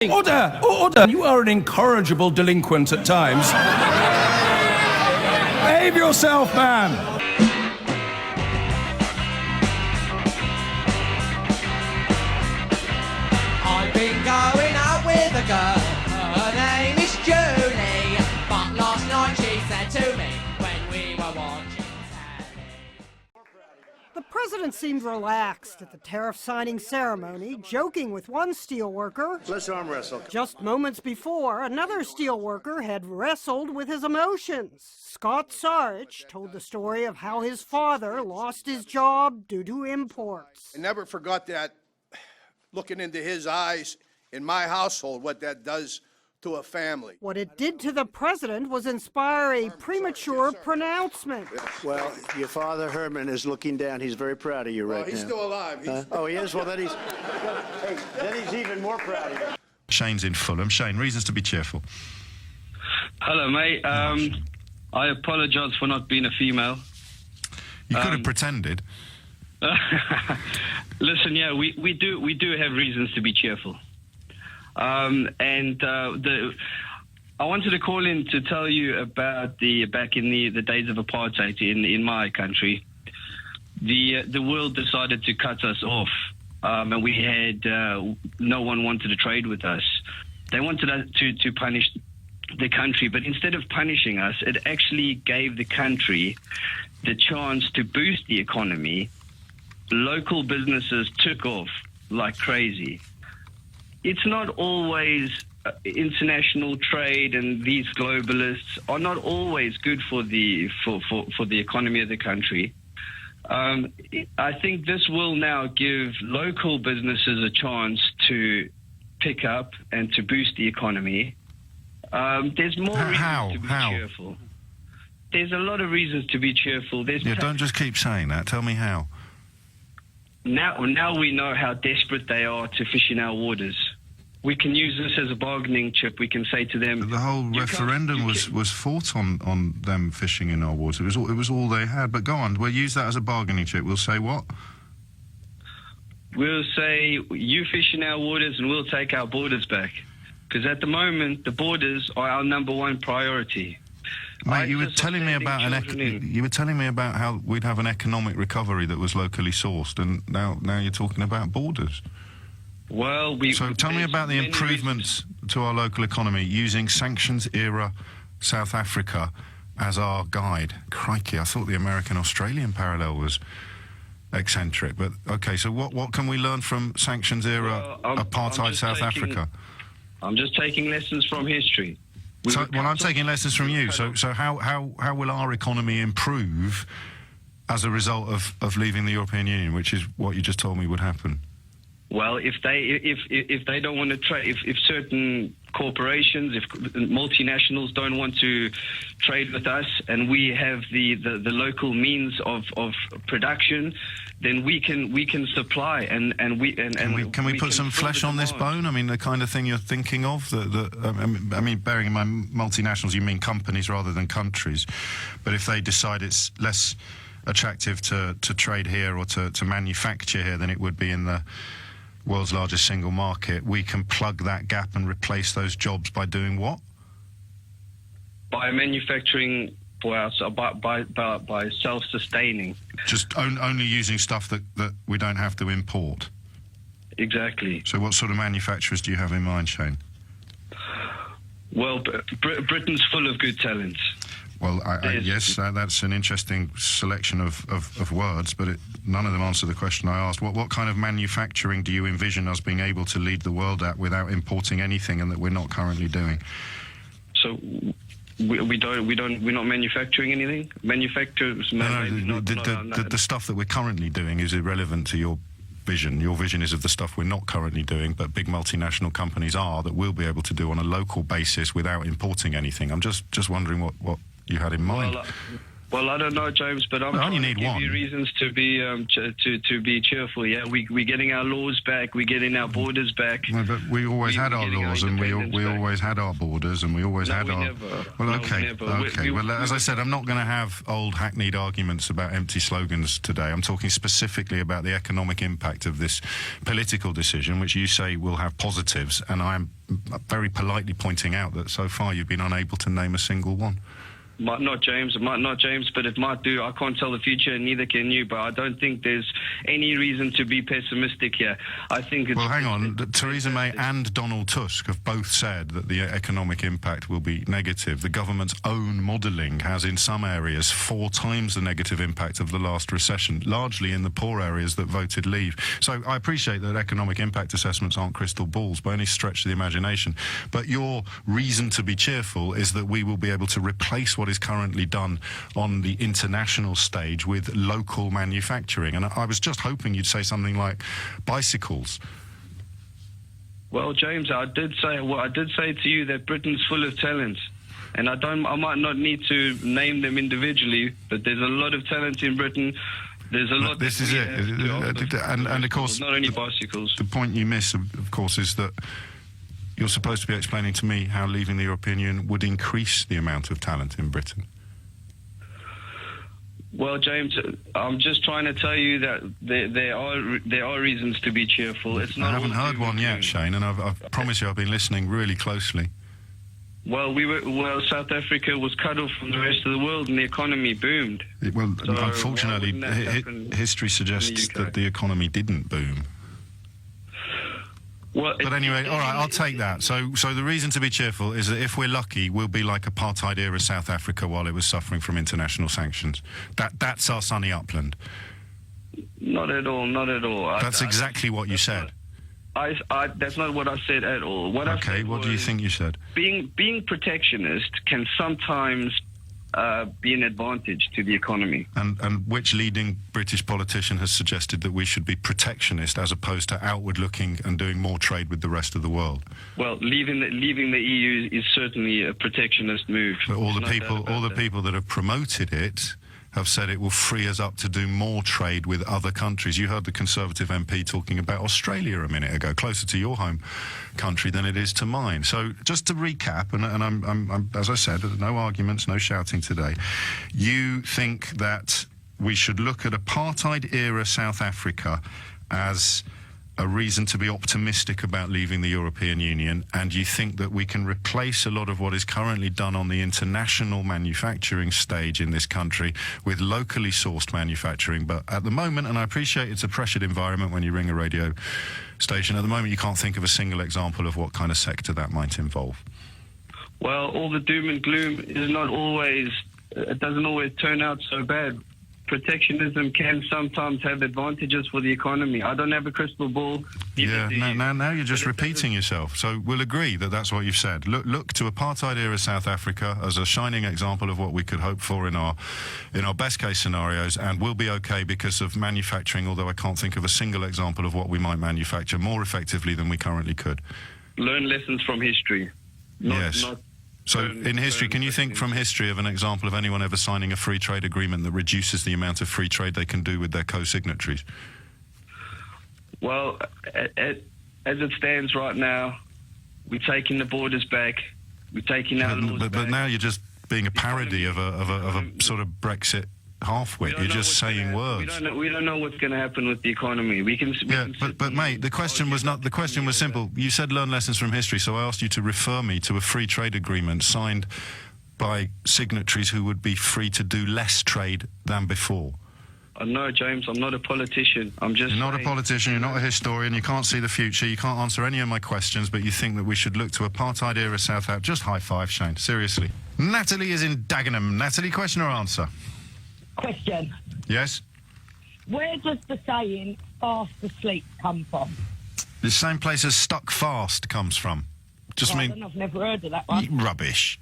Order! Order! You are an incorrigible delinquent at times. Behave yourself, man! I've been going out with a girl, her name is Julie, but last night she said to me when we were watching telly. The president seemed relaxed at the tariff signing ceremony, joking with one steelworker. Let's arm wrestle. Just moments before, another steelworker had wrestled with his emotions. Scott Sarge told the story of how his father lost his job due to imports. I never forgot that, looking into his eyes in my household, what that does to a family. What it did to the president was inspire a premature pronouncement. Well, your father, Herman, is looking down. He's very proud of you right now. He's still alive. Oh, he is? Well, then he's even more proud of you. Shane's in Fulham. Shane, reasons to be cheerful. Hello, mate. I apologise for not being a female. You could have pretended. Listen, yeah, we do have reasons to be cheerful. I wanted to call in to tell you about back in the days of apartheid in my country. The world decided to cut us off, and we had no one wanted to trade with us. They wanted us to punish the country, but instead of punishing us, it actually gave the country the chance to boost the economy. Local businesses took off like crazy. It's not always international trade, and these globalists are not always good for the economy of the country. I think this will now give local businesses a chance to pick up and to boost the economy. There's more reasons to be cheerful. There's a lot of reasons to be cheerful. Don't just keep saying that. Tell me how. Now we know how desperate they are to fish in our waters. We can use this as a bargaining chip. We can say to them... The whole referendum was fought on them fishing in our waters. It was all they had. But go on, we'll use that as a bargaining chip. We'll say what? We'll say, you fish in our waters and we'll take our borders back. Because at the moment, the borders are our number one priority. Mate, you were telling me about how we'd have an economic recovery that was locally sourced, and now you're talking about borders. Well, so tell me about the improvements to our local economy using sanctions-era South Africa as our guide. Crikey, I thought the American-Australian parallel was eccentric, but okay. So what can we learn from sanctions-era apartheid South Africa? I'm just taking lessons from history. I'm taking lessons from you. So how will our economy improve as a result of leaving the European Union, which is what you just told me would happen? Well, if they don't want to trade, if certain corporations, if multinationals don't want to trade with us, and we have the local means of production, then we can supply can we put some flesh on this bone? I mean, the kind of thing you're thinking of. I mean, bearing in mind multinationals, you mean companies rather than countries. But if they decide it's less attractive to trade here or to manufacture here than it would be in the world's largest single market, we can plug that gap and replace those jobs by doing what? By manufacturing for us, by self-sustaining. Just only using stuff that we don't have to import. Exactly. So what sort of manufacturers do you have in mind, Shane? Well, Britain's full of good talents. Well, yes, that's an interesting selection of words, but none of them answer the question I asked. What kind of manufacturing do you envision us being able to lead the world at without importing anything, and that we're not currently doing? So we're not manufacturing anything. Manufacturers. The stuff that we're currently doing is irrelevant to your vision. Your vision is of the stuff we're not currently doing, but big multinational companies are, that we'll be able to do on a local basis without importing anything. I'm just wondering what you had in mind. Well, I don't know, James, but I'm Well, trying you to need give one. you reasons to be to be cheerful. Yeah, we're getting our laws back. We're getting our borders back. No, but we always had our getting our laws, and we independence back. always had our borders, and we always No, had we our. never. Well, No, okay, we never. okay. We- Well, as I said, I'm not going to have old hackneyed arguments about empty slogans today. I'm talking specifically about the economic impact of this political decision, which you say will have positives, and I'm very politely pointing out that so far you've been unable to name a single one. Might not, James, but it might do. I can't tell the future, and neither can you. But I don't think there's any reason to be pessimistic here. I think it's... Well, hang on. Theresa May and Donald Tusk have both said that the economic impact will be negative. The government's own modelling has, in some areas, 4 times the negative impact of the last recession, largely in the poor areas that voted leave. So I appreciate that economic impact assessments aren't crystal balls by any stretch of the imagination. But your reason to be cheerful is that we will be able to replace what is currently done on the international stage with local manufacturing. And I was just hoping you'd say something like bicycles. Well, James, I did say to you that Britain's full of talent. And I might not need to name them individually, but there's a lot of talent in Britain. There's a lot. This is it. And of course, not only bicycles. The point you miss, of course, is that you're supposed to be explaining to me how leaving the European Union would increase the amount of talent in Britain. Well, James, I'm just trying to tell you that there are reasons to be cheerful. It's not. I haven't heard one yet, Shane, and I promise you I've been listening really closely. Well, South Africa was cut off from the rest of the world, and the economy boomed. So unfortunately, why wouldn't that happen history suggests in the UK? that the economy didn't boom. Well, But anyway, all right, I'll take that. So the reason to be cheerful is that if we're lucky, we'll be like apartheid-era South Africa while it was suffering from international sanctions. That's our sunny upland. Not at all. Not at all. That's exactly what you said. That's not what I said at all. What I said what do you was think you said? Being protectionist can sometimes be an advantage to the economy. And which leading British politician has suggested that we should be protectionist as opposed to outward-looking and doing more trade with the rest of the world? Well, leaving the EU is certainly a protectionist move. But all the There's no doubt about that. people that have promoted it have said it will free us up to do more trade with other countries. You heard the Conservative MP talking about Australia a minute ago, closer to your home country than it is to mine. So just to recap, and I'm as I said, no arguments, no shouting today. You think that we should look at apartheid-era South Africa as a reason to be optimistic about leaving the European Union, and you think that we can replace a lot of what is currently done on the international manufacturing stage in this country with locally sourced manufacturing. But at the moment, and I appreciate it's a pressured environment when you ring a radio station, at the moment you can't think of a single example of what kind of sector that might involve. Well, all the doom and gloom is not always, it doesn't always turn out so bad. Protectionism can sometimes have advantages for the economy. I don't have a crystal ball. Yeah, now you're just repeating yourself. So we'll agree that that's what you've said. Look to apartheid-era South Africa as a shining example of what we could hope for in our best-case scenarios, and we'll be okay because of manufacturing, although I can't think of a single example of what we might manufacture more effectively than we currently could. Learn lessons from history. Yes. So in history, can you think from history of an example of anyone ever signing a free trade agreement that reduces the amount of free trade they can do with their co-signatories? Well, as it stands right now, we're taking the borders back. We're taking our laws back. But now you're just being a parody of a sort of Brexit halfwit. You're just saying words. We don't know what's going to happen with the economy. But mate, the question was simple. You said learn lessons from history, so I asked you to refer me to a free trade agreement signed by signatories who would be free to do less trade than before. No, James, I'm not a politician. You're not a politician, you're not a historian, you can't see the future, you can't answer any of my questions, but you think that we should look to apartheid-era South Africa. Just high five, Shane, seriously. Natalie is in Dagenham. Natalie, question or answer? Question. Yes? Where does the saying fast asleep come from? The same place as stuck fast comes from. I've never heard of that one. Rubbish.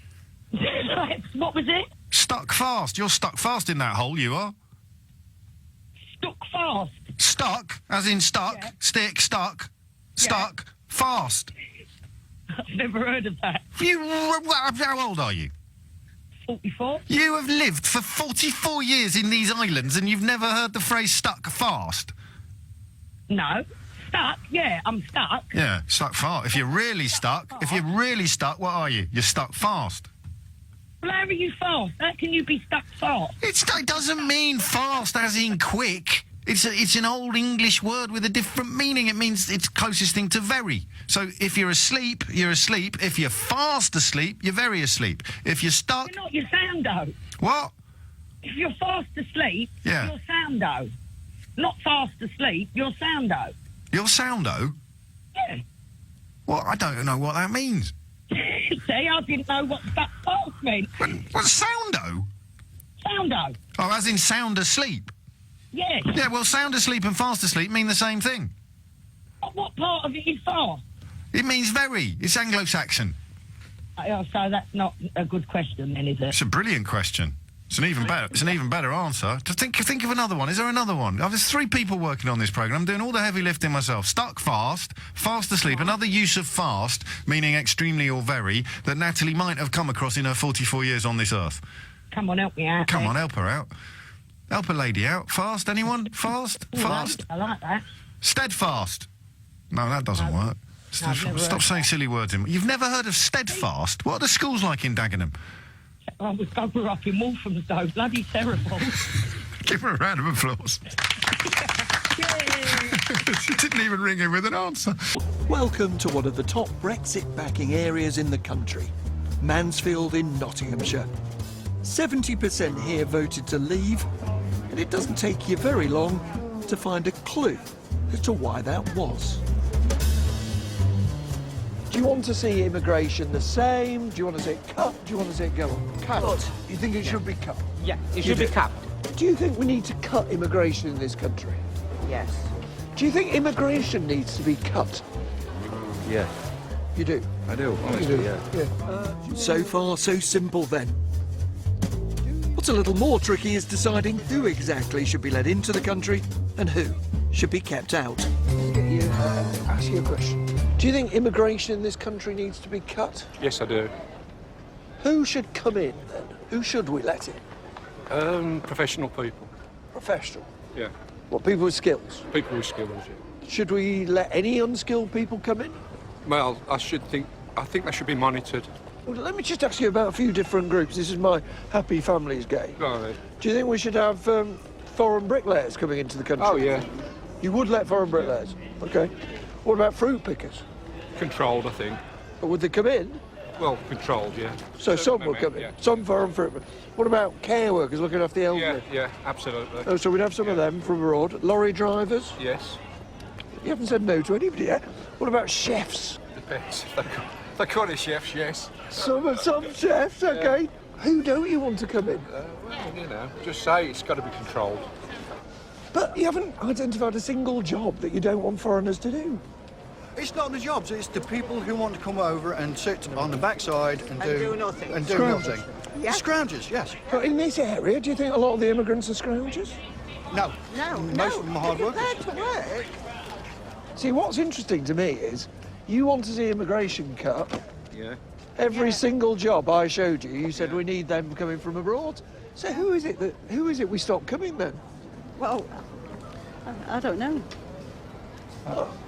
What was it? Stuck fast. You're stuck fast in that hole, you are. Stuck fast? Stuck, as in stuck, Yeah. stick, stuck, stuck, fast. I've never heard of that. How old are you? 44. You have lived for 44 years in these islands and you've never heard the phrase stuck fast? No. Stuck? Yeah, I'm stuck. Yeah, stuck fast. If you're really stuck, what are you? You're stuck fast. Well, how are you fast? How can you be stuck fast? It doesn't mean fast as in quick. It's an old English word with a different meaning. It means it's closest thing to very. So if you're asleep, you're asleep. If you're fast asleep, you're very asleep. If you're stuck... You're not, you're soundo. What? If you're fast asleep, Yeah. you're soundo. Not fast asleep, you're soundo. You're soundo? Yeah. Well, I don't know what that means. See, I didn't know what stuck fast meant. What's soundo? Soundo. Oh, as in sound asleep? Yes. Yeah, well, sound asleep and fast asleep mean the same thing. What part of it is fast? It means very. It's Anglo-Saxon. So that's not a good question then, is it? It's a brilliant question. It's an even better answer. To think of another one. Is there another one? Oh, there's 3 people working on this programme. I'm doing all the heavy lifting myself. Stuck fast, fast asleep. Another use of fast, meaning extremely or very, that Natalie might have come across in her 44 years on this earth. Come on, help me out. Come on, help her out. Help a lady out. Fast, anyone? Fast? Fast? I like that. Steadfast. No, that doesn't work. No, I've never Stop heard saying that. silly words. You've never heard of steadfast? What are the schools like in Dagenham? I grew up in Walthamstow. Bloody terrible. Give her a round of applause. She didn't even ring in with an answer. Welcome to one of the top Brexit-backing areas in the country, Mansfield in Nottinghamshire. 70% here voted to leave, and it doesn't take you very long to find a clue as to why that was. Do you want to see immigration the same? Do you want to see it cut? Do you want to see it go on? Cut. You think it should be cut? Yeah, it should be capped. Do you think we need to cut immigration in this country? Yes. Do you think immigration needs to be cut? Yeah, You do? I do, honestly, yeah. So far, so simple then. What's a little more tricky is deciding who exactly should be let into the country and who should be kept out. Ask you a question. Do you think immigration in this country needs to be cut? Yes, I do. Who should come in then? Who should we let in? Professional people. Professional. Yeah. What, people with skills? People with skills, yeah. Should we let any unskilled people come in? Well, I think they should be monitored. Well, let me just ask you about a few different groups. This is my Happy Families game. Right. Do you think we should have foreign bricklayers coming into the country? Oh, yeah. You would let foreign bricklayers? OK. What about fruit pickers? Controlled, I think. But would they come in? Well, controlled, yeah. So some will amount, come in. yeah. Some foreign fruit pickers. What about care workers looking after the elderly? Yeah, yeah, absolutely. Oh, so we'd have some of them from abroad. Lorry drivers? Yes. You haven't said no to anybody yet. What about chefs? Depends. They got it, chefs, yes. Some chefs, OK. Who don't you want to come in? Well, you know, just say it's got to be controlled. But you haven't identified a single job that you don't want foreigners to do. It's not the jobs, it's the people who want to come over and sit on the backside and do nothing. And do Scroungers. nothing. Yeah. Scroungers, yes. But in this area, do you think a lot of the immigrants are scroungers? No. No, Most of them are hard workers. to work. See, what's interesting to me is you want to see immigration cut. Yeah. Every single job I showed you, you said we need them coming from abroad. So who is it we stop coming then? Well, I don't know.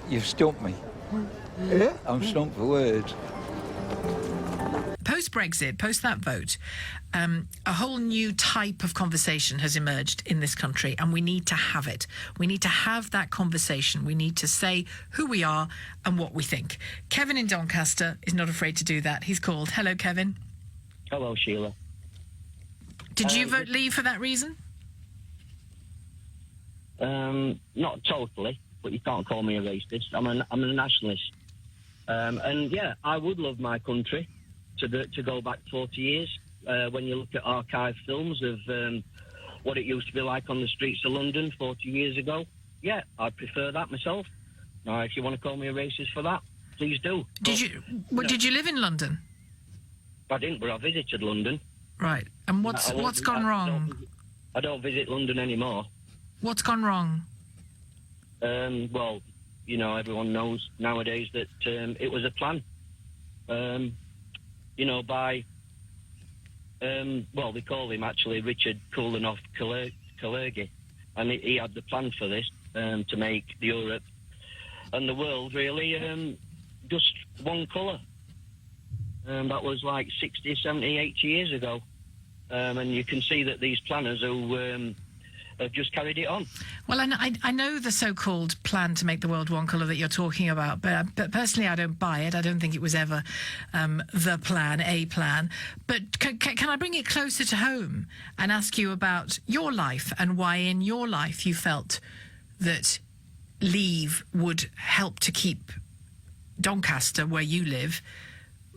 You've stumped me. Yeah? I'm stumped for words. Post-Brexit, post that vote, a whole new type of conversation has emerged in this country, and we need to have it. We need to have that conversation. We need to say who we are and what we think. Kevin in Doncaster is not afraid to do that. He's called. Hello, Kevin. Hello, Sheila. Did you vote Leave for that reason? Not totally, but you can't call me a racist. I'm a nationalist. And yeah, I would love my country to go back 40 years. When you look at archive films of what it used to be like on the streets of London 40 years ago, yeah, I'd prefer that myself. Now, if you want to call me a racist for that, please do. Did you live in London? I didn't, but I visited London. Right. And what's gone wrong? I don't visit London anymore. What's gone wrong? Well, you know, everyone knows nowadays that it was a plan. You know, by well, they call him actually Richard Kulenoff Kalergi, and he had the plan for this, to make Europe and the world really just one colour. That was like 60, 70, 80 years ago. And you can see that these planners who have just carried it on. Well, I know the so-called plan to make the world one colour that you're talking about, but personally I don't buy it. I don't think it was ever the plan, a plan. But can I bring it closer to home and ask you about your life and why in your life you felt that Leave would help to keep Doncaster, where you live,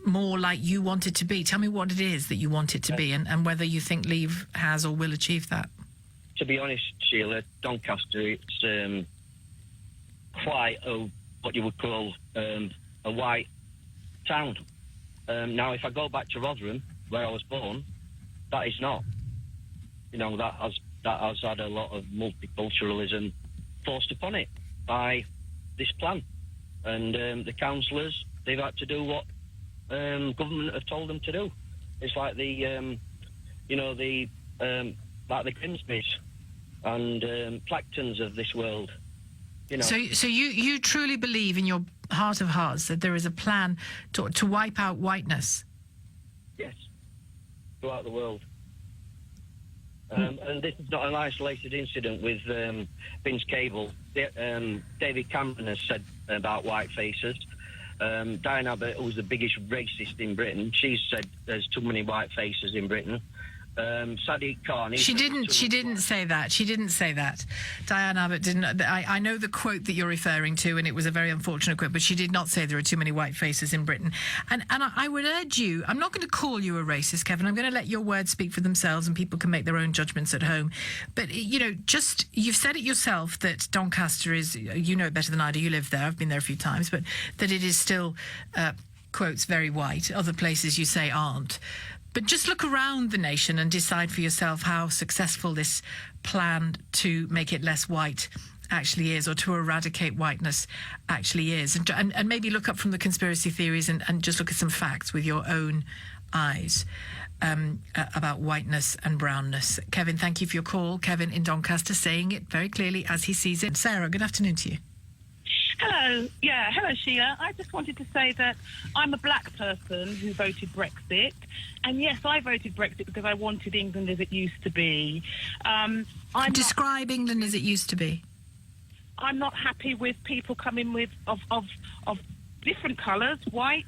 more like you want it to be? Tell me what it is that you want it to be, and whether you think Leave has or will achieve that. To be honest, Sheila, Doncaster, it's quite what you would call a white town. Now, if I go back to Rotherham, where I was born, that is not. You know, that has had a lot of multiculturalism forced upon it by this plan. And the councillors, they've had to do what government have told them to do. It's like the Grimsbys and Clactons of this world. You know. So you truly believe in your heart of hearts that there is a plan to wipe out whiteness? Yes, throughout the world. And this is not an isolated incident with Vince Cable. David Cameron has said about white faces. Diane Abbott, who's the biggest racist in Britain, she's said there's too many white faces in Britain. Sadiq Khan... She didn't say that. She didn't say that. Diane Abbott didn't... I know the quote that you're referring to, and it was a very unfortunate quote, but she did not say there are too many white faces in Britain. And I would urge you... I'm not going to call you a racist, Kevin. I'm going to let your words speak for themselves, and people can make their own judgments at home. But, you know, just... You've said it yourself that Doncaster is... You know it better than I do. You live there. I've been there a few times. But that it is still, quotes, very white. Other places you say aren't. But just look around the nation and decide for yourself how successful this plan to make it less white actually is, or to eradicate whiteness actually is. And maybe look up from the conspiracy theories and just look at some facts with your own eyes about whiteness and brownness. Kevin, thank you for your call. Kevin in Doncaster, saying it very clearly as he sees it. Sarah, good afternoon to you. Hello. Yeah, hello, Sheila. I just wanted to say that I'm a black person who voted Brexit. And yes, I voted Brexit because I wanted England as it used to be. Describe England as it used to be. I'm not happy with people coming with of different colours, white,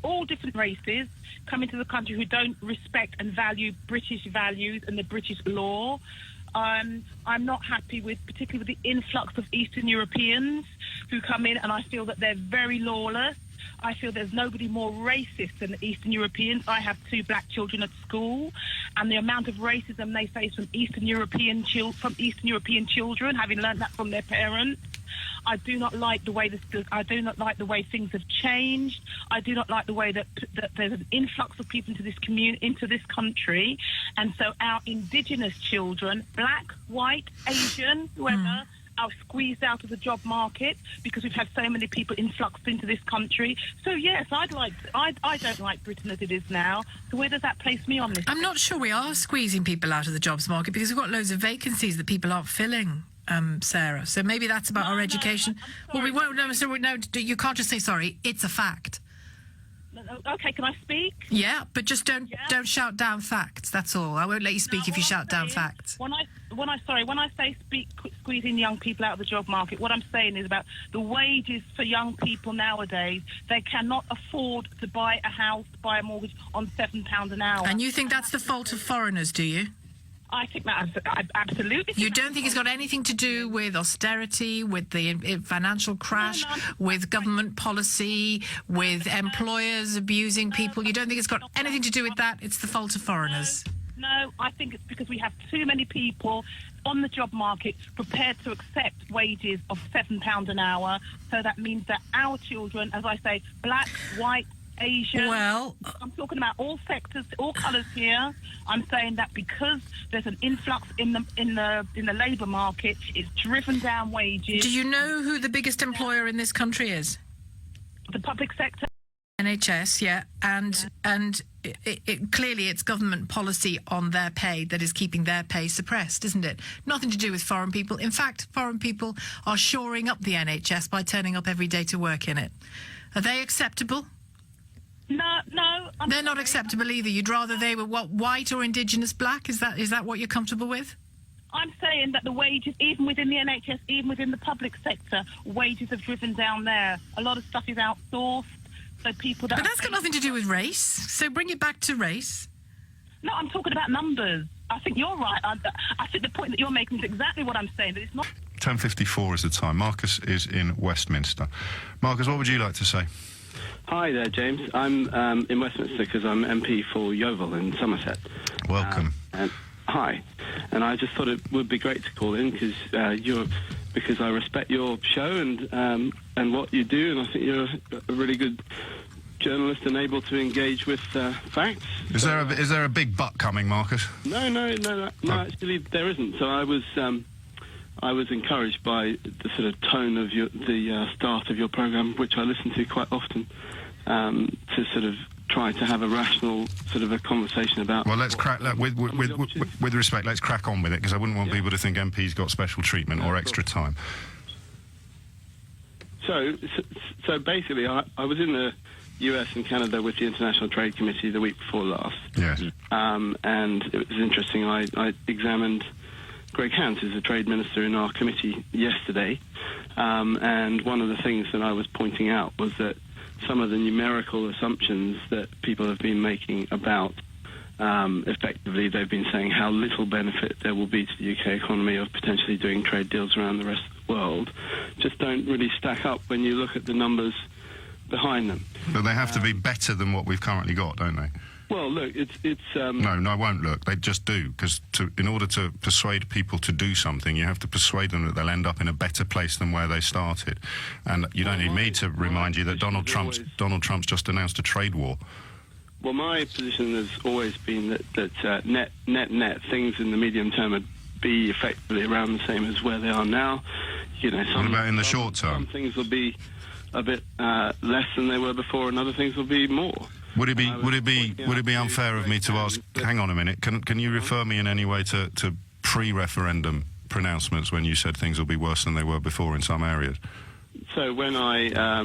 all different races, coming to the country who don't respect and value British values and the British law. I'm not happy particularly with the influx of Eastern Europeans who come in, and I feel that they're very lawless. I feel there's nobody more racist than the Eastern Europeans. I have 2 black children at school, and the amount of racism they face from Eastern European children, having learned that from their parents. I do not like the way things have changed. I do not like the way that there's an influx of people into this country, and so our indigenous children, black, white, Asian, whoever, are squeezed out of the job market because we've had so many people influxed into this country. So yes, I don't like Britain as it is now. So where does that place me on this? I'm not sure we are squeezing people out of the jobs market because we've got loads of vacancies that people aren't filling. Sarah, so maybe that's about our education. Well, we won't. No, you can't just say sorry. It's a fact. Okay, can I speak? Yeah, but just don't shout down facts. That's all. I won't let you speak if you shout down facts. When I say squeezing young people out of the job market, what I'm saying is about the wages for young people nowadays. They cannot afford to buy a house, buy a mortgage on £7 an hour. And you think that's the fault of foreigners, do you? I think that absolutely. You don't think it's got anything to do with austerity, with the financial crash, with government policy, with employers abusing people? You don't think it's got anything to do with that? It's the fault of foreigners? No, I think it's because we have too many people on the job market prepared to accept wages of £7 an hour. So that means that our children, as I say, black, white, Asian. Well, I'm talking about all sectors, all colours here. I'm saying that because there's an influx in the labour market, it's driven down wages. Do you know who the biggest employer in this country is? The public sector. NHS, yeah, and clearly it's government policy on their pay that is keeping their pay suppressed, isn't it? Nothing to do with foreign people. In fact, foreign people are shoring up the NHS by turning up every day to work in it. Are they acceptable? No. They're not acceptable either. You'd rather they were what, white or indigenous black? Is that what you're comfortable with? I'm saying that the wages, even within the NHS, even within the public sector, wages have driven down there. A lot of stuff is outsourced, so people that... But that's got nothing to do with race, so bring it back to race. No, I'm talking about numbers. I think you're right. I think the point that you're making is exactly what I'm saying, that it's not... 10:54 is the time. Marcus is in Westminster. Marcus, what would you like to say? Hi there, James. I'm in Westminster because I'm MP for Yeovil in Somerset. Welcome. Hi. And I just thought it would be great to call in because I respect your show and what you do, and I think you're a really good journalist and able to engage with facts. Is there a big butt coming, Marcus? No, actually there isn't. So I was encouraged by the sort of tone of the start of your programme, which I listen to quite often, to sort of try to have a rational sort of a conversation about... Well, let's crack... With respect, let's crack on with it, because I wouldn't want people to think MPs got special treatment or extra time. So basically, I was in the US and Canada with the International Trade Committee the week before last. Yes. And it was interesting. I examined Greg Hans, who's the trade minister in our committee yesterday, and one of the things that I was pointing out was that some of the numerical assumptions that people have been making about, effectively, they've been saying how little benefit there will be to the UK economy of potentially doing trade deals around the rest of the world, just don't really stack up when you look at the numbers behind them. But they have to be better than what we've currently got, don't they? Well, look, it's No, I won't look. They just do, because in order to persuade people to do something, you have to persuade them that they'll end up in a better place than where they started. And you don't need me to remind you that Donald Trump's just announced a trade war. Well, my position has always been that net things in the medium term would be effectively around the same as where they are now. You know, what about in the short term? Some things will be a bit less than they were before, and other things will be more. Would it be unfair of me to ask? Hang on a minute. Can you refer me in any way to pre-referendum pronouncements when you said things will be worse than they were before in some areas? So when I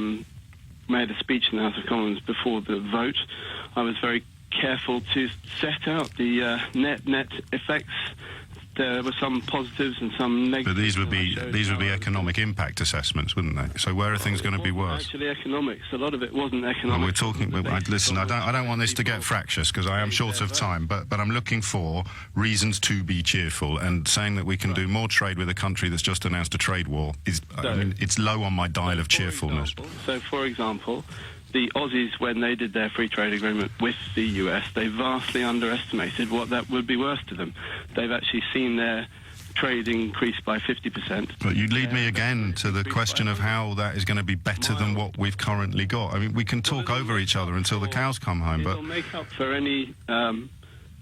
made a speech in the House of Commons before the vote, I was very careful to set out the net effects. There were some positives and some negatives. But these would be economic impact assessments, wouldn't they? So where are things going to be worse? Actually, economics. A lot of it wasn't economic. Well, we're talking. Listen, I don't want this to get fractious because I am short of time. But I'm looking for reasons to be cheerful, and saying that we can do more trade with a country that's just announced a trade war is. I mean, it's low on my dial of cheerfulness. So, for example, the Aussies, when they did their free trade agreement with the US, they vastly underestimated what that would be worth to them. They've actually seen their trade increase by 50%. But you lead me again to the question of how that is going to be better than what we've currently got. I mean, we can talk over each other until the cows come home, but... It'll make up for any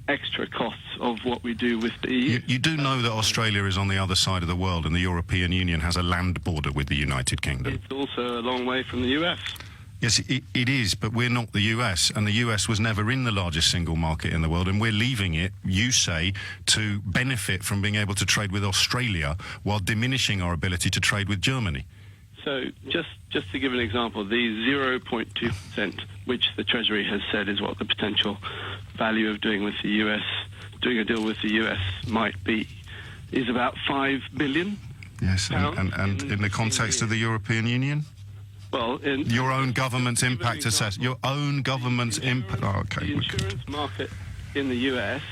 extra costs of what we do with the EU. You do know that Australia is on the other side of the world and the European Union has a land border with the United Kingdom. It's also a long way from the US. Yes, it is, but we're not the US, and the US was never in the largest single market in the world, and we're leaving it, you say, to benefit from being able to trade with Australia while diminishing our ability to trade with Germany. So just to give an example, the 0.2%, which the Treasury has said is what the potential value of doing a deal with the US might be, is about $5 billion. Yes, and in the context of the European Union? Well, your own government's impact assessment. Your own government's impact. Oh, okay. The insurance market in the US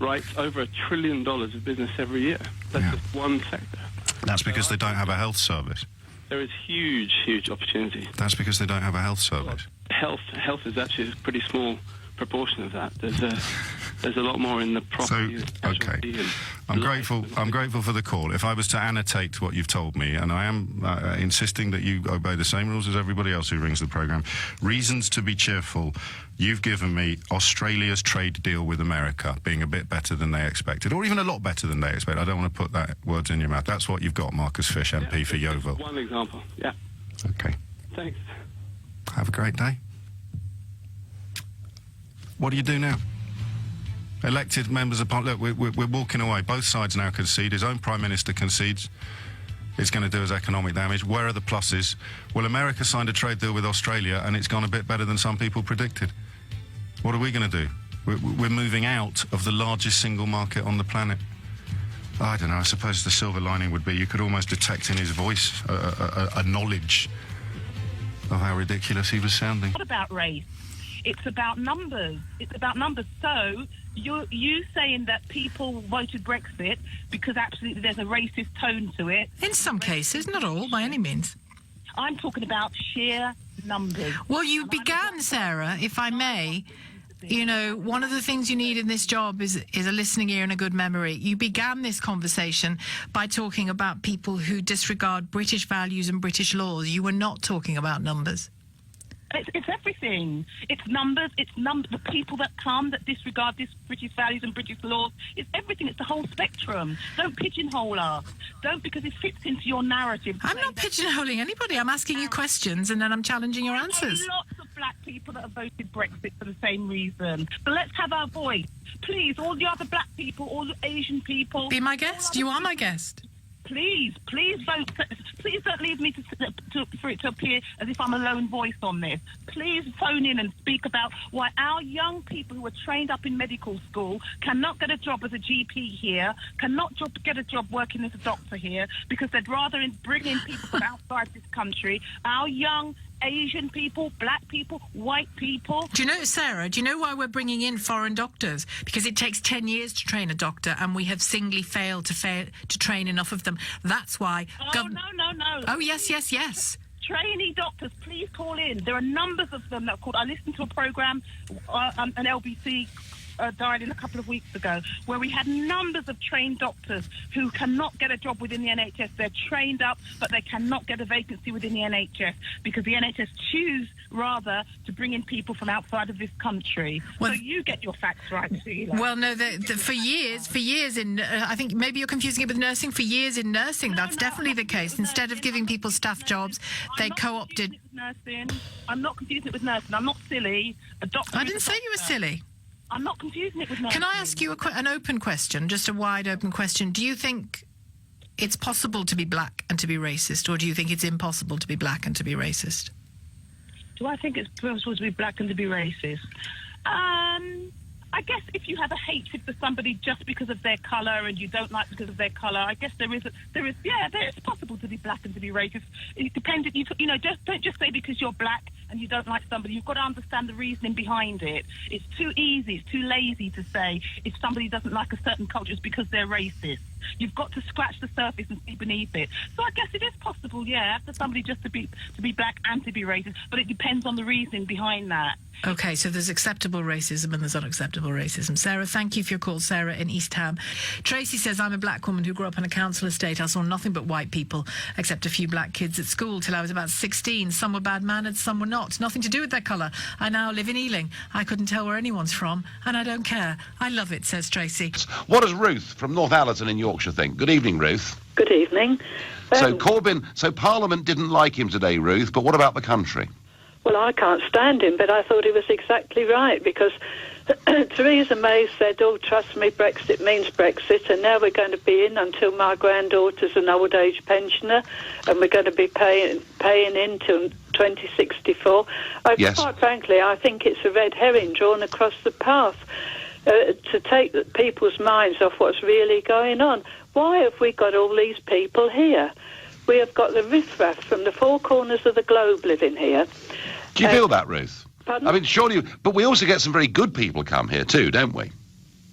writes over $1 trillion of business every year. That's just one sector. That's because they don't have a health service. There is huge opportunity. That's because they don't have a health service. Health is actually a pretty small proportion of that. There's a lot more in the property. So, okay. I'm grateful for the call. If I was to annotate what you've told me, and I am insisting that you obey the same rules as everybody else who rings the programme, reasons to be cheerful, you've given me Australia's trade deal with America being a bit better than they expected, or even a lot better than they expected. I don't want to put that words in your mouth. That's what you've got, Marcus Fish, MP for Yeovil. One example, yeah. Okay. Thanks. Have a great day. What do you do now? Elected members of Parliament, look, we're walking away. Both sides now concede. His own Prime Minister concedes it's going to do us economic damage. Where are the pluses? Well, America signed a trade deal with Australia, and it's gone a bit better than some people predicted. What are we going to do? We're moving out of the largest single market on the planet. I don't know, I suppose the silver lining would be you could almost detect in his voice a knowledge of how ridiculous he was sounding. What about race? It's about numbers. It's about numbers. So you saying that people voted Brexit because absolutely there's a racist tone to it. In some cases, not all, by any means. I'm talking about sheer numbers. Well, you began, Sarah, if I may. You know, one of the things you need in this job is a listening ear and a good memory. You began this conversation by talking about people who disregard British values and British laws. You were not talking about numbers. It's everything. It's numbers. It's the people that come that disregard this British values and British laws. It's everything. It's the whole spectrum. Don't pigeonhole us. Don't, because it fits into your narrative. I'm not pigeonholing anybody. I'm asking you questions and then I'm challenging your answers. There are lots of black people that have voted Brexit for the same reason. But let's have our voice. Please, all the other black people, all the Asian people. Be my guest. You are my guest. Please vote. Please don't leave me for it to appear as if I'm a lone voice on this. Please phone in and speak about why our young people who are trained up in medical school cannot get a job as a GP here, cannot get a job working as a doctor here, because they'd rather bring in people from outside this country. Our young Asian people, black people, white people. Do you know, Sarah, do you know why we're bringing in foreign doctors? Because it takes 10 years to train a doctor, and we have singly failed to train enough of them. That's why... No. Oh, yes. Trainee doctors, please call in. There are numbers of them that are called... I listened to a programme, an LBC died in a couple of weeks ago, where we had numbers of trained doctors who cannot get a job within the NHS. They're trained up, but they cannot get a vacancy within the NHS because the NHS choose rather to bring in people from outside of this country. Well, so you get your facts right, Sheila. Well, no, for years in, I think maybe you're confusing it with nursing. For years in nursing, that's definitely the case. Instead of giving people staff jobs, they co-opted. Nursing. I'm not confusing it with nursing. I'm not silly. A doctor. I didn't say you were silly. I'm not confusing it with nursing. Can I ask you an open question, just a wide open question? Do you think it's possible to be black and to be racist, or do you think it's impossible to be black and to be racist? Do I think it's possible to be black and to be racist? I guess if you have a hatred for somebody just because of their colour and you don't like because of their colour, I guess there is possible to be black and to be racist. It depends. Don't just say because you're black and you don't like somebody. You've got to understand the reasoning behind it. It's too easy. It's too lazy to say if somebody doesn't like a certain culture it's because they're racist. You've got to scratch the surface and see beneath it. So I guess it is possible, for somebody just to be black and to be racist, but it depends on the reasoning behind that. Okay, so there's acceptable racism and there's unacceptable racism. Sarah, thank you for your call. Sarah in East Ham. Tracy says, I'm a black woman who grew up on a council estate. I saw nothing but white people, except a few black kids at school till I was about 16. Some were bad-mannered, some were not. Nothing to do with their colour. I now live in Ealing. I couldn't tell where anyone's from, and I don't care. I love it, says Tracy. What does Ruth from North Allerton in Yorkshire think? Good evening, Ruth. Good evening. So Parliament didn't like him today, Ruth, but what about the country? Well, I can't stand him, but I thought he was exactly right, because Theresa May said, oh, trust me, Brexit means Brexit, and now we're going to be in until my granddaughter's an old-age pensioner, and we're going to be paying in till 2064. Yes. Quite frankly, I think it's a red herring drawn across the path to take people's minds off what's really going on. Why have we got all these people here? We have got the riffraff from the four corners of the globe living here. Do you feel that, Ruth? Pardon? I mean, surely... But we also get some very good people come here too, don't we?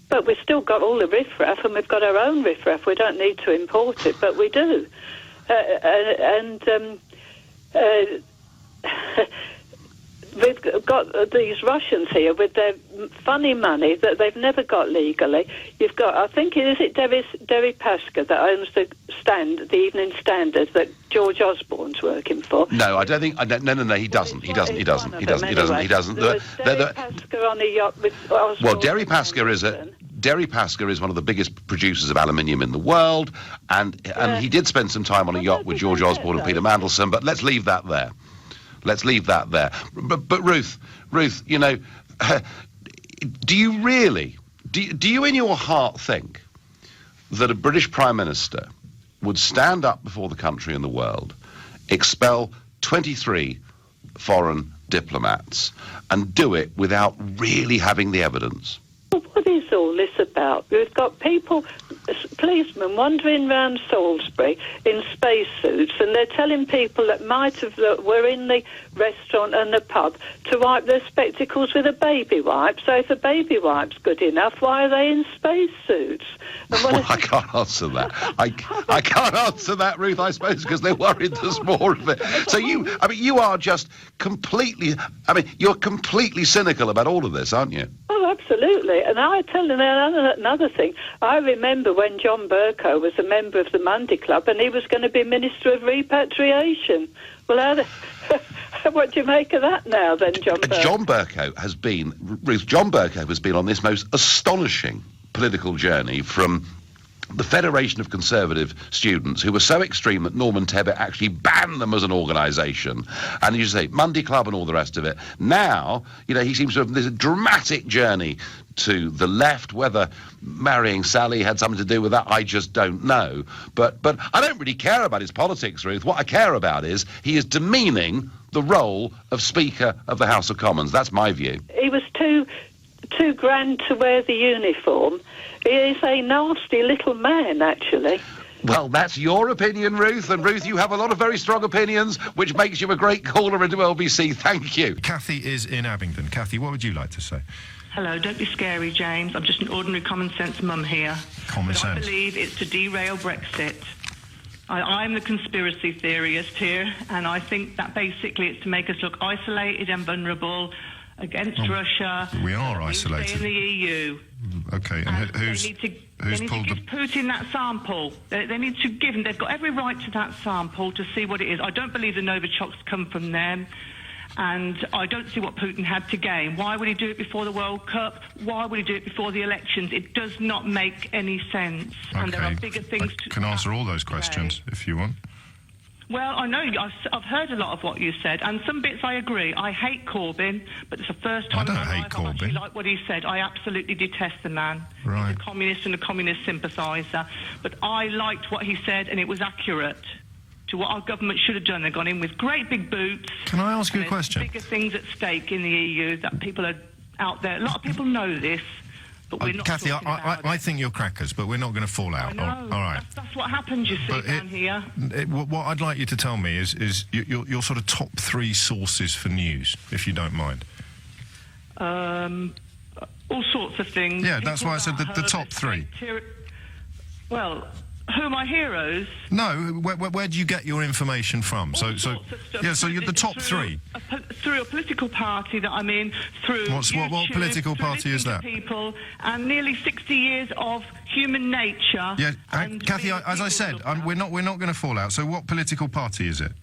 But we've still got all the riffraff, and we've got our own riffraff. We don't need to import it, but we do. We've got these Russians here with their funny money that they've never got legally. You've got, I think, is it Derry Pasca that owns the Evening Standard that George Osborne's working for? No, I don't think. No, he doesn't. He doesn't. Derry Pasca on a yacht with Osborne. Well, Derry Pasca is one of the biggest producers of aluminium in the world, and he did spend some time on a yacht with George Osborne and Peter Mandelson. But let's leave that there. But Ruth, do you really, do you in your heart think that a British Prime Minister would stand up before the country and the world, expel 23 foreign diplomats, and do it without really having the evidence? What is all this about? We've got people, policemen, wandering around Salisbury in spacesuits, and they're telling people that were in the restaurant and the pub to wipe their spectacles with a baby wipe. So if a baby wipe's good enough, why are they in spacesuits? Well, I can't answer that. I can't answer that, Ruth, I suppose, because they're worried there's more of it. So you are just completely, you're completely cynical about all of this, aren't you? Oh, absolutely. And I tell you another thing. I remember when John Bercow was a member of the Monday Club and he was going to be Minister of Repatriation. Well, what do you make of that now, then, John Bercow? John Bercow has been on this most astonishing political journey from the Federation of Conservative Students, who were so extreme that Norman Tebbit actually banned them as an organisation, and you say Monday Club and all the rest of it. Now, he seems to have this dramatic journey to the left. Whether marrying Sally had something to do with that, I just don't know. But I don't really care about his politics, Ruth. What I care about is he is demeaning the role of Speaker of the House of Commons. That's my view. He was too grand to wear the uniform. He is a nasty little man, actually. Well, that's your opinion, Ruth. And, Ruth, you have a lot of very strong opinions, which makes you a great caller into LBC. Thank you. Kathy is in Abingdon. Kathy, what would you like to say? Hello, don't be scary, James. I'm just an ordinary common-sense mum here. Common sense. I believe it's to derail Brexit. I'm the conspiracy theorist here, and I think that basically it's to make us look isolated and vulnerable against Russia. We are isolated. In the EU. Okay, and who's they need to pulled give Putin that sample. They need to give him. They've got every right to that sample to see what it is. I don't believe the Novichoks come from them, and I don't see what Putin had to gain. Why would he do it before the World Cup? Why would he do it before the elections? It does not make any sense. Okay. And there are bigger things I can answer all those questions if you want. Well, I know I've heard a lot of what you said, and some bits I agree. I hate Corbyn, but it's the first time in my life I actually like what he said. I absolutely detest the man. Right. He's a communist and a communist sympathiser. But I liked what he said, and it was accurate to what our government should have done. They've gone in with great big boots. Can I ask you a question? Bigger things at stake in the EU that people are out there. A lot of people know this. But we're not Kathy, talking I think you're crackers, but we're not going to fall out. I know. All right. That's what happens, you see, down here. What I'd like you to tell me is your sort of top 3 sources for news, if you don't mind. All sorts of things. Yeah, that's why I said the top 3. Well, who are my heroes? No, where do you get your information from? So you're the top 3. Through a political party that I'm in, through what political party is that? People, and nearly 60 years of human nature. Yeah, Kathy, as I said, we're not going to fall out. So what political party is it?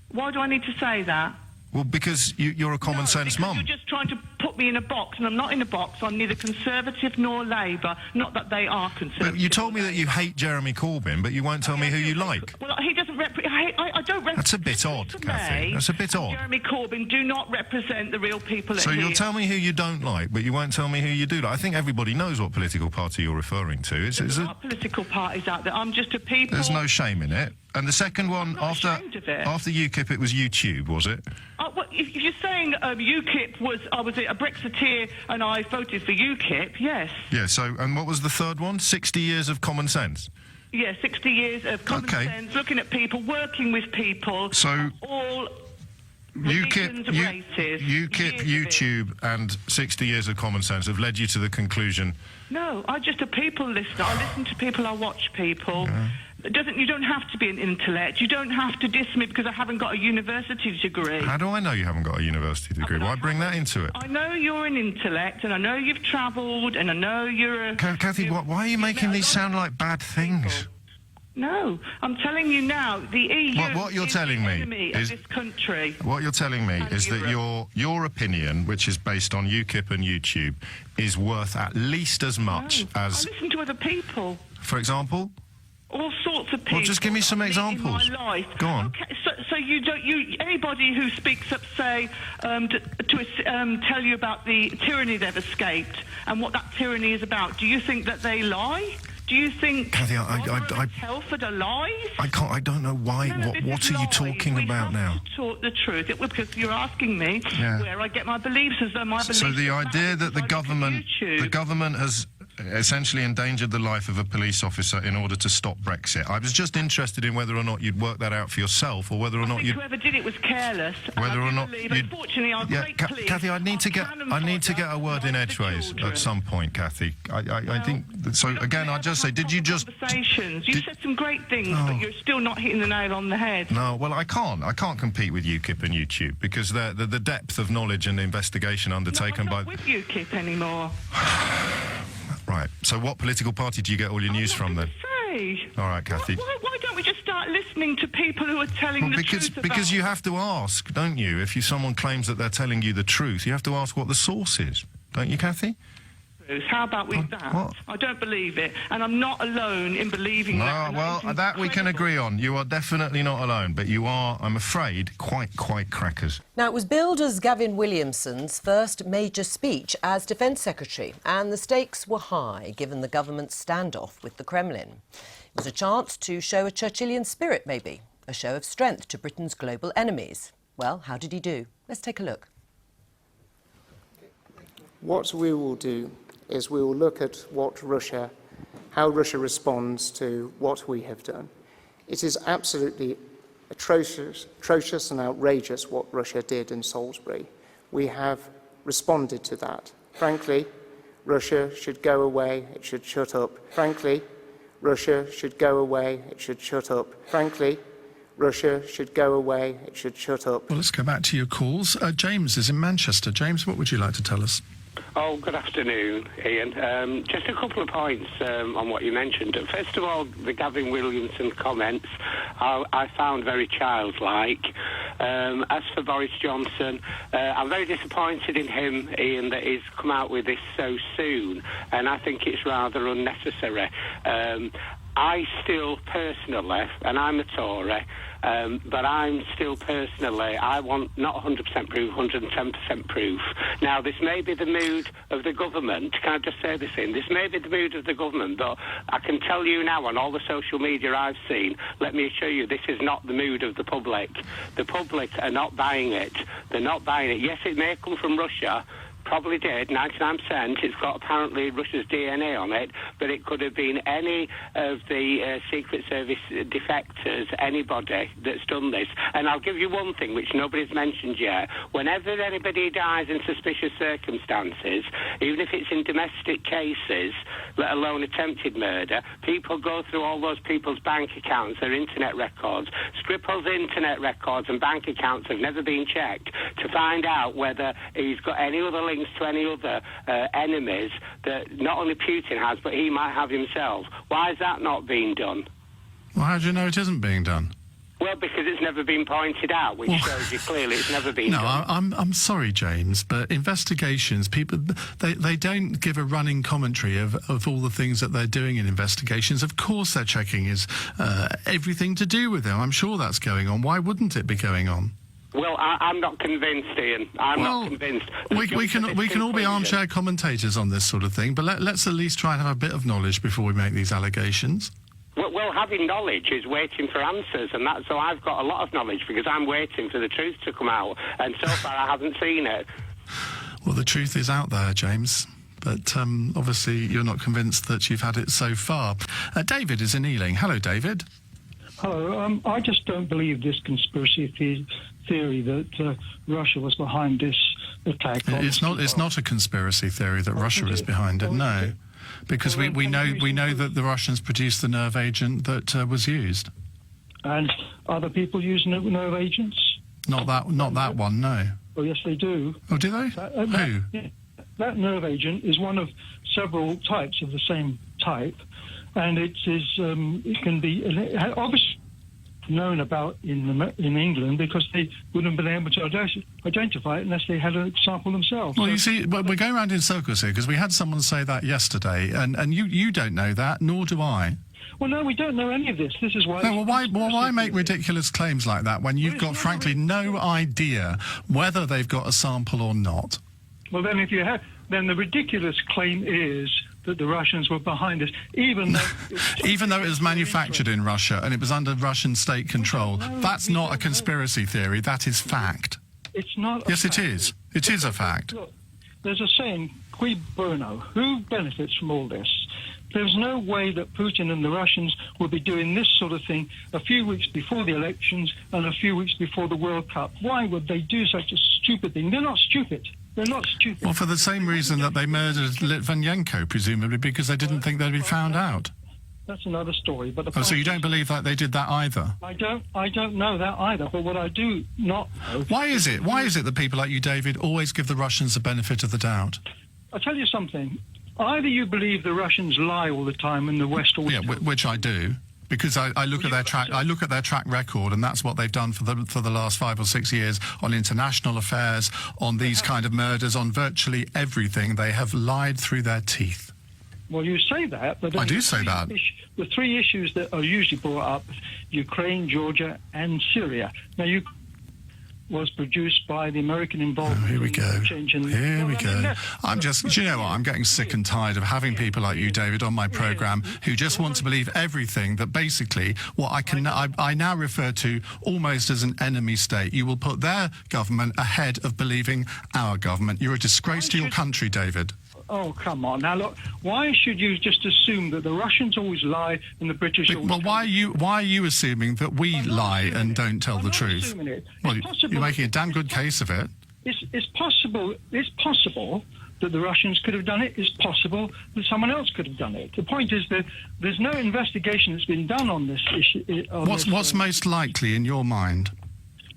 Why do I need to say that? Well, because you're a common sense mum. You're just trying to put me in a box, and I'm not in a box. I'm neither Conservative nor Labour. Not that they are Conservative. But you told me that you hate Jeremy Corbyn, but you won't tell me who you like. Well, he doesn't represent. I don't represent. That's a bit odd, Kathy. That's a bit odd. Jeremy Corbyn do not represent the real people. So you'll tell me who you don't like, but you won't tell me who you do like. I think everybody knows what political party you're referring to. There's not political parties out there. I'm just a people. There's no shame in it. And the second one after UKIP, it was YouTube, was it? Well, if you're saying UKIP was a Brexiteer and I voted for UKIP, yes. Yeah. So, and what was the third one? 60 years of common sense. Yeah, 60 years of common sense, looking at people, working with people. So all UKIP, YouTube, and 60 years of common sense have led you to the conclusion. No, I'm just a people listener. I listen to people. I watch people. Yeah. You don't have to be an intellect. You don't have to diss me because I haven't got a university degree. How do I know you haven't got a university degree? Why bring that into it? I know you're an intellect, and I know you've travelled, and I know you're a... Kathy, why are you making these sound like bad things? No, I'm telling you now, the EU what you're telling me is this country. What you're telling me is that your opinion, which is based on UKIP and YouTube, is worth at least as much as... I listen to other people. For example? All sorts of people. Well, just give me some examples. In my life. Go on. Okay, so you don't. Anybody who speaks up, say, to tell you about the tyranny they've escaped and what that tyranny is about. Do you think that they lie? Do you think Kathy, Telford are lies? I don't know why. No, what are you talking about now? To talk the truth. Because you're asking me where I get my beliefs, as though my beliefs. So the idea that the government has essentially endangered the life of a police officer in order to stop Brexit. I was just interested in whether or not you'd work that out for yourself, or whether or not whoever did it was careless. Whether or not unfortunately, our great police Kathy, I need to get a word in edgeways at some point, Kathy. I think so. Again, I just say, did you just conversations? You said some great things, but you're still not hitting the nail on the head. No, well, I can't compete with UKIP and YouTube because the depth of knowledge and investigation undertaken by. I'm not with UKIP anymore. Right. So what political party do you get all your news from then? All right, Kathy. Why don't we just start listening to people who are telling the truth about... Because you have to ask, don't you? If someone claims that they're telling you the truth, you have to ask what the source is. Don't you, Kathy? How about with that? What? I don't believe it, and I'm not alone in believing that. Well, that we can agree on. You are definitely not alone, but you are, I'm afraid, quite crackers. Now, it was billed as Gavin Williamson's first major speech as Defence Secretary, and the stakes were high, given the government's standoff with the Kremlin. It was a chance to show a Churchillian spirit, maybe, a show of strength to Britain's global enemies. Well, how did he do? Let's take a look. What we will do is we will look at how Russia responds to what we have done. It is absolutely atrocious and outrageous what Russia did in Salisbury. We have responded to that. Frankly, Russia should go away, it should shut up. Frankly, Russia should go away, it should shut up. Frankly, Russia should go away, it should shut up. Well, let's go back to your calls. James is in Manchester. James, what would you like to tell us? Oh, good afternoon, Iain. Just a couple of points on what you mentioned. First of all, the Gavin Williamson comments I found very childlike. As for Boris Johnson, I'm very disappointed in him, Iain, that he's come out with this so soon, and I think it's rather unnecessary. I still personally, and I'm a Tory, but I'm still personally, I want not 100% proof, 110% proof. Now, this may be the mood of the government. Can I just say this in? This may be the mood of the government, but I can tell you now on all the social media I've seen, let me assure you, this is not the mood of the public. The public are not buying it. They're not buying it. Yes, it may come from Russia. Probably did, 99%. It's got apparently Russia's DNA on it, but it could have been any of the Secret Service defectors, anybody that's done this. And I'll give you one thing which nobody's mentioned yet. Whenever anybody dies in suspicious circumstances, even if it's in domestic cases, let alone attempted murder, people go through all those people's bank accounts, their internet records. Skripal's internet records and bank accounts have never been checked to find out whether he's got any other links to any other enemies that not only Putin has, but he might have himself. Why is that not being done? Well, how do you know it isn't being done? Well, because it's never been pointed out, which shows you clearly it's never been done. No, I'm sorry, James, but investigations, people, they don't give a running commentary of all the things that they're doing in investigations. Of course they're checking everything to do with them. I'm sure that's going on. Why wouldn't it be going on? Well, I'm not convinced, Iain. I'm not convinced. We can all be armchair commentators on this sort of thing, but let's at least try and have a bit of knowledge before we make these allegations. Well, having knowledge is waiting for answers, and so I've got a lot of knowledge because I'm waiting for the truth to come out, and so far I haven't seen it. Well, the truth is out there, James, but obviously you're not convinced that you've had it so far. David is in Ealing. Hello, David. Hello. I just don't believe this conspiracy theory that Russia was behind this attack. It's not a conspiracy theory that Russia is behind it. No, because we know that the Russians produced the nerve agent that was used. And other people use nerve agents? Not that one. No. Oh yes, they do. Oh, do they? Who? That nerve agent is one of several types of the same type, and it can be obviously known about in England because they wouldn't have been able to identify it unless they had a sample themselves. Well, you see, we're going around in circles here because we had someone say that yesterday, and you don't know that, nor do I. Well, no, we don't know any of this. This is why... No, why make ridiculous claims like that when you've got, frankly, no idea whether they've got a sample or not? Well, then if you have... Then the ridiculous claim is that the Russians were behind us, even though... Even though it was manufactured in Russia and it was under Russian state control. That's not a conspiracy theory, that is fact. It's not... Yes, it is. It is a fact. Look, there's a saying, qui bono, who benefits from all this? There's no way that Putin and the Russians will be doing this sort of thing a few weeks before the elections and a few weeks before the World Cup. Why would they do such a stupid thing? They're not stupid. They're not stupid. Well, for the same reason that they murdered Litvinenko, presumably, because they didn't think they'd be found out. That's another story. But So you don't believe that they did that either? I don't know that either. But what I do not know... Why is it that people like you, David, always give the Russians the benefit of the doubt? I'll tell you something. Either you believe the Russians lie all the time and the West always... Yeah, which I do. Because I look at their track record, and that's what they've done for the last 5 or 6 years on international affairs, on these kind of murders, on virtually everything. They have lied through their teeth. Well, you say that, but... I do say that. The three issues that are usually brought up, Ukraine, Georgia and Syria. Now, was produced by the American involvement. Oh, here we go. Here we go. I'm just, do you know what? I'm getting sick and tired of having people like you, David, on my programme who just want to believe everything that basically what I now refer to almost as an enemy state. You will put their government ahead of believing our government. You're a disgrace to your country, David. Oh, come on. Now, look, why should you just assume that the Russians always lie and the British always... Well, why are you assuming that we lie and don't tell the truth? Well, you're making a damn good case of it. It's possible that the Russians could have done it. It's possible that someone else could have done it. The point is that there's no investigation that's been done on this issue. What's most likely in your mind?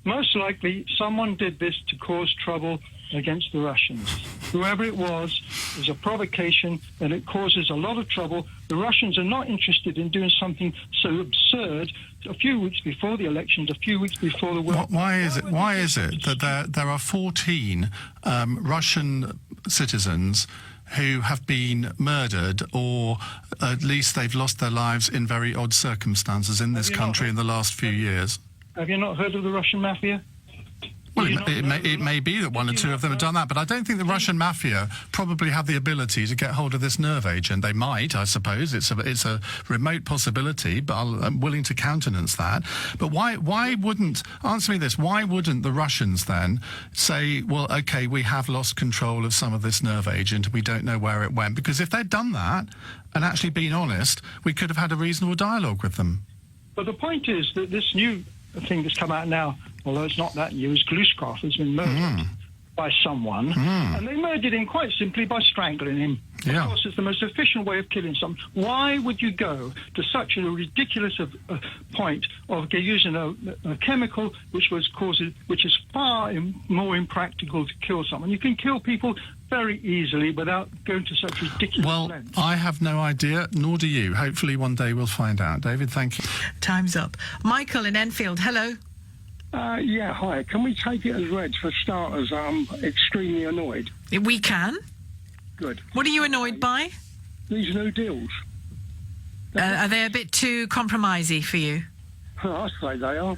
Most likely, someone did this to cause trouble against the Russians. Whoever it was a provocation, and it causes a lot of trouble. The Russians are not interested in doing something so absurd a few weeks before the elections, a few weeks before the World Cup. Why is it that there are 14 Russian citizens who have been murdered, or at least they've lost their lives in very odd circumstances in this country in the last few years? Have you not heard of the Russian mafia? Well, it may be that one or two of them have done that, but I don't think the Russian mafia probably have the ability to get hold of this nerve agent. They might, I suppose. It's a remote possibility, but I'm willing to countenance that. But why wouldn't, answer me this, why wouldn't the Russians then say, well, OK, we have lost control of some of this nerve agent and we don't know where it went? Because if they'd done that and actually been honest, we could have had a reasonable dialogue with them. But the point is that this new thing that's come out now, although it's not that new, is Gluskov has been murdered by someone, and they murdered him quite simply by strangling him. Yeah. Of course, it's the most efficient way of killing someone. Why would you go to such a ridiculous point of using a chemical which is far more impractical to kill someone? You can kill people very easily without going to such ridiculous lengths. I have no idea, nor do you. Hopefully one day we'll find out. David, thank you. Time's up. Michael in Enfield, hello. Yeah, hi. Can we take it as read? For starters, I'm extremely annoyed. We can. Good. What are you annoyed by? These new deals. Are they a bit too compromisey for you? I say they are.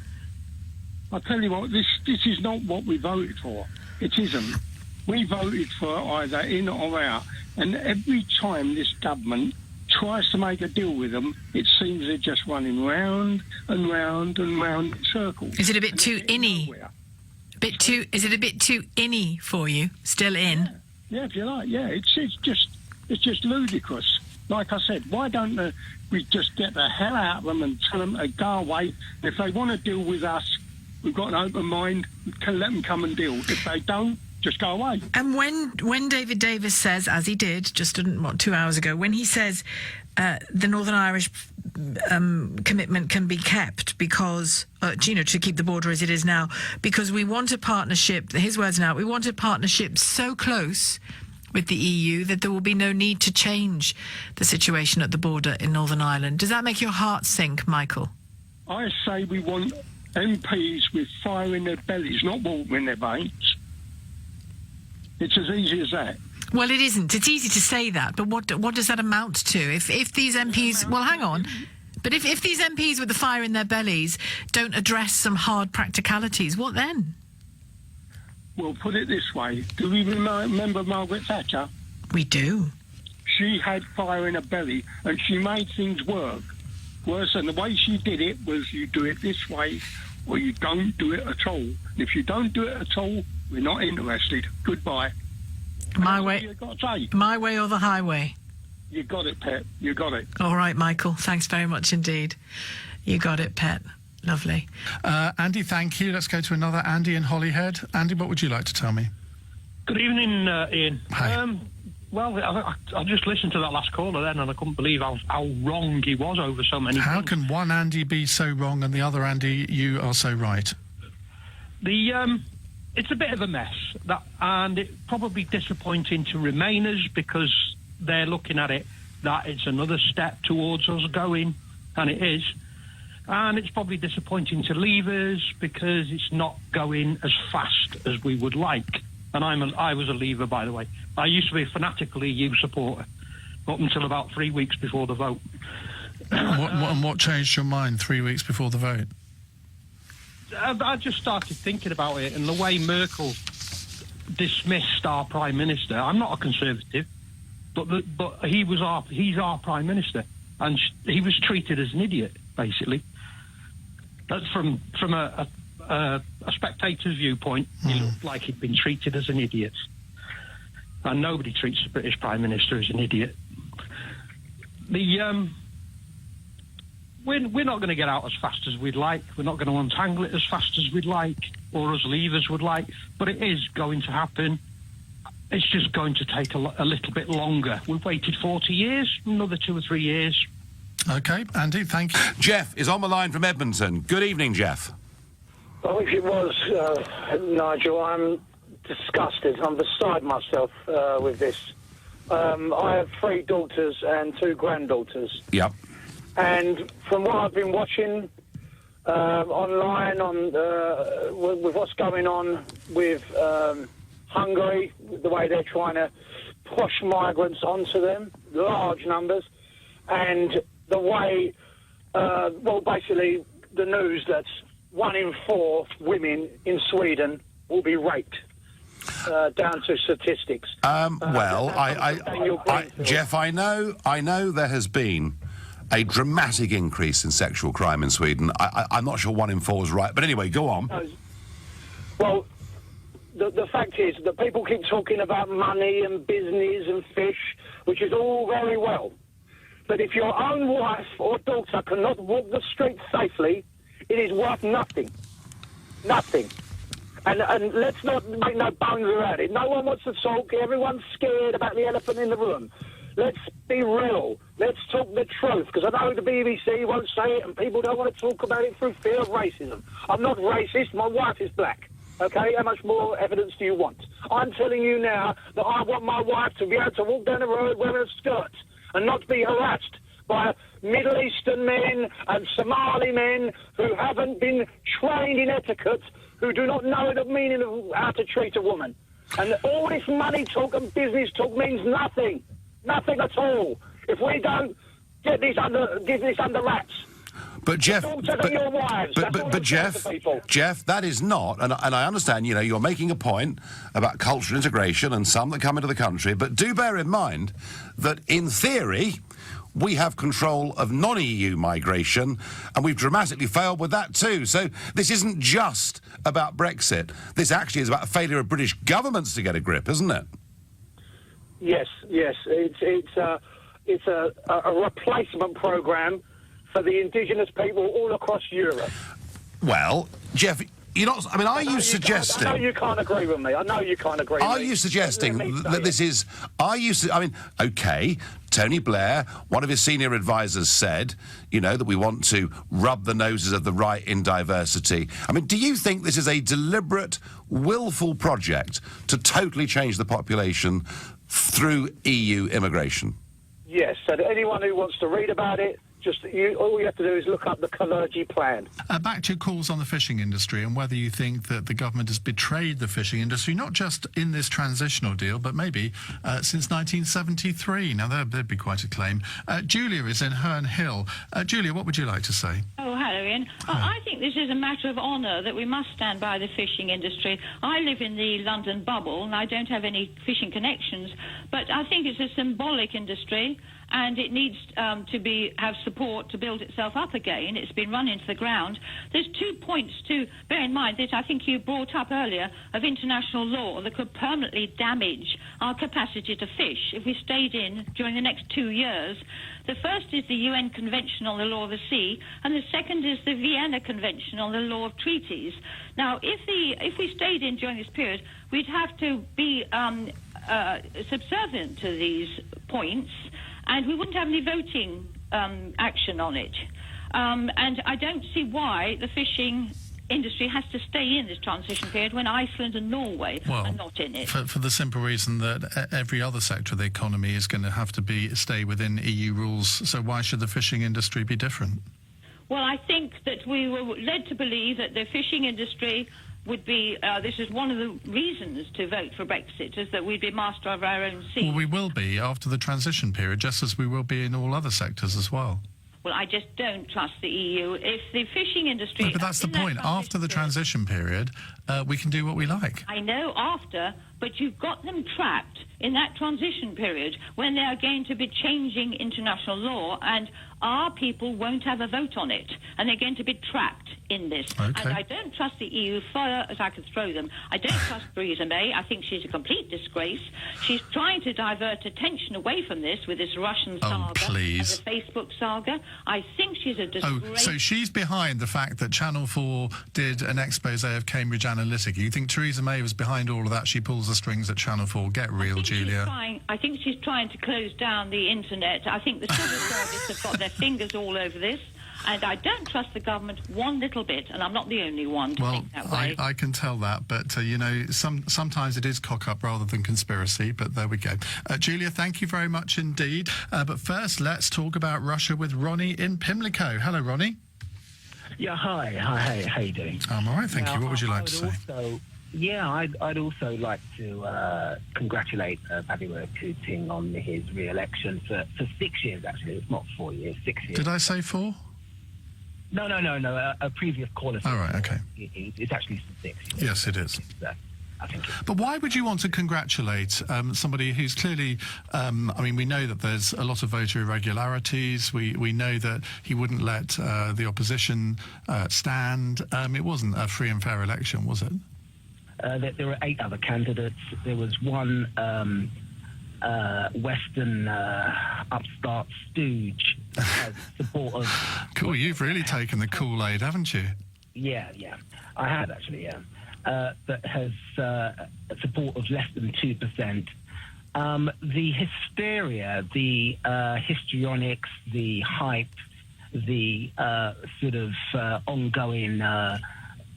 I'll tell you what, this is not what we voted for. It isn't. We voted for either in or out, and every time this government tries to make a deal with them, it seems they're just running round and round and round in circles. Is it a bit too inny? Is it a bit too inny for you? Still in? Yeah, if you like. Yeah, it's just ludicrous. Like I said, why don't we just get the hell out of them and tell them to go away? If they want to deal with us, we've got an open mind. We can let them come and deal. If they don't, just go away. And when David Davis says, as he did just 2 hours ago, when he says the Northern Irish commitment can be kept because, to keep the border as it is now, because we want a partnership, his words now, we want a partnership so close with the EU that there will be no need to change the situation at the border in Northern Ireland. Does that make your heart sink, Michael? I say we want MPs with fire in their bellies, not water in their veins. It's as easy as that. Well, it isn't. It's easy to say that, but what does that amount to? If these MPs... Well, hang on. But if these MPs with the fire in their bellies don't address some hard practicalities, what then? Well, put it this way. Do we remember Margaret Thatcher? We do. She had fire in her belly and she made things work. Worse, and the way she did it was you do it this way or you don't do it at all. And if you don't do it at all, we're not interested. Goodbye. My way. My way or the highway. You got it, Pet. You got it. All right, Michael. Thanks very much indeed. You got it, Pet. Lovely. Andy, thank you. Let's go to another Andy in Holyhead. Andy, what would you like to tell me? Good evening, Ian. Hi. Well, I just listened to that last caller then, and I couldn't believe how wrong he was over so many How things. can one Andy be so wrong and the other Andy, you are so right? It's a bit of a mess, and it's probably disappointing to Remainers because they're looking at it that it's another step towards us going, and it is. And it's probably disappointing to Leavers because it's not going as fast as we would like. And I was a Leaver, by the way. I used to be a fanatical EU supporter up until about 3 weeks before the vote. And what changed your mind 3 weeks before the vote? I just started thinking about it and the way Merkel dismissed our Prime Minister. I'm not a Conservative, but he's our Prime Minister, and he was treated as an idiot, basically. That's from a spectator's viewpoint. He looked like he'd been treated as an idiot. And nobody treats the British Prime Minister as an idiot. We're not going to get out as fast as we'd like. We're not going to untangle it as fast as we'd like, or as Leavers would like. But it is going to happen. It's just going to take a little bit longer. We've waited 40 years, another 2 or 3 years. OK, Andy, thank you. Jeff is on the line from Edmonton. Good evening, Jeff. Well, if it was, Nigel, I'm disgusted. I'm beside myself with this. I have 3 daughters and 2 granddaughters. Yep. And from what I've been watching online with what's going on with Hungary, the way they're trying to push migrants onto them, large numbers, and the way, basically the news that 1 in 4 women in Sweden will be raped, down to statistics. Jeff, I know there has been a dramatic increase in sexual crime in Sweden. I'm not sure 1 in 4 is right, but anyway, go on. Well, the fact is that people keep talking about money and business and fish, which is all very well. But if your own wife or daughter cannot walk the streets safely, it is worth nothing. Nothing. And let's not make no bones about it. No one wants to talk. Everyone's scared about the elephant in the room. Let's be real. Let's talk the truth, because I know the BBC won't say it and people don't want to talk about it through fear of racism. I'm not racist. My wife is black. Okay? How much more evidence do you want? I'm telling you now that I want my wife to be able to walk down the road wearing a skirt and not be harassed by Middle Eastern men and Somali men who haven't been trained in etiquette, who do not know the meaning of how to treat a woman. And all this money talk and business talk means nothing. Nothing at all. If we don't give this under wraps. But Jeff, your wives. but Jeff, that is not, and I understand, you're making a point about cultural integration and some that come into the country, but do bear in mind that in theory, we have control of non-EU migration, and we've dramatically failed with that too. So this isn't just about Brexit. This actually is about a failure of British governments to get a grip, isn't it? Yes. It's a replacement programme for the indigenous people all across Europe. Well, Jeff, you're not. I mean, are you suggesting? I know you can't agree with me. Are you suggesting that this is? Okay. Tony Blair, one of his senior advisors, said, that we want to rub the noses of the right in diversity. I mean, do you think this is a deliberate, willful project to totally change the population through EU immigration? Yes, and anyone who wants to read about it, all you have to do is look up the Ferrari plan. Back to your calls on the fishing industry and whether you think that the government has betrayed the fishing industry, not just in this transitional deal, but maybe since 1973. Now, there'd be quite a claim. Julia is in Herne Hill. Julia, what would you like to say? Oh, hello, Ian. I think this is a matter of honour that we must stand by the fishing industry. I live in the London bubble and I don't have any fishing connections, but I think it's a symbolic industry and it needs to have support to build itself up again. It's been run into the ground. There's 2 points to bear in mind that I think you brought up earlier of international law that could permanently damage our capacity to fish if we stayed in during the next 2 years. The first is the UN Convention on the Law of the Sea, and the second is the Vienna Convention on the Law of Treaties. Now, if we stayed in during this period, we'd have to be subservient to these points, and we wouldn't have any voting action on it. And I don't see why the fishing industry has to stay in this transition period when Iceland and Norway are not in it. For the simple reason that every other sector of the economy is going to have to stay within EU rules, so why should the fishing industry be different? Well, I think that we were led to believe that the fishing industry would be, this is one of the reasons to vote for Brexit, is that we'd be master of our own sea. Well, we will be after the transition period, just as we will be in all other sectors as well. Well, I just don't trust the EU. If the fishing industry... No, but that's the point. After the transition period, we can do what we like. I know after, but you've got them trapped in that transition period when they are going to be changing international law, and our people won't have a vote on it, and they're going to be trapped in this. Okay. And I don't trust the EU far as I could throw them. I don't trust Theresa May. I think she's a complete disgrace. She's trying to divert attention away from this with this Russian saga please. and the Facebook saga. I think she's a disgrace. Oh, so she's behind the fact that Channel 4 did an expose of Cambridge Analytica. You think Theresa May was behind all of that? She pulls the strings at Channel 4. Get real, Julia. I think she's trying to close down the internet. I think the civil service have got their fingers all over this, and I don't trust the government one little bit, and I'm not the only one to think that way. I can tell that, but, you know, sometimes it is cock-up rather than conspiracy, but there we go. Julia, thank you very much indeed. But first, let's talk about Russia with Ronnie in Pimlico. Hello, Ronnie. Yeah, hi. How you doing? I'm all right, thank you. What would you like to say? I'd also like to congratulate Vladimir Putin on his re-election for 6 years, actually. It's not 4 years, 6 years. Did I say 4? No. A previous caller. All right, okay. It's actually 6. Yes, it is. I think. But why would you want to congratulate somebody who's clearly... I mean, we know that there's a lot of voter irregularities. We know that he wouldn't let the opposition stand. It wasn't a free and fair election, was it? There were 8 other candidates. There was one Western upstart stooge that has support of... Cool, you've really taken the Kool-Aid, haven't you? Yeah. I have, actually, yeah. That has support of less than 2%. The hysteria, the histrionics, the hype, the sort of ongoing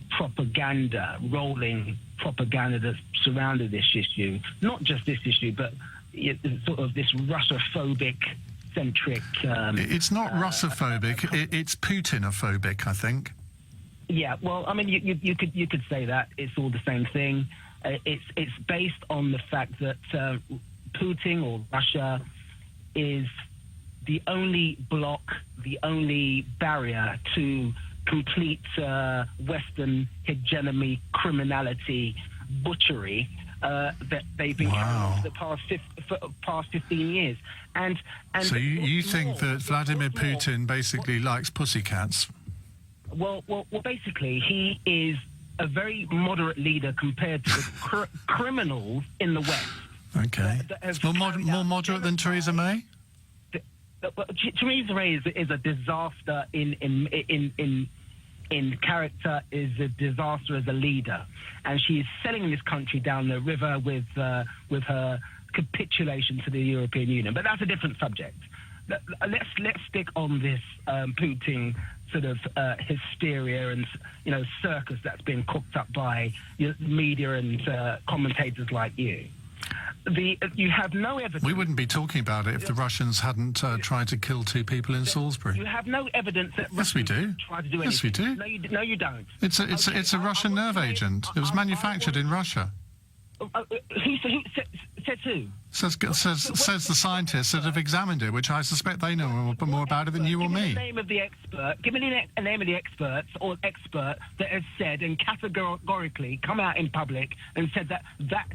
propaganda, rolling propaganda that's surrounded this issue, not just this issue, but sort of this Russia-phobic centric... it's not Russophobic, it's Putinophobic, I think. Yeah, well, I mean, you could say that. It's all the same thing. It's based on the fact that Putin or Russia is the only bloc, the only barrier to complete Western hegemony, criminality, butchery that they've been carrying for the past 15 years. And so you think that Vladimir Putin basically likes pussycats? Well, basically, he is a very moderate leader compared to the criminals in the West. Okay. More moderate than Theresa May? Theresa May is a disaster in character, is a disaster as a leader, and she is selling this country down the river with her capitulation to the European Union. But that's a different subject. Let's stick on this Putin sort of hysteria and circus that's been cooked up by media and commentators like you. you have no evidence. We wouldn't be talking about it if the Russians hadn't tried to kill 2 people in Salisbury. You have no evidence that Yes, we do. tried to do Yes, we anything. do. No, you don't. It's a Russian nerve agent. It was manufactured in Russia. Who says who? Says the scientists that have examined it, which I suspect they know more about it than you or me. Give me the name of the expert. Give me the name of the experts or expert that has said and categorically come out in public and said that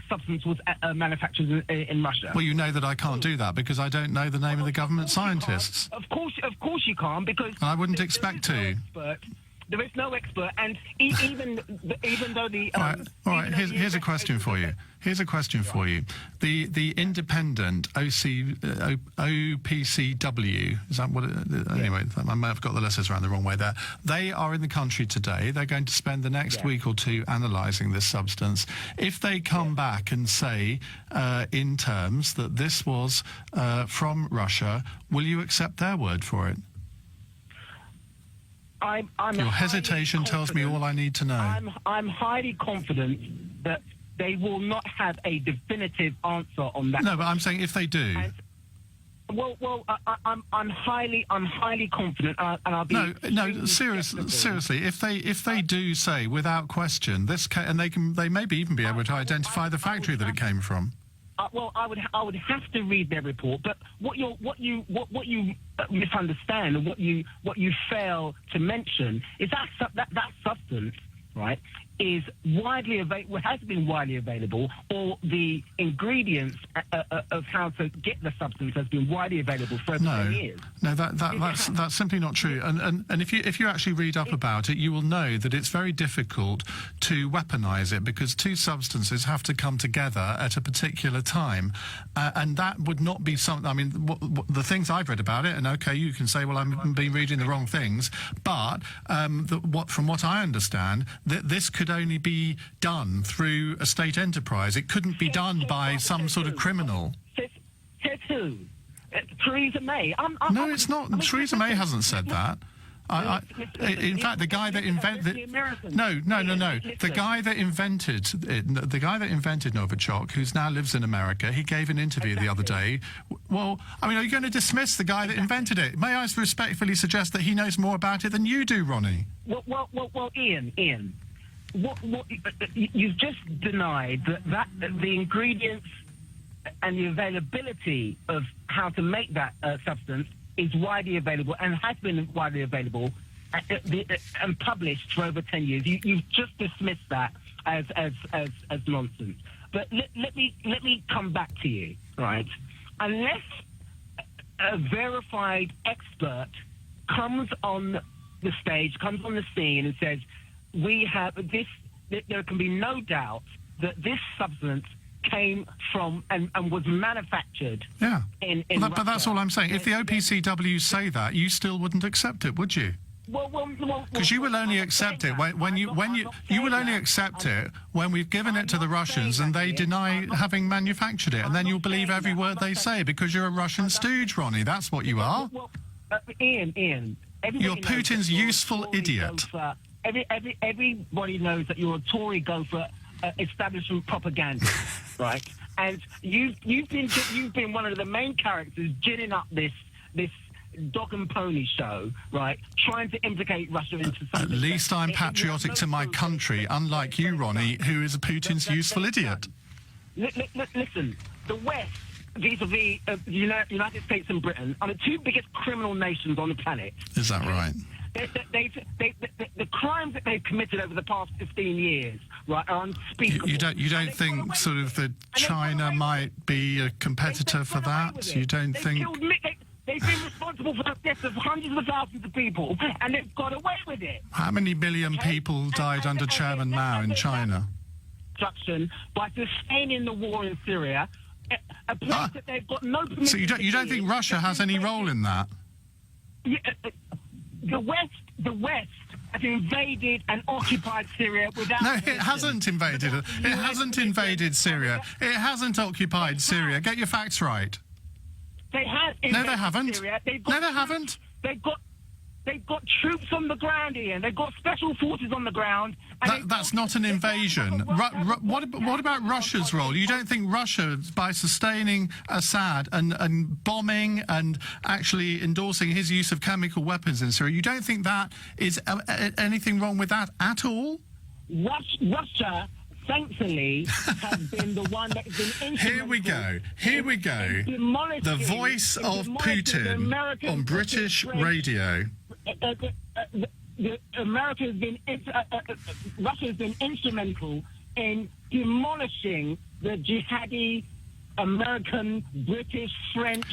substance was manufactured in Russia. Well, you know that I can't do that because I don't know the name of the government scientists. Of course you can't, because I wouldn't expect to. There is no expert, and even though the all right. Here's a question for you. Here's a question for you. The independent OPCW, is that what? Anyway, I may have got the letters around the wrong way there. They are in the country today. They're going to spend the next week or 2 analysing this substance. If they come back and say in terms that this was from Russia, will you accept their word for it? Your hesitation tells me all I need to know. I'm highly confident that they will not have a definitive answer on that. No, but I'm saying if they do. I'm highly confident, and I'll be. No. Seriously, if they do say without question this, and they maybe even be able to identify the factory that it came from. I would have to read their report, but what you misunderstand and what you fail to mention is that substance, right, is widely available, has been widely available, or the ingredients of how to get the substance has been widely available for over 10 years. No, that's simply not true. And if you actually read up about it, you will know that it's very difficult to weaponize it because 2 substances have to come together at a particular time, and that would not be something. I mean, the things I've read about it, and okay, you can say, well, I've been reading the wrong things, but from what I understand, this could only be done through a state enterprise. It couldn't be done by some sort of criminal. Says who? Theresa May. No, it's not. Theresa May hasn't said that. In fact, the guy that invented no. The guy that invented Novichok, who's now lives in America, he gave an interview the other day. Well, I mean, are you going to dismiss the guy that invented it? May I respectfully suggest that he knows more about it than you do, Ronnie? Well, Iain. What you've just denied that the ingredients and the availability of how to make that substance is widely available and has been widely available and published for over 10 years. You've just dismissed that as nonsense. But let me come back to you, right? Unless a verified expert comes on the stage, comes on the scene and says, we have this, there can be no doubt that this substance came from and was manufactured in but Russia. That's all I'm saying. If the OPCW say that, you still wouldn't accept it, would you? Because you will only accept it when you will only accept it when we've given it to the Russians and they deny having manufactured it, and then you'll believe every word they say because you're a Russian stooge, Ronnie. That's what you are. Iain, you're Putin's useful idiot. Everybody knows that you're a Tory gopher. Establishment propaganda, right? And you've been one of the main characters ginning up this dog and pony show, right? Trying to implicate Russia into something. At least I'm patriotic to my country, unlike you, Ronnie, who is a Putin's useful idiot. Listen, the West, vis-a-vis United States and Britain, are the 2 biggest criminal nations on the planet. Is that right? The crimes that they've committed over the past 15 years, right, are unspeakable. You don't think sort of that China might be a competitor for that? You don't think? They've been responsible for the deaths of hundreds of thousands of people, and they've got away with it. How many billion people died under Chairman Mao in China? By sustaining the war in Syria, a place that they've got no permission. So you don't think Russia has any role in that? The West has invaded and occupied Syria without... No, it hasn't invaded it. It hasn't invaded Syria. It hasn't occupied Syria. Get your facts right. They have No, they haven't. Syria. No, they haven't. They've got... They've got troops on the ground, Ian. They've got special forces on the ground. That's not an invasion. What about Russia's role? You don't think Russia, by sustaining Assad and bombing and actually endorsing his use of chemical weapons in Syria, you don't think that is anything wrong with that at all? Russia, thankfully, has been the one that has been instrumental. Here we go. The voice of Putin on British radio. Russia has been instrumental in demolishing the jihadi American, British, French,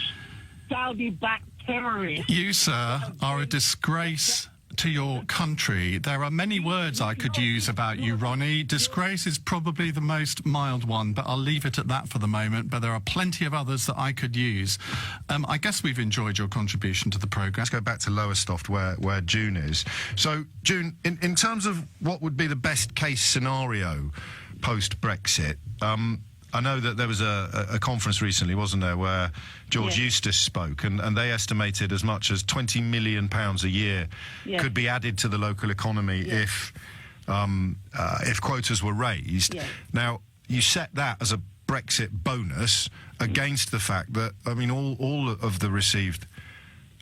Saudi-backed terrorists. You, sir, are a disgrace to your country. There are many words I could use about you, Ronnie. Disgrace is probably the most mild one, but I'll leave it at that for the moment. But there are plenty of others that I could use. I guess we've enjoyed your contribution to the programme. Let's go back to Lowestoft, where June is. So, June, in terms of what would be the best case scenario post-Brexit, I know that there was a conference recently, wasn't there, where George Eustice spoke, and they estimated as much as £20 million a year could be added to the local economy if quotas were raised. Now, you set that as a Brexit bonus against the fact that, I mean, all of the received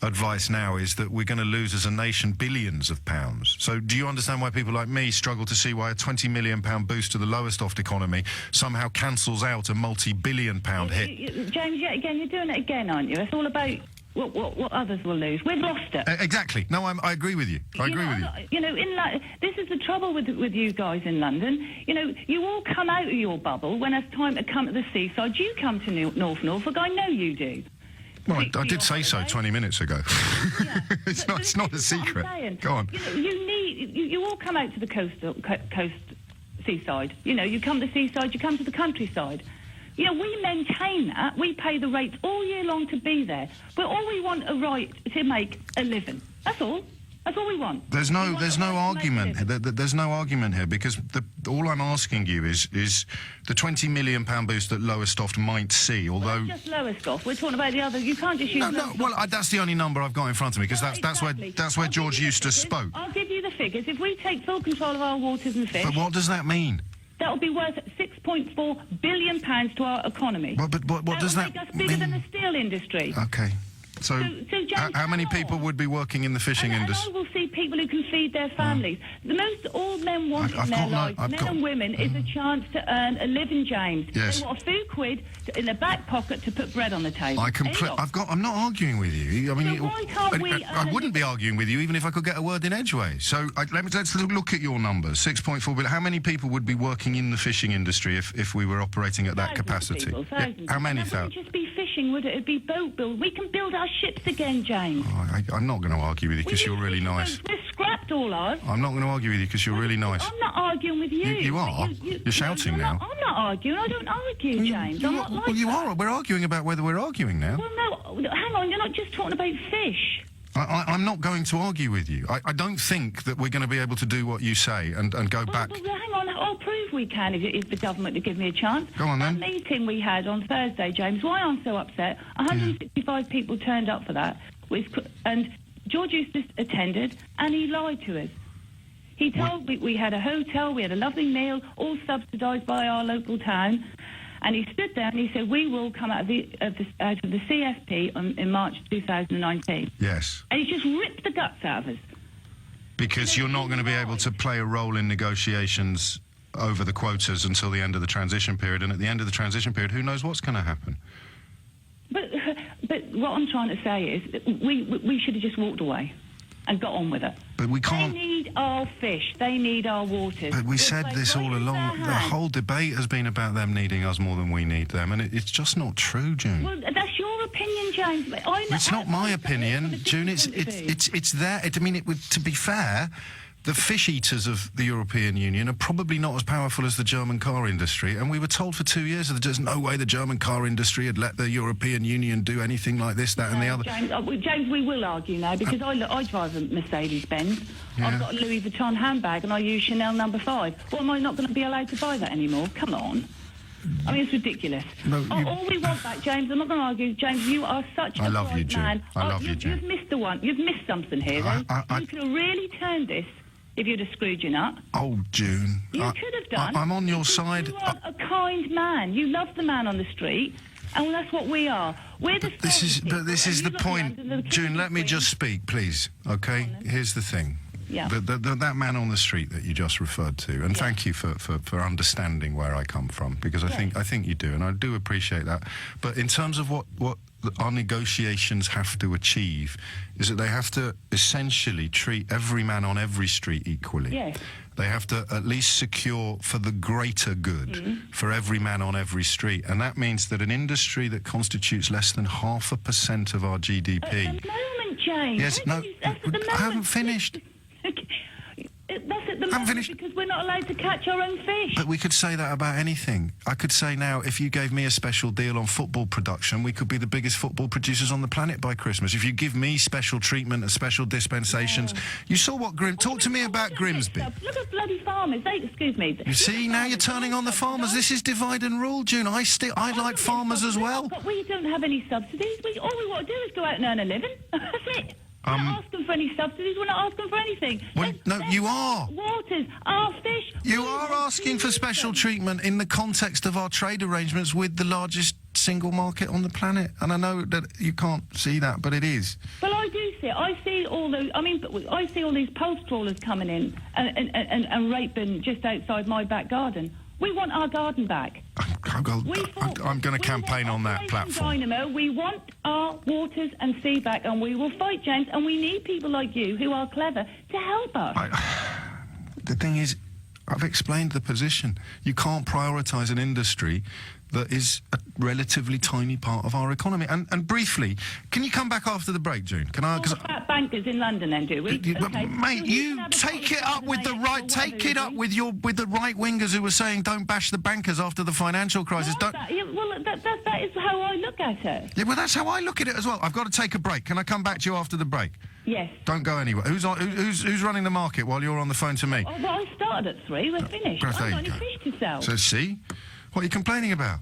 advice now is that we're going to lose as a nation billions of pounds. So do you understand why people like me struggle to see why a £20 million boost to the Lowestoft economy somehow cancels out a multi-billion-pound hit? James, again, you're doing it again, aren't you? It's all about what others will lose. We've lost it. Exactly. No, I agree with you. I agree with you. You know, this is the trouble with you guys in London. You know, you all come out of your bubble when it's time to come to the seaside. You come to North Norfolk. I know you do. Well, I did say so 20 minutes ago. It's not a secret. Go on. You all come out to the coast seaside. You know, you come to the seaside, you come to the countryside. You know, we maintain that. We pay the rates all year long to be there. But all we want a right to make a living. That's all. That's all we want. There's no argument. There's no argument here, because all I'm asking you is the £20 million boost that Lowestoft might see. Although not just Lowestoft, we're talking about the other. You can't just use. No. Well, that's the only number I've got in front of me, because that's where George Eustice spoke. I'll give you the figures. If we take full control of our waters and fish. But what does that mean? That will be worth £6.4 billion to our economy. But what does that make us bigger than the steel industry? Okay. So how many people would be working in the fishing industry? And I will see people who can feed their families. The most all men want in their lives, men and women, is a chance to earn a living, James. Yes. They want a few quid in their back pocket to put bread on the table. I'm not arguing with you. I mean, so why can't we? I wouldn't be arguing with you even if I could get a word in edgeways. So let's look at your numbers. 6.4 billion. How many people would be working in the fishing industry if we were operating at that capacity? How many thousands? It wouldn't just be fishing, would it? It'd be boat build. We can build our ships again, James. I'm not going to argue with you because you're really nice. We're scrapped all ours. I'm not going to argue with you because you're really nice. I'm not arguing with you. You are. You're shouting now. I'm not arguing. I don't argue, James. I'm not like that. You are. We're arguing about whether we're arguing now. Well, no. Hang on. You're not just talking about fish. I'm not going to argue with you. I don't think that we're going to be able to do what you say and go back. Well, hang on. I'll prove we can if the government to give me a chance. Go on, then. That meeting we had on Thursday, James, why I'm so upset, 165 people turned up for that, and George Eustice attended, and he lied to us. He told we had a hotel, we had a lovely meal, all subsidised by our local town. And he stood there and he said, we will come out of the CFP in March 2019. Yes. And he just ripped the guts out of us. Because you're not going to be able to play a role in negotiations over the quotas until the end of the transition period. And at the end of the transition period, who knows what's going to happen? But what I'm trying to say is we should have just walked away and got on with it. But we can't. They need our fish. They need our waters. But we said this all along. The whole debate has been about them needing us more than we need them, and it's just not true, June. Well, that's your opinion, James. It's not my opinion, June. It's there. To be fair, the fish eaters of the European Union are probably not as powerful as the German car industry, and we were told for 2 years that there's no way the German car industry had let the European Union do anything like this, that and the other. James, we will argue now, because I drive a Mercedes-Benz. Yeah. I've got a Louis Vuitton handbag and I use Chanel No. 5. Well, am I not going to be allowed to buy that anymore? Come on. I mean, it's ridiculous. No, all we want back, James. I'm not going to argue, James. You are such a love you, bright June. man. I love you, June. You've missed the one. You've missed something here, though. You could have really turned this if you'd have screwed your nut. Oh, June. You could have done. I'm on your side. You are a kind man. You love the man on the street, and that's what we are. We're the. This is the point, June. Let me just speak, please. Okay. Here's the thing. Yeah. That man on the street that you just referred to, and thank you for understanding where I come from, because I think you do, and I do appreciate that. But in terms of what our negotiations have to achieve, is that they have to essentially treat every man on every street equally. Yes. They have to at least secure for the greater good for every man on every street, and that means that an industry that constitutes less than 0.5% of our GDP. At the moment, James. Yes. No. I haven't finished. That's at the moment because we're not allowed to catch our own fish. But we could say that about anything. I could say now, if you gave me a special deal on football production, we could be the biggest football producers on the planet by Christmas. If you give me special treatment and special dispensations, you saw what Talk to me about Grimsby. Look at bloody farmers. Excuse me. You see, now you're turning on the farmers. This is divide and rule, June. I like farmers as well. But we don't have any subsidies. All we want to do is go out and earn a living. That's it. We're not asking for any subsidies. We're not asking for anything. Well, no, you are. Waters, our fish. You are asking for special treatment in the context of our trade arrangements with the largest single market on the planet. And I know that you can't see that, but it is. Well, I do see it. I see all those. I mean, I see all these post trawlers coming in and raping just outside my back garden. We want our garden back. I'm going to campaign on that platform. Dynamo, we want our waters and sea back, and we will fight, James, and we need people like you who are clever to help us. The thing is, I've explained the position. You can't prioritise an industry that is a relatively tiny part of our economy. And briefly, can you come back after the break, June? Can I? All the fat bankers in London, then, do we? Okay. Mate, you take it up with the right. Take it up with the right wingers who were saying don't bash the bankers after the financial crisis. That is how I look at it. Yeah, well, that's how I look at it as well. I've got to take a break. Can I come back to you after the break? Yes. Don't go anywhere. Who's running the market while you're on the phone to me? Oh, well, I started at 3. We're finished. I've got any fish to sell. So see. What are you complaining about?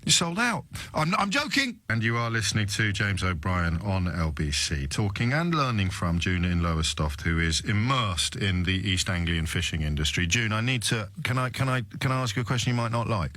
You sold out. I'm joking. And you are listening to James O'Brien on LBC, talking and learning from June in Lowestoft, who is immersed in the East Anglian fishing industry. June, I need to. Can I ask you a question you might not like?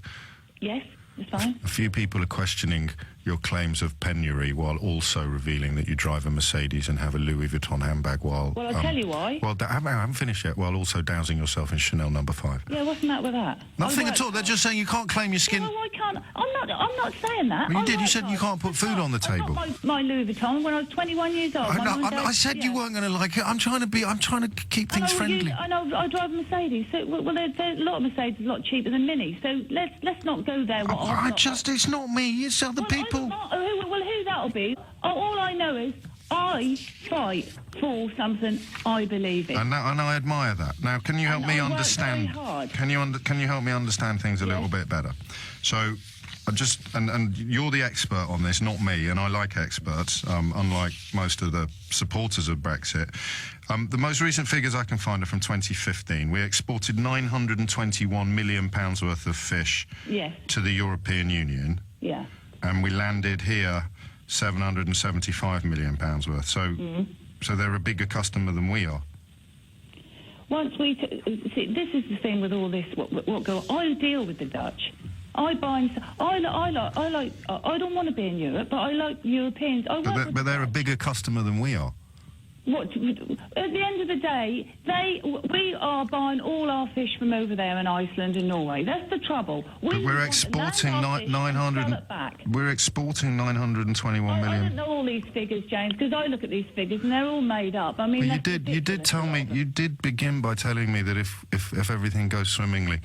Yes, it's fine. A few people are questioning your claims of penury while also revealing that you drive a Mercedes and have a Louis Vuitton handbag while... Well, I'll tell you why. Well, I haven't finished yet, while also dousing yourself in Chanel No. 5. Yeah, what's the matter with that? Nothing at all. They're just saying you can't claim your skin... No, I can't. I'm not saying that. Well, you did. You said you can't put food on the table. I got my Louis Vuitton when I was 21 years old. I said you weren't going to like it. I'm trying to keep things friendly. I know. I drive a Mercedes. So, well, there's a lot of Mercedes a lot cheaper than Mini. So let's not go there. It's not me. It's other people. Well, who that'll be? All I know is I fight for something I believe in. And I admire that. Now, can you help me understand? Can you help me understand things a little bit better? So, and you're the expert on this, not me. And I like experts, unlike most of the supporters of Brexit. The most recent figures I can find are from 2015. We exported £921 million worth of fish to the European Union. Yeah. And we landed here £775 million worth. So they're a bigger customer than we are. Once we see, this is the thing with all this. What go? I deal with the Dutch. I buy and I don't want to be in Europe, but I like Europeans. But they're a bigger customer than we are. At the end of the day, we are buying all our fish from over there in Iceland and Norway. That's the trouble. We're exporting 900. We're exporting 921 million. I don't know all these figures, James, because I look at these figures and they're all made up. I mean, you did tell me. You did begin by telling me that if everything goes swimmingly,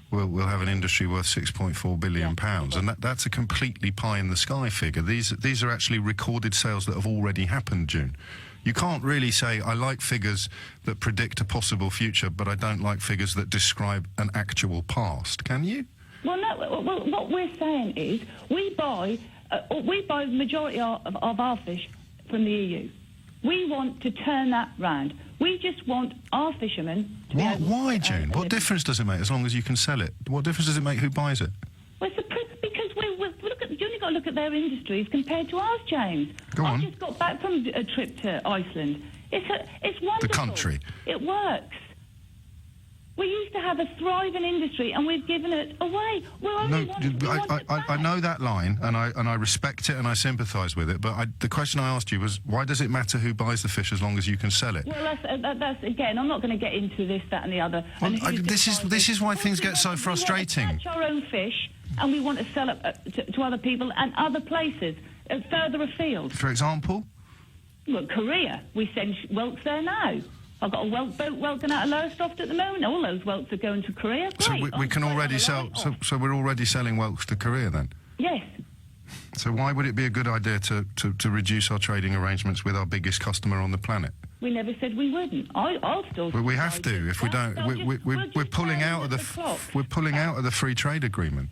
we'll have an industry worth £6.4 billion, and that's a completely pie-in-the-sky figure. These are actually recorded sales that have already happened, June. You can't really say, I like figures that predict a possible future, but I don't like figures that describe an actual past, can you? Well, no. Well, what we're saying is we buy the majority of our fish from the EU. We want to turn that round. We just want our fishermen to Why, June? What difference does it make as long as you can sell it? What difference does it make who buys it? to look at their industries compared to ours, James. Go on. I just got back from a trip to Iceland. It's wonderful. The country. It works. We used to have a thriving industry, and we've given it away. I know that line, and I respect it, and I sympathise with it. But the question I asked you was, why does it matter who buys the fish as long as you can sell it? Well, that's again. I'm not going to get into this, that, and the other. Well, this is why things get so frustrating. We want to catch our own fish, and we want to sell it to other people and other places further afield. For example, well, Korea. We send whelks there now. I've got a whelk boat whelking out of Lowestoft at the moment. All those whelks are going to Korea. Great. So we can already sell. So we're already selling whelks to Korea then. Yes. So why would it be a good idea to reduce our trading arrangements with our biggest customer on the planet? We never said we wouldn't. I'll still. Well, we have to. If we don't, we're pulling out of the free trade agreement.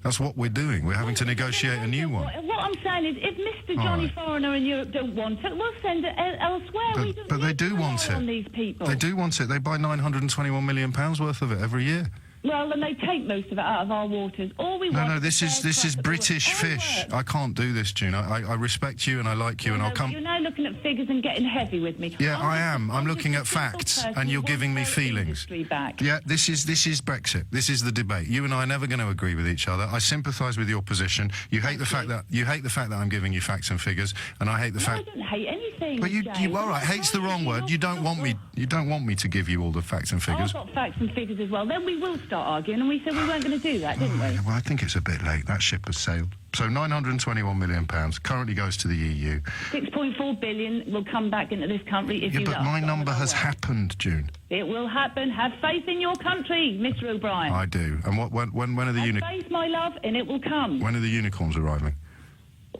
That's what we're doing. We're having to negotiate a new one. What I'm saying is, if Mr. Johnny Foreigner in Europe don't want it, we'll send it elsewhere. But they do want it. On these people. They do want it. They buy £921 million worth of it every year. Well, then they take most of it out of our waters. All we want. No, this is British fish. I can't do this, June. I respect you and I like you, and I'll come. You're now looking at figures and getting heavy with me. Yeah, I am. I'm looking at facts, and you're giving me feelings. Yeah, this is Brexit. This is the debate. You and I are never going to agree with each other. I sympathise with your position. You hate the fact that I'm giving you facts and figures, and I hate the fact. I don't hate anything. But you all right? Hate's the wrong word. You don't want me. You don't want me to give you all the facts and figures. I've got facts and figures as well. Then we will start arguing, and we said we weren't going to do that, didn't we? Well, I think it's a bit late. That ship has sailed. So £921 million currently goes to the EU. 6.4 billion will come back into this country if you. But my number has happened, June. It will happen. Have faith in your country, Mr. O'Brien. I do. And when are the unicorns? Have faith, my love, and it will come. When are the unicorns arriving?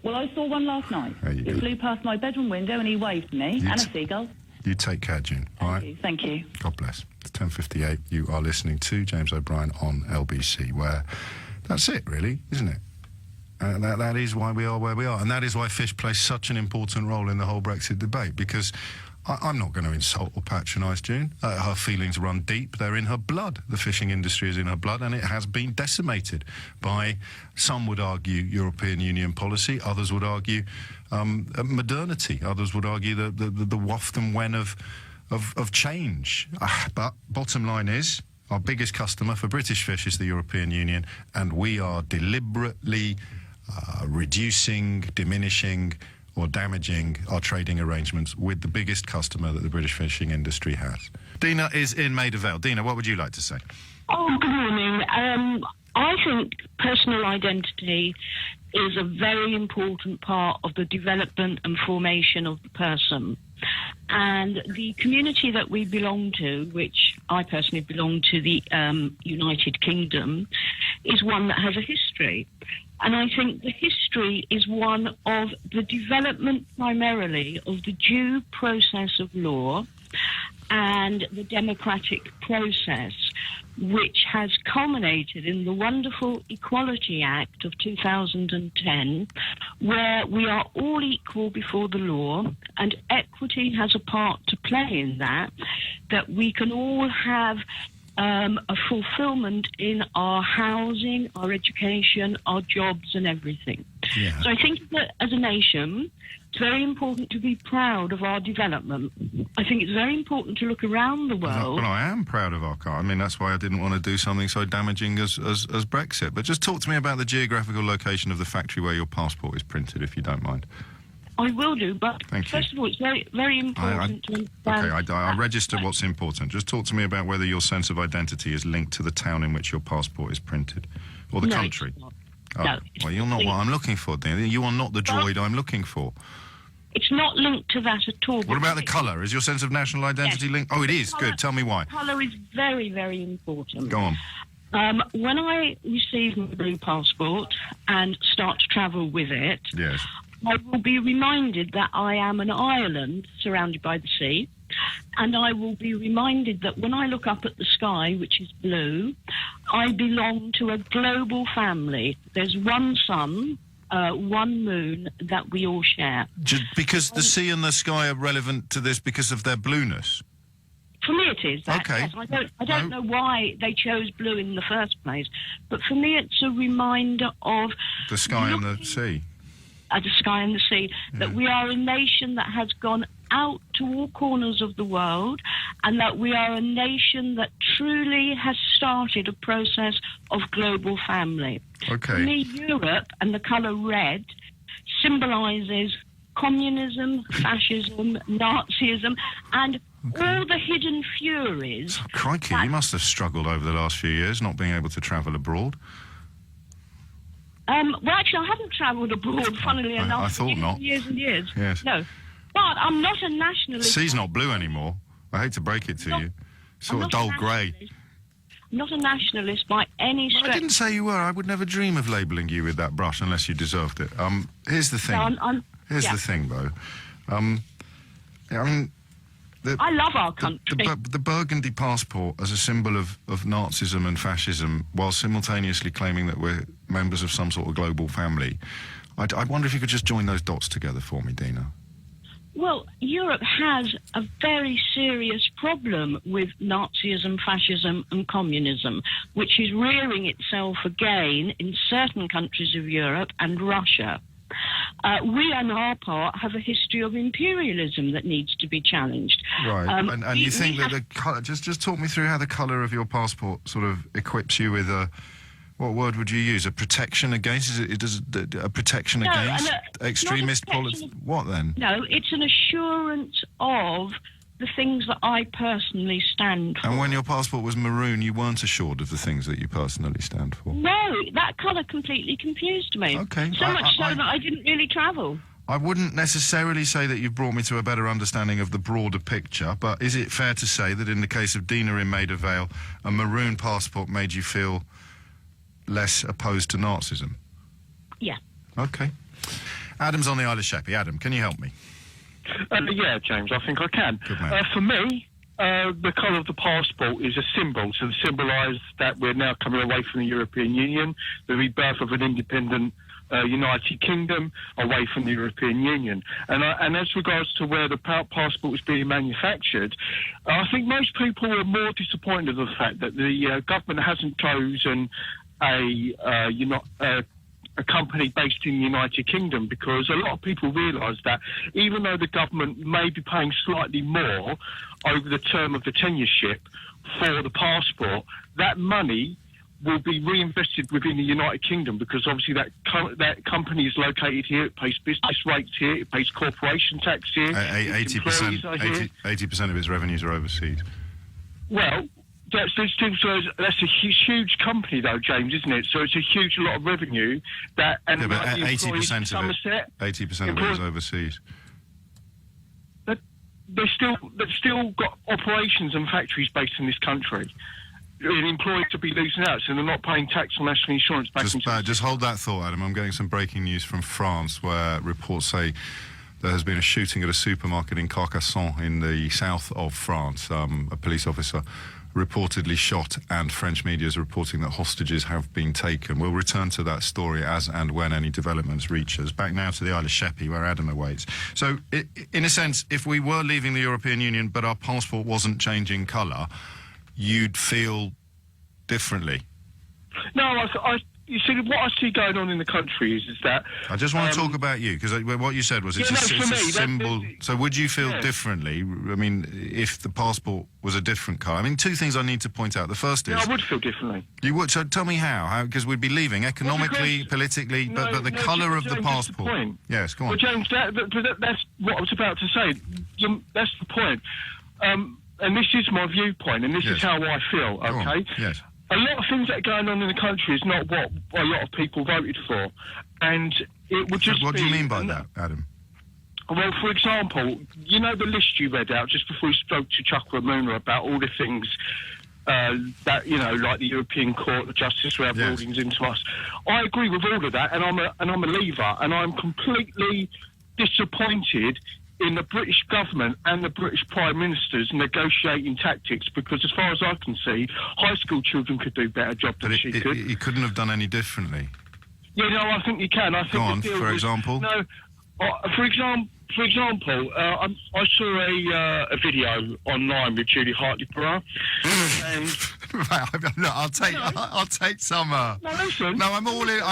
Well, I saw one last night. It flew past my bedroom window and he waved to me, and a seagull. You take care, June. All right. Thank you. God bless. It's 10:58. You are listening to James O'Brien on LBC, where that's it, really, isn't it? That is why we are where we are, and that is why fish plays such an important role in the whole Brexit debate. Because I'm not going to insult or patronise June. Her feelings run deep. They're in her blood. The fishing industry is in her blood, and it has been decimated by, some would argue, European Union policy. Others would argue modernity. Others would argue the waft and wen of change. But bottom line is, our biggest customer for British fish is the European Union, and we are deliberately reducing, diminishing, or damaging our trading arrangements with the biggest customer that the British fishing industry has. Dina is in Maida Vale. Dina, what would you like to say? Oh, good morning. I think personal identity is a very important part of the development and formation of the person. And the community that we belong to, which I personally belong to, the United Kingdom, is one that has a history. And I think the history is one of the development primarily of the due process of law and the democratic process, which has culminated in the wonderful Equality Act of 2010, where we are all equal before the law, and equity has a part to play in that we can all have a fulfillment in our housing, our education, our jobs and everything. Yeah. So I think that as a nation, it's very important to be proud of our development. I think it's very important to look around the world. Well, I am proud of our car. I mean, that's why I didn't want to do something so damaging as Brexit. But just talk to me about the geographical location of the factory where your passport is printed, if you don't mind. I will do, but first of all, it's very, very important to understand. Okay, I register what's important. Just talk to me about whether your sense of identity is linked to the town in which your passport is printed, or the country. It's not. Oh, No. Well, you're not what I'm looking for, Dina. You are not the droid I'm looking for. It's not linked to that at all. What about the colour? Is your sense of national identity linked? Oh, it is. Good. Tell me why. Colour is very, very important. Go on. When I receive my blue passport and start to travel with it, yes, I will be reminded that I am an island surrounded by the sea, and I will be reminded that when I look up at the sky, which is blue, I belong to a global family. There's one sun, one moon that we all share. Because the sea and the sky are relevant to this because of their blueness? For me, it is. That. Okay. Yes, I don't know why they chose blue in the first place, but for me, it's a reminder of the sky and the sea. The sky and the sea. That we are a nation that has gone out to all corners of the world, and that we are a nation that truly has started a process of global family. Okay. For me, Europe and the colour red symbolises communism, fascism, Nazism, and all the hidden furies. Crikey, you must have struggled over the last few years not being able to travel abroad. Well, actually, I haven't travelled abroad, funnily enough. I thought not. Years and years. Yes. No. But I'm not a nationalist. The sea's not blue anymore. I hate to break it to you. Sort of dull grey. I'm not a nationalist by any stretch. I didn't say you were. I would never dream of labelling you with that brush unless you deserved it. Here's the thing. No, Here's the thing, though. I mean... I love our country. The burgundy passport as a symbol of Nazism and fascism, while simultaneously claiming that we're members of some sort of global family. I wonder if you could just join those dots together for me, Dina. Well, Europe has a very serious problem with Nazism, fascism and communism, which is rearing itself again in certain countries of Europe and Russia. We, on our part, have a history of imperialism that needs to be challenged. Right, and you think that the colour... Just talk me through how the colour of your passport sort of equips you with a... What word would you use? A protection against? A protection against extremist politics? What then? No, it's an assurance of the things that I personally stand for. And when your passport was maroon, you weren't assured of the things that you personally stand for? No, that colour completely confused me. Okay. So much so that I didn't really travel. I wouldn't necessarily say that you've brought me to a better understanding of the broader picture, but is it fair to say that in the case of Dina in Maida Vale, a maroon passport made you feel less opposed to Nazism? Yeah. Okay. Adam's on the Isle of Sheppey. Adam, can you help me? Yeah, James, I think I can. Good man. For me, the colour of the passport is a symbol to symbolise that we're now coming away from the European Union, the rebirth of an independent United Kingdom away from the European Union. And as regards to where the passport is being manufactured, I think most people are more disappointed with the fact that the government hasn't chosen a company based in the United Kingdom, because a lot of people realise that even though the government may be paying slightly more over the term of the tenureship for the passport, that money will be reinvested within the United Kingdom, because obviously that company is located here, it pays business rates here, it pays corporation tax here. 80% of its revenues are overseas. Well, that's a huge company, though, James, isn't it? So it's a huge lot of revenue that, and yeah, but 80% of Somerset, it, 80% of it is overseas. But they've still got operations and factories based in this country. Employees to be losing out, so they're not paying tax on national insurance back into... Just hold that thought, Adam. I'm getting some breaking news from France, where reports say there has been a shooting at a supermarket in Carcassonne in the south of France. A police officer reportedly shot, and French media is reporting that hostages have been taken. We'll return to that story as and when any developments reach us. Back now to the Isle of Sheppey, where Adam awaits. So, in a sense, if we were leaving the European Union but our passport wasn't changing colour, you'd feel differently? No, you see, what I see going on in the country is that... I just want to talk about you, because what you said was it's a symbol. So would you feel differently, I mean, if the passport was a different colour? I mean, two things I need to point out. The first is... Yeah, I would feel differently. You would? So tell me how? Because we'd be leaving economically, politically, but the colour of the passport... That's the point. Yes, go on. Well, James, that's what I was about to say. That's the point. And this is my viewpoint, and this is how I feel, okay? Yes. A lot of things that are going on in the country is not what a lot of people voted for. And it would just What do you mean by that, Adam? Well, for example, you know the list you read out just before you spoke to Chuck Ramona about all the things that, you know, like the European Court of Justice we have rulings into us. I agree with all of that, and I'm a leaver, and I'm completely disappointed in the British government and the British Prime Minister's negotiating tactics, because as far as I can see, high school children could do a better job than she could. He couldn't have done any differently. Yeah, no, I think you can. I think Go on, for example? No, for example, for example, I saw a video online with Julie Hartley-Burr, and Right, look, I'll take some. No, listen. No, I'm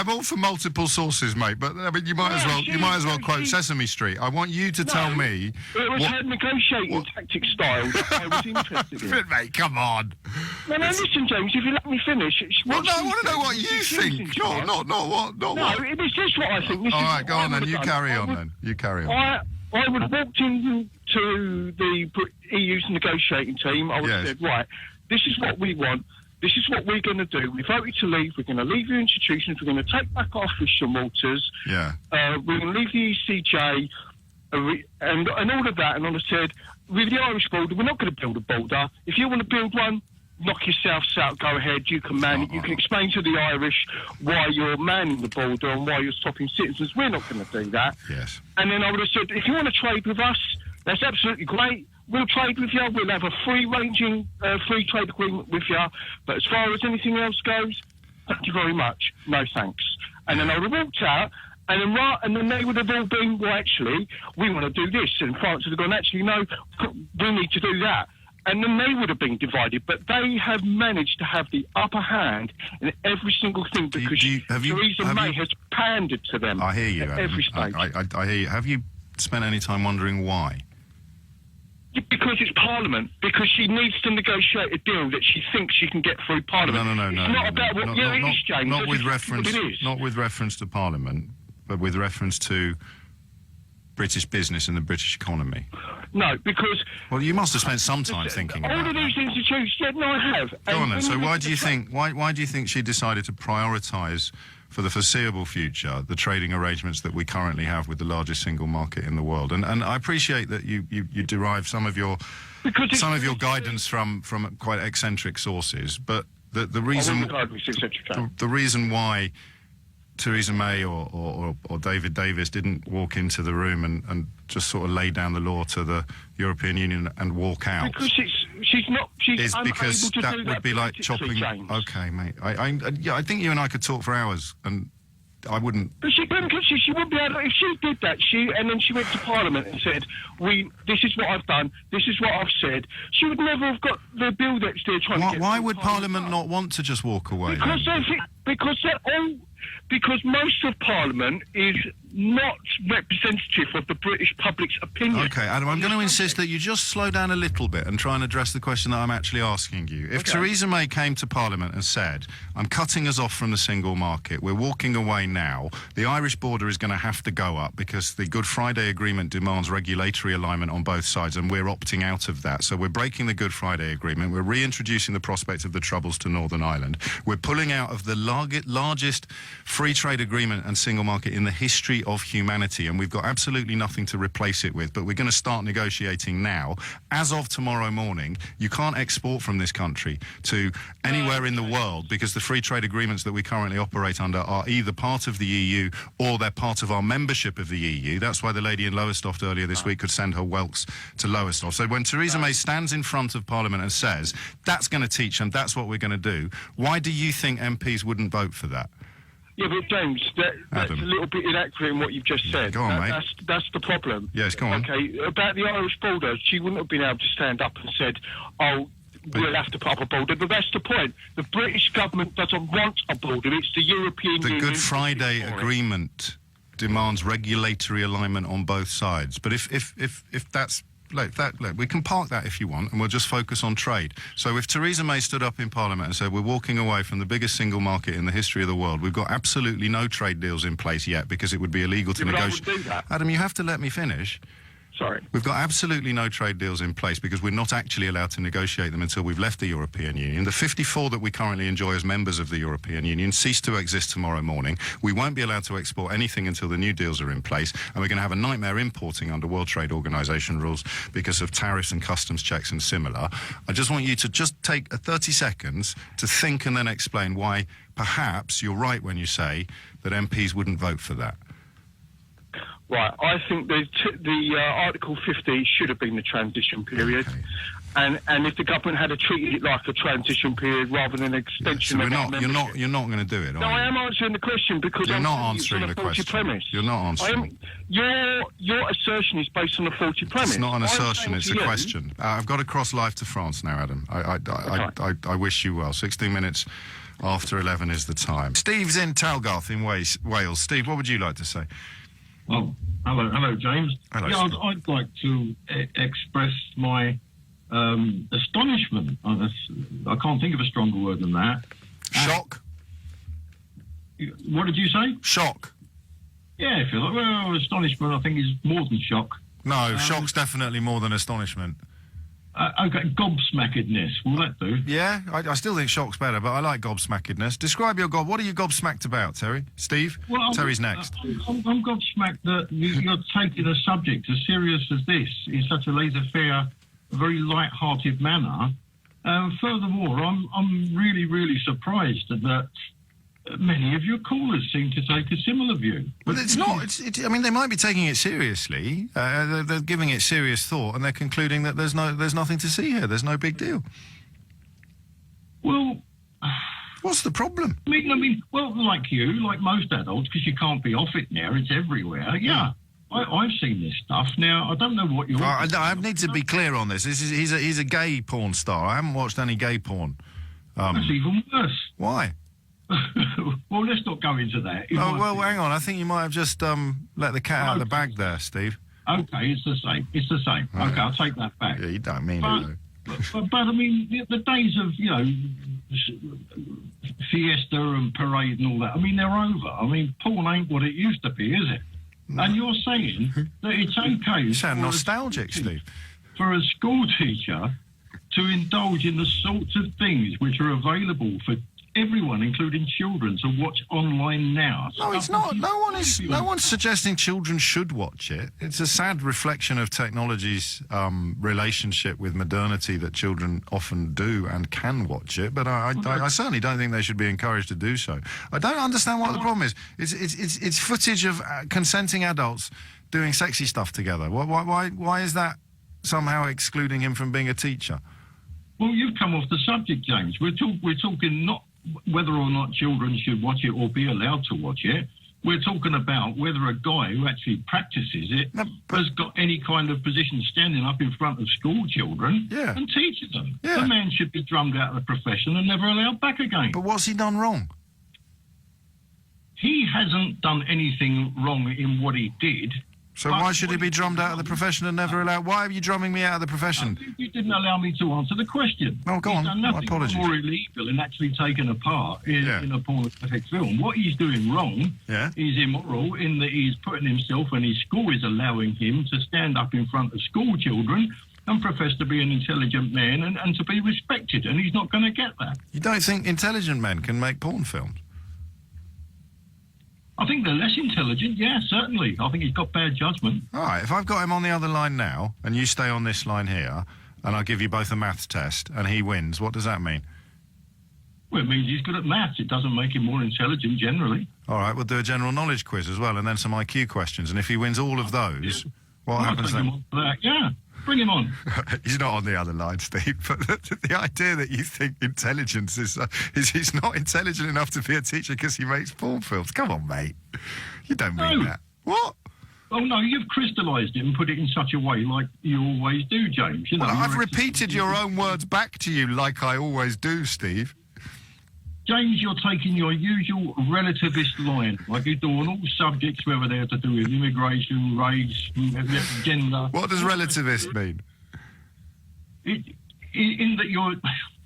all for multiple sources, mate. But I mean, you might as well quote Sesame Street. I want you to tell me. It was her negotiating tactic style that I was interested in. Mate, come on. No, listen, James. If you let me finish. Well, no, I want to know what you think. Not what. No, it was just what I think. All right, go on then. You carry on. You carry on. I would have walked into the EU's negotiating team. I would have said, right, this is what we want. This is what we're going to do. We voted to leave. We're going to leave your institutions. We're going to take back our fish and waters. Yeah. We're going to leave the ECJ and all of that. And I said, with the Irish border, we're not going to build a border. If you want to build one, knock yourself out, go ahead, you can man it. You can explain to the Irish why you're manning the border and why you're stopping citizens. We're not going to do that. Yes. And then I would have said, if you want to trade with us, that's absolutely great. We'll trade with you. We'll have a free-ranging free trade agreement with you. But as far as anything else goes, thank you very much. No thanks. And then I would have walked out, and then they would have all been, well, actually, we want to do this. And France would have gone, actually, no, we need to do that. And then they would have been divided. But they have managed to have the upper hand in every single thing because Theresa May has pandered to them. I hear you, at every stage. I hear you. Have you spent any time wondering why? Because it's Parliament. Because she needs to negotiate a deal that she thinks she can get through Parliament. No. It's not about what... Yeah, it is, James. Not with reference to Parliament, but with reference to British business and the British economy. No, because... Well, you must have spent some time thinking about all of these institutions... Yeah, no, I have. Go on then. So why do you think she decided to prioritise for the foreseeable future the trading arrangements that we currently have with the largest single market in the world? And I appreciate that you derive some of your guidance from quite eccentric sources, but the reason why Theresa May or David Davis didn't walk into the room and just sort of lay down the law to the European Union and walk out. Because she's because unable to that do would be like chopping. James. Okay, mate. I think you and I could talk for hours, and I wouldn't. But she wouldn't be able to, if she did that, and then she went to Parliament and said, this is what I've done, this is what I've said, she would never have got the bill that they're trying to get. Why would Parliament not want to just walk away? Because most of Parliament is not representative of the British public's opinion. Okay, Adam, I'm going to insist that you just slow down a little bit and try and address the question that I'm actually asking you. If Theresa May came to Parliament and said, I'm cutting us off from the single market, we're walking away now, the Irish border is going to have to go up because the Good Friday Agreement demands regulatory alignment on both sides, and we're opting out of that. So we're breaking the Good Friday Agreement, we're reintroducing the prospect of the Troubles to Northern Ireland, we're pulling out of the largest free trade agreement and single market in the history of humanity, and we've got absolutely nothing to replace it with, but we're going to start negotiating now. As of tomorrow morning, you can't export from this country to anywhere in the world because the free trade agreements that we currently operate under are either part of the EU or they're part of our membership of the EU. That's why the lady in Lowestoft earlier this week could send her whelks to Lowestoft. So when Theresa May stands in front of Parliament and says, that's going to teach them, that's what we're going to do, why do you think MPs wouldn't vote for that? Yeah, but James, that's a little bit inaccurate in what you've just said. Go on, mate. That's the problem. Yes, go on. Okay, about the Irish border, she wouldn't have been able to stand up and said, we'll have to put up a border. But that's the point. The British government doesn't want a border. It's the European Union. The Good Friday Agreement demands regulatory alignment on both sides. But if that's... Look, we can park that if you want, and we'll just focus on trade. So if Theresa May stood up in Parliament and said, we're walking away from the biggest single market in the history of the world, we've got absolutely no trade deals in place yet because it would be illegal to negotiate. Adam, you have to let me finish. Sorry. We've got absolutely no trade deals in place because we're not actually allowed to negotiate them until we've left the European Union. The 54 that we currently enjoy as members of the European Union cease to exist tomorrow morning. We won't be allowed to export anything until the new deals are in place, and we're going to have a nightmare importing under World Trade Organization rules because of tariffs and customs checks and similar. I just want you to just take 30 seconds to think and then explain why perhaps you're right when you say that MPs wouldn't vote for that. Right, I think the Article 50 should have been the transition period. Okay. And if the government had treated it like a transition period rather than an extension so of you're not going to do it, No, I am answering the question because you're I'm not answering the question. Premise. You're not answering. Your assertion is based on a faulty premise. It's not an assertion, it's a question. I've got to cross live to France now, Adam. I wish you well. 16 minutes after 11 is the time. Steve's in Talgarth in Wales. Steve, what would you like to say? Well, hello, James. Hello, yeah, Steve. I'd like to express my astonishment. I can't think of a stronger word than that. Shock. What did you say? Shock. Yeah, if you like. Well, astonishment, I think, is more than shock. No, shock's definitely more than astonishment. Okay, gobsmackedness. Will that do? Yeah, I still think shock's better, but I like gobsmackedness. Describe your What are you gobsmacked about, Terry? Steve? Well, Terry's next. I'm gobsmacked that you're taking a subject as serious as this in such a laissez-faire, very light-hearted manner. Furthermore, I'm really, really surprised that many of your callers seem to take a similar view. Well, it's not. I mean, they might be taking it seriously. They're giving it serious thought, and they're concluding that there's nothing to see here. There's no big deal. Well, what's the problem? I mean, well, like most adults, because you can't be off it now. It's everywhere. Yeah. I've seen this stuff. Now, I don't know what you're... I need to be clear on this. He's a gay porn star. I haven't watched any gay porn. That's even worse. Why? Well, let's not go into that. Well, hang on. I think you might have just let the cat out of the bag there, Steve. Okay, it's the same. Right. Okay, I'll take that back. Yeah, you don't mean it, though. But I mean, the days of, fiesta and parade and all that, I mean, they're over. I mean, porn ain't what it used to be, is it? No. And you're saying that it's okay... You sound nostalgic, Steve. For a school teacher to indulge in the sorts of things which are available for everyone, including children, to watch online now. No, it's not. No one's suggesting children should watch it. It's a sad reflection of technology's relationship with modernity that children often do and can watch it. But I certainly don't think they should be encouraged to do so. I don't understand what the problem is. It's footage of consenting adults doing sexy stuff together. Why is that somehow excluding him from being a teacher? Well, you've come off the subject, James. We're talking not whether or not children should watch it or be allowed to watch it. We're talking about whether a guy who actually practices it has got any kind of position standing up in front of school children and teaches them. Yeah. The man should be drummed out of the profession and never allowed back again. But what's he done wrong? He hasn't done anything wrong in what he did. So why should he be drummed out of the profession and never allowed? Why are you drumming me out of the profession? You didn't allow me to answer the question. Oh, go on. My apologies. More illegal in actually taking a part in a pornographic film. What he's doing wrong is immoral in that he's putting himself, and his school is allowing him to stand up in front of school children and profess to be an intelligent man and to be respected, and he's not going to get that. You don't think intelligent men can make porn films? I think they're less intelligent, yeah, certainly. I think he's got bad judgment. All right, if I've got him on the other line now, and you stay on this line here, and I'll give you both a maths test, and he wins, what does that mean? Well, it means he's good at maths. It doesn't make him more intelligent, generally. All right, we'll do a general knowledge quiz as well, and then some IQ questions, and if he wins all of those, what happens then? Yeah, bring him on. He's not on the other line, Steve, but the idea that you think intelligence is he's not intelligent enough to be a teacher because he makes porn films. Come on, mate. You don't mean that. What? Oh, no, you've crystallised it and put it in such a way like you always do, James. You know, I've repeated your own words back to you like I always do, Steve. James, you're taking your usual relativist line, like you do on all subjects, whether they're to do with immigration, race, gender. What does relativist mean? In that you're...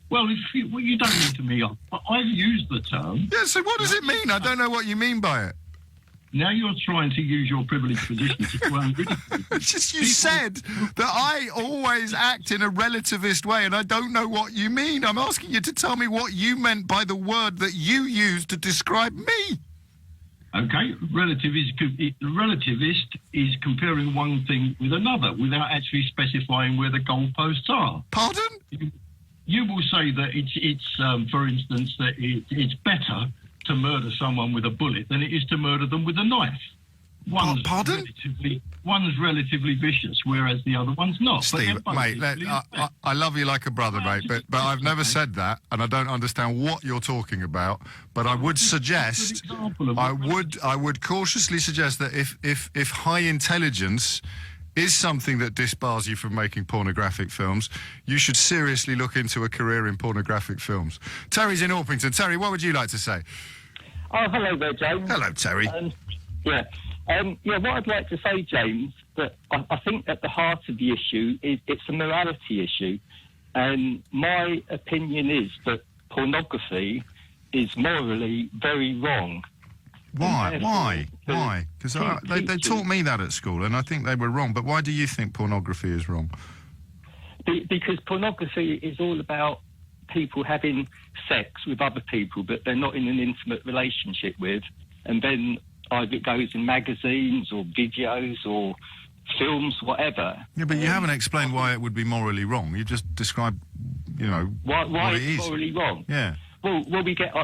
Well, you don't need to me up. I've used the term. Yeah, so what does it mean? I don't know what you mean by it. Now you're trying to use your privileged position to try and ridicule. It's just you said that I always act in a relativist way, and I don't know what you mean. I'm asking you to tell me what you meant by the word that you used to describe me. Okay, relativist is comparing one thing with another without actually specifying where the goalposts are. Pardon? You will say that it's for instance, that it's better to murder someone with a bullet than it is to murder them with a knife. one's Pardon? One's relatively vicious, whereas the other one's not. Steve, mate, I love you like a brother, mate, but I've never said that, and I don't understand what you're talking about. But I would suggest, I would cautiously suggest that if high intelligence is something that disbars you from making pornographic films, you should seriously look into a career in pornographic films. Terry's in Orpington. Terry, what would you like to say? Oh, hello there, James. Hello, Terry. Yeah, what I'd like to say, James, that I think at the heart of the issue is it's a morality issue, and my opinion is that pornography is morally very wrong. Why? Because they taught me that at school, and I think they were wrong. But why do you think pornography is wrong? Because pornography is all about people having sex with other people that they're not in an intimate relationship with, and then either it goes in magazines or videos or films, whatever. Yeah, but you haven't explained why it would be morally wrong. You just described, why what it it's is. morally wrong. Yeah. Well, we get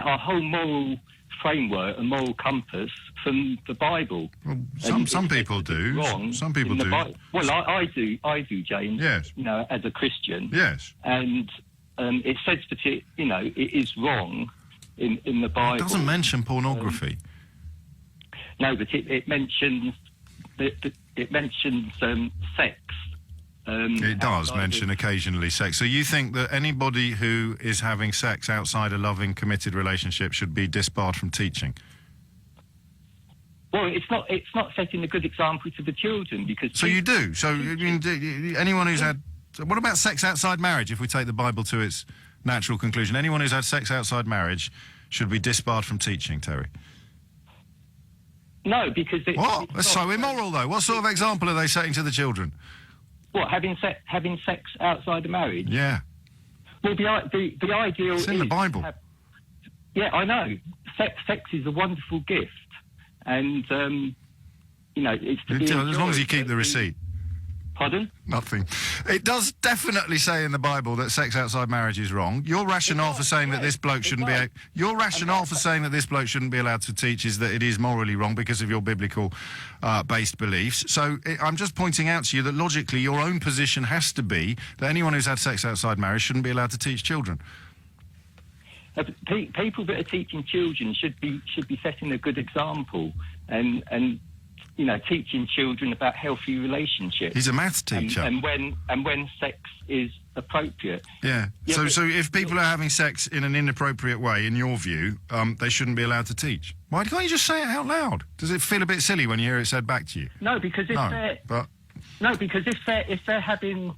our whole moral framework and moral compass from the Bible. Well, some people do. Wrong. Some people do. Well, I do, James. Yes. As a Christian. Yes. And it says that it is wrong in the Bible. It doesn't mention pornography. No, but it mentions sex. It does mention occasionally sex. So you think that anybody who is having sex outside a loving, committed relationship should be disbarred from teaching? Well, it's not setting a good example to the children because. So you do. So anyone who's had. So what about sex outside marriage? If we take the Bible to its natural conclusion, anyone who's had sex outside marriage should be disbarred from teaching, Terry. No, because what? That's so immoral, though. What sort of example are they setting to the children? What, having sex outside of marriage? Yeah. Well, the ideal. It's in the Bible. Yeah, I know. Sex is a wonderful gift, and it's to be as enjoyed. long as you keep the receipt. Pardon? Nothing. It does definitely say in the Bible that sex outside marriage is wrong. Your rationale for saying that this bloke shouldn't be allowed to teach is that it is morally wrong because of your biblical based beliefs. So I'm just pointing out to you that logically your own position has to be that anyone who's had sex outside marriage shouldn't be allowed to teach children. People that are teaching children should be setting a good example and teaching children about healthy relationships. He's a maths teacher. And when sex is appropriate. Yeah. So if people are having sex in an inappropriate way, in your view, they shouldn't be allowed to teach. Why can't you just say it out loud? Does it feel a bit silly when you hear it said back to you? No, because if they're having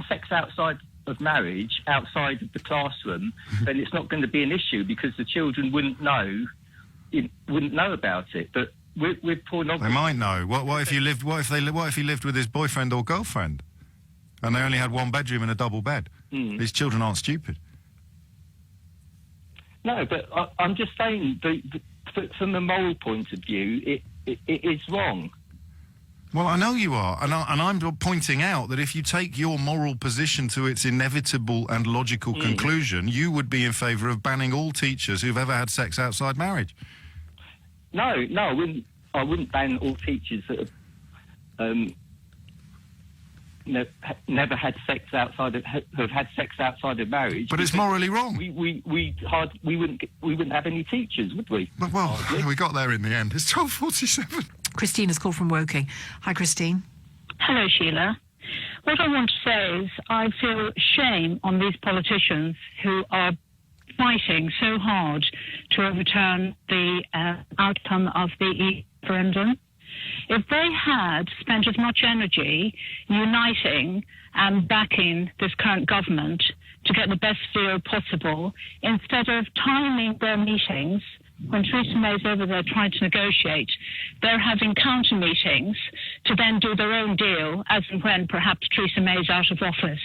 sex outside of marriage, outside of the classroom, then it's not going to be an issue because the children wouldn't know about it. But with pornography, they might know. What if he lived with his boyfriend or girlfriend, and they only had one bedroom and a double bed? These children aren't stupid. No, but I'm just saying from the moral point of view, it is wrong. Well, I know you are, and I'm pointing out that if you take your moral position to its inevitable and logical conclusion, you would be in favour of banning all teachers who've ever had sex outside marriage. No, I wouldn't ban all teachers that have never had sex have had sex outside of marriage. But it's morally wrong. We wouldn't have any teachers, would we? Well, we got there in the end. It's 12:47. Christine has called from Woking. Hi, Christine. Hello, Sheila. What I want to say is I feel shame on these politicians who are fighting so hard to overturn the outcome of the referendum. If they had spent as much energy uniting and backing this current government to get the best deal possible, instead of timing their meetings, when Theresa May's over there trying to negotiate, they're having counter meetings to then do their own deal as and when perhaps Theresa May's out of office.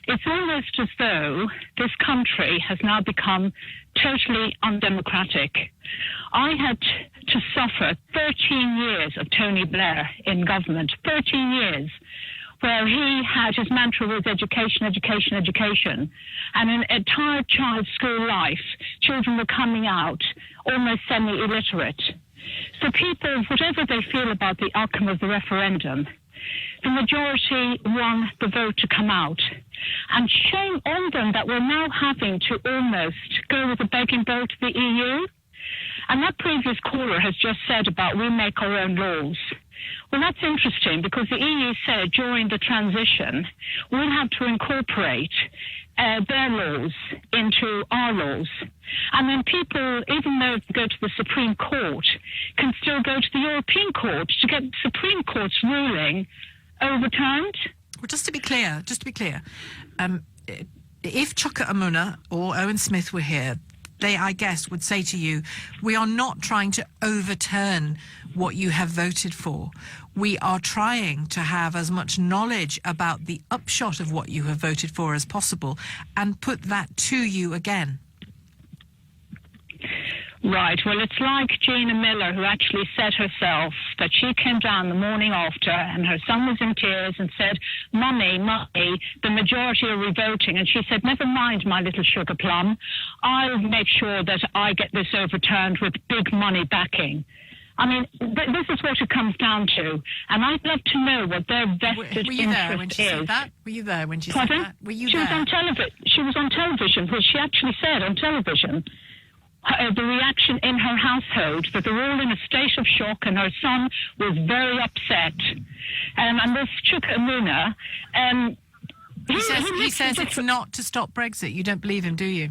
It's almost as though this country has now become totally undemocratic. I had to suffer 13 years of Tony Blair in government, 13 years, where he had his mantra was education, education, education. And in an entire child's school life, children were coming out almost semi-illiterate. So people, whatever they feel about the outcome of the referendum, the majority want the vote to come out. And shame on them that we're now having to almost go with a begging vote to the EU. And that previous caller has just said about we make our own laws. Well, that's interesting because the EU said during the transition we'll have to incorporate their laws into our laws. And then people, even though they go to the Supreme Court, can still go to the European Court to get the Supreme Court's ruling overturned. Well, just to be clear, if Chuka Umunna or Owen Smith were here, they, I guess, would say to you, we are not trying to overturn what you have voted for. We are trying to have as much knowledge about the upshot of what you have voted for as possible and put that to you again. Right. Well, it's like Gina Miller, who actually said herself that she came down the morning after and her son was in tears and said, Mummy, the majority are revoting. And she said, never mind, my little sugar plum. I'll make sure that I get this overturned with big money backing. I mean, this is what it comes down to. And I'd love to know what their vested interest is. Were you there when she said that? Were you there? Was on television. She was on television, which she actually said on television. The reaction in her household, that they're all in a state of shock, and her son was very upset. And this Chuka Umunna, he says it's not to stop Brexit. You don't believe him, do you?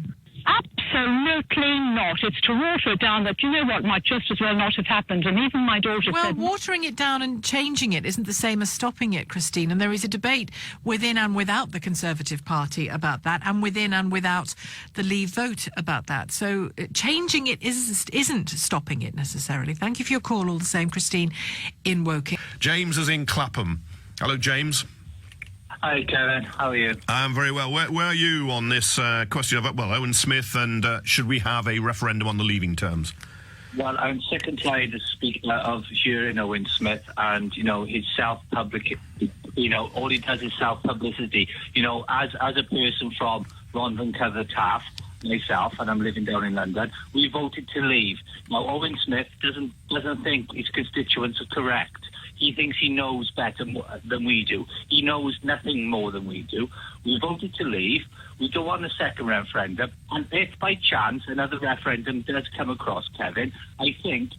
Absolutely not. It's to water it down that, you know what, might just as well not have happened. And even my daughter said... Well, watering it down and changing it isn't the same as stopping it, Christine. And there is a debate within and without the Conservative Party about that, and within and without the Leave vote about that. So changing it isn't stopping it necessarily. Thank you for your call all the same, Christine in Woking. James is in Clapham. Hello, James. Hi, Kevin. How are you? I'm very well. Where are you on this question of, Owen Smith, and should we have a referendum on the leaving terms? Well, I'm sick and tired of hearing Owen Smith and, his self-public, all he does is self-publicity. As a person from Rhondda Cynon Taf, myself, and I'm living down in London, we voted to leave. Now, Owen Smith doesn't think his constituents are correct. He thinks he knows better than we do. He knows nothing more than we do. We voted to leave. We don't want a second referendum. And if by chance another referendum does come across, Kevin, I think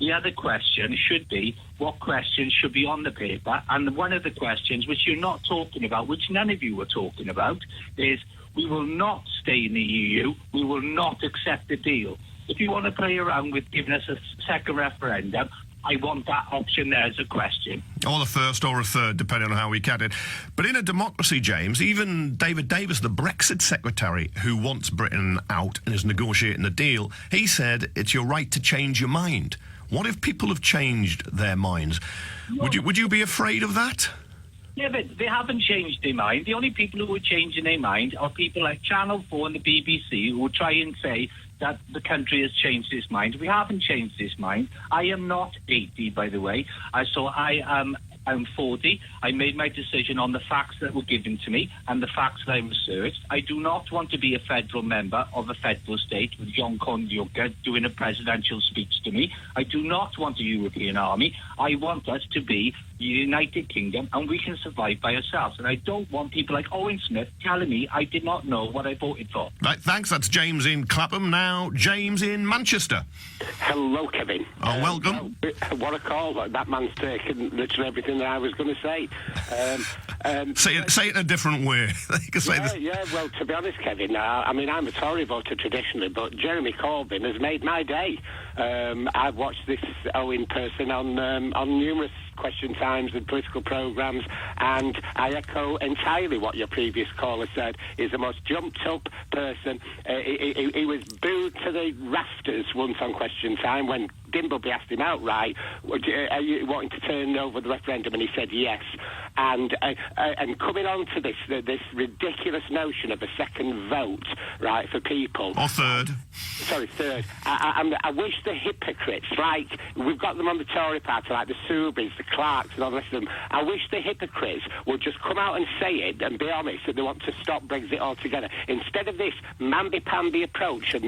the other question should be what questions should be on the paper. And one of the questions which you're not talking about, which none of you were talking about, is we will not stay in the EU. We will not accept the deal. If you want to play around with giving us a second referendum, I want that option there as a question. Or a first or a third, depending on how we count it. But in a democracy, James, even David Davis, the Brexit secretary, who wants Britain out and is negotiating the deal, he said it's your right to change your mind. What if people have changed their minds? No. Would you be afraid of that? Yeah, but they haven't changed their mind. The only people who are changing their mind are people like Channel 4 and the BBC, who will try and say that the country has changed its mind. We haven't changed its mind. I am not 80, by the way. I'm 40. I made my decision on the facts that were given to me and the facts that I researched. I do not want to be a federal member of a federal state with John Juncker doing a presidential speech to me. I do not want a European army. I want us to be the United Kingdom, and we can survive by ourselves. And I don't want people like Owen Smith telling me I did not know what I voted for. Right, thanks. That's James in Clapham. Now, James in Manchester. Hello, Kevin. Oh, welcome. What a call. That man's taken literally everything that I was going to say. Say it in a different way. Well, to be honest, Kevin, I'm a Tory voter traditionally, but Jeremy Corbyn has made my day. I've watched this Owen person on numerous Question Times and political programmes, and I echo entirely what your previous caller said. He's the most jumped-up person. He was booed to the rafters once on Question Time when Dimbleby asked him outright, are you wanting to turn over the referendum? And he said yes. and coming on to this ridiculous notion of a second vote, right, for people. Or third. Sorry, third. I wish the hypocrites, like we've got them on the Tory party, like the Subis, the Clarks, and all the rest of them. I wish the hypocrites would just come out and say it and be honest that they want to stop Brexit altogether, instead of this mamby-pamby approach and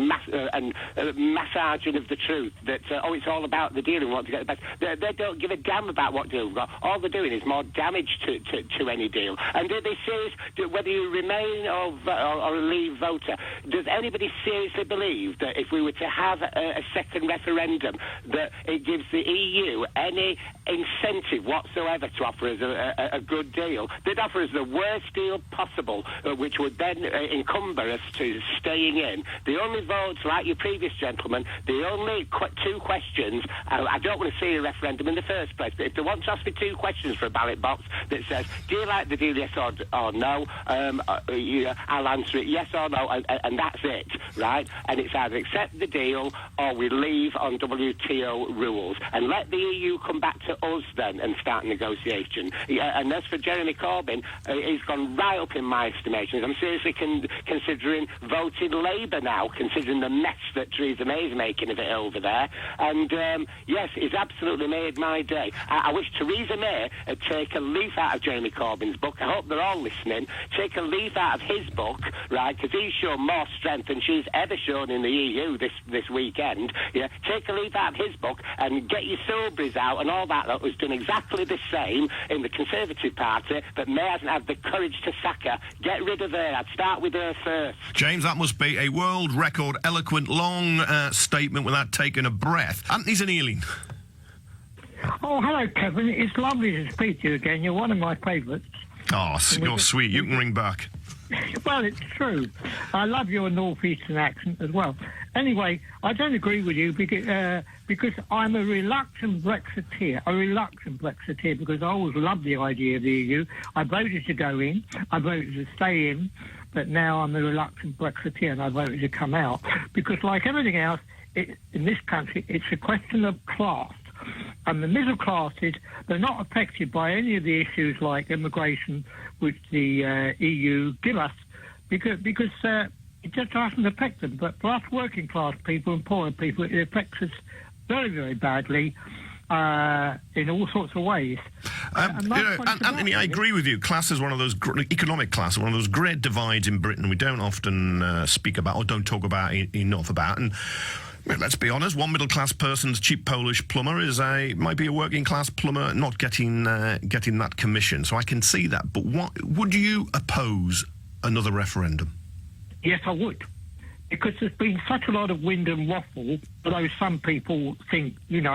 massaging of the truth that it's all about the deal and want to get the best. They don't give a damn about what deal we've got. All they're doing is more damage to any deal. And do they seriously, whether you remain or leave voter, does anybody seriously believe that if we were to have a second referendum, that it gives the EU any incentive whatsoever to offer us a good deal? They'd offer us the worst deal possible, which would then encumber us to staying in. The only votes, like your previous gentleman, the only two questions, I don't want to see a referendum in the first place, but if they want to ask me two questions for a ballot box that says, do you like the deal, yes or no, I'll answer it yes or no, and that's it, right? And it's either accept the deal or we leave on WTO rules, and let the EU come back to us then and start negotiation. And as for Jeremy Corbyn, he's gone right up in my estimation. I'm seriously considering voting Labour now, considering the mess that Theresa May is making of it over there. And yes, it's absolutely made my day. I wish Theresa May would take a leaf out of Jeremy Corbyn's book. I hope they're all listening. Take a leaf out of his book, right, because he's shown more strength than she's ever shown in the EU this weekend. Yeah, take a leaf out of his book and get your Sobries out and all that was done exactly the same in the Conservative Party, but May hasn't had the courage to sack her. Get rid of her. I'd start with her first. James, that must be a world record, eloquent, long statement without taking a breath. Anthony's in Iain. Oh, hello, Kevin. It's lovely to speak to you again. You're one of my favourites. Oh, you're sweet. You can ring back. Well, it's true. I love your northeastern accent as well. Anyway, I don't agree with you because I'm a reluctant Brexiteer. Because I always loved the idea of the EU. I voted to go in. I voted to stay in. But now I'm a reluctant Brexiteer and I voted to come out. Because like everything else in this country, it's a question of class. And the middle classes, they're not affected by any of the issues like immigration, which the EU give us, because it just doesn't affect them. But for us working class people and poorer people, it affects us very, very badly in all sorts of ways. Anthony, I agree with you. Class is one of those, economic class, one of those great divides in Britain we don't often speak about or don't talk about enough about. And let's be honest, one middle-class person's cheap Polish plumber might be a working-class plumber not getting that commission. So I can see that. But would you oppose another referendum? Yes, I would. Because there's been such a lot of wind and waffle, although some people think, the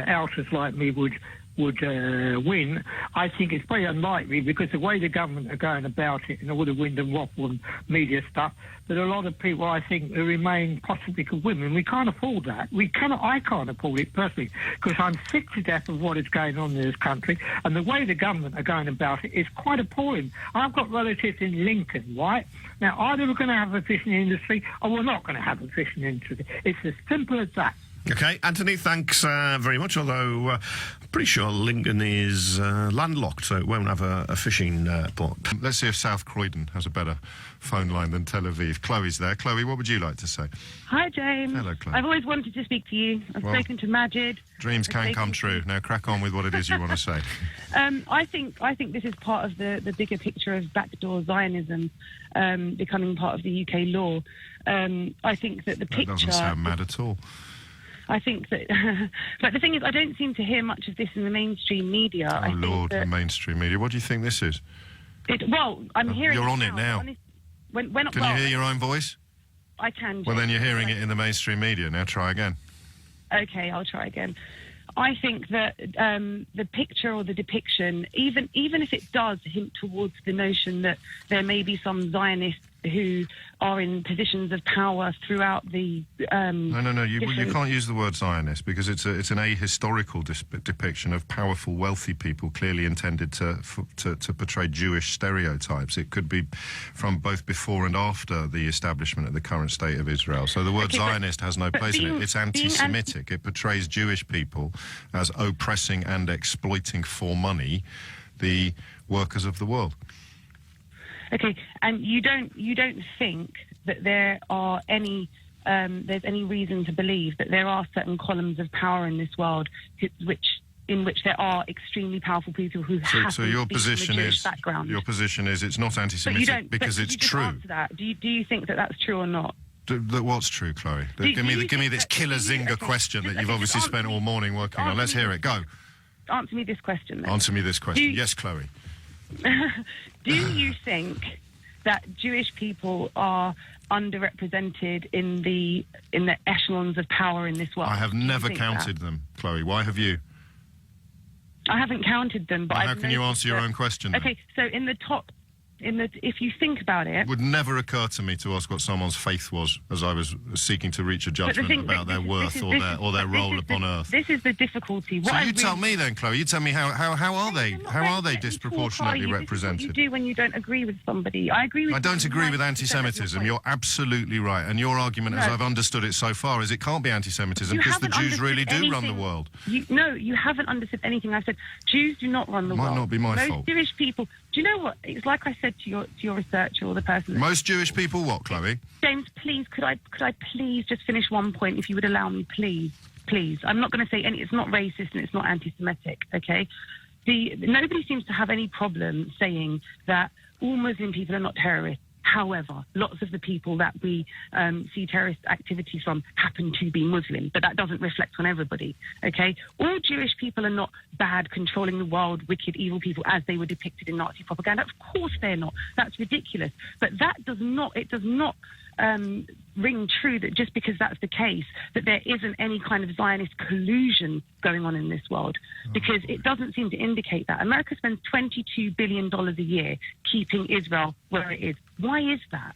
outers like me would win. I think it's very unlikely because the way the government are going about it and all the wind and waffle and media stuff, that a lot of people, I think, who remain possibly could win. And we can't afford that. I can't afford it personally because I'm sick to death of what is going on in this country, and the way the government are going about it is quite appalling. I've got relatives in Lincoln, right? Now, either we're going to have a fishing industry or we're not going to have a fishing industry. It's as simple as that. Okay, Anthony, thanks very much, although I'm pretty sure Lincoln is landlocked, so it won't have a fishing port. Let's see if South Croydon has a better phone line than Tel Aviv. Chloe's there. Chloe, what would you like to say? Hi, James. Hello, Chloe. I've always wanted to speak to you. I've spoken to Majid. Dreams can come true. Now crack on with what it is you want to say. I think this is part of the bigger picture of backdoor Zionism becoming part of the UK law. I think that the picture... That doesn't sound mad at all. I think that, but the thing is, I don't seem to hear much of this in the mainstream media. Oh, Lord, the mainstream media. What do you think this is? I'm hearing You're on it now. Can you hear your own voice? I can. Well, then you're hearing it in the mainstream media. Now try again. Okay, I'll try again. I think that the picture or the depiction, even if it does hint towards the notion that there may be some Zionists who are in positions of power throughout the... No. You can't use the word Zionist because it's an ahistorical depiction of powerful, wealthy people clearly intended to portray Jewish stereotypes. It could be from both before and after the establishment of the current state of Israel. So the word Zionist has no place in it. It's anti-Semitic. It portrays Jewish people as oppressing and exploiting for money the workers of the world. Okay, and you don't think that there are any there's any reason to believe that there are certain columns of power in this world in which there are extremely powerful people who have so your from position a Jewish is background. Your position is it's not anti-Semitic because it's true. That. Do you think that that's true or not? What's true, Chloe? Give me this killer zinger question that you've obviously spent all morning working on. Let's hear it. Go. Answer me this question, then. Answer me this question. Yes, Chloe. Do you think that Jewish people are underrepresented in the echelons of power in this world? I have never counted them, Chloe. Why have you? I haven't counted them, but how can you answer your own question? Okay, so if you think about it, it would never occur to me to ask what someone's faith was as I was seeking to reach a judgment about their worth or their role upon earth. This is the difficulty. So you tell me then, Chloe. You tell me how are they disproportionately represented? This is what you do when you don't agree with somebody. I agree with. I don't agree with anti-Semitism. You're absolutely right, and your argument, as I've understood it so far, is it can't be anti-Semitism because the Jews really do run the world. You haven't understood anything I've said. Jews do not run the world. Might not be my fault. Most Jewish people. Do you know what? It's like I said to your researcher or the person. Most Jewish people, what, Chloe? James, please, could I please just finish one point, if you would allow me, please. I'm not going to say any. It's not racist and it's not anti-Semitic. Okay. Nobody seems to have any problem saying that all Muslim people are not terrorists. However, lots of the people that we see terrorist activities from happen to be Muslim, but that doesn't reflect on everybody, okay? All Jewish people are not bad, controlling the world, wicked, evil people as they were depicted in Nazi propaganda. Of course they're not. That's ridiculous. But that does not ring true that just because that's the case, that there isn't any kind of Zionist collusion going on in this world, because it doesn't seem to indicate that. America spends $22 billion a year keeping Israel where it is. Why is that?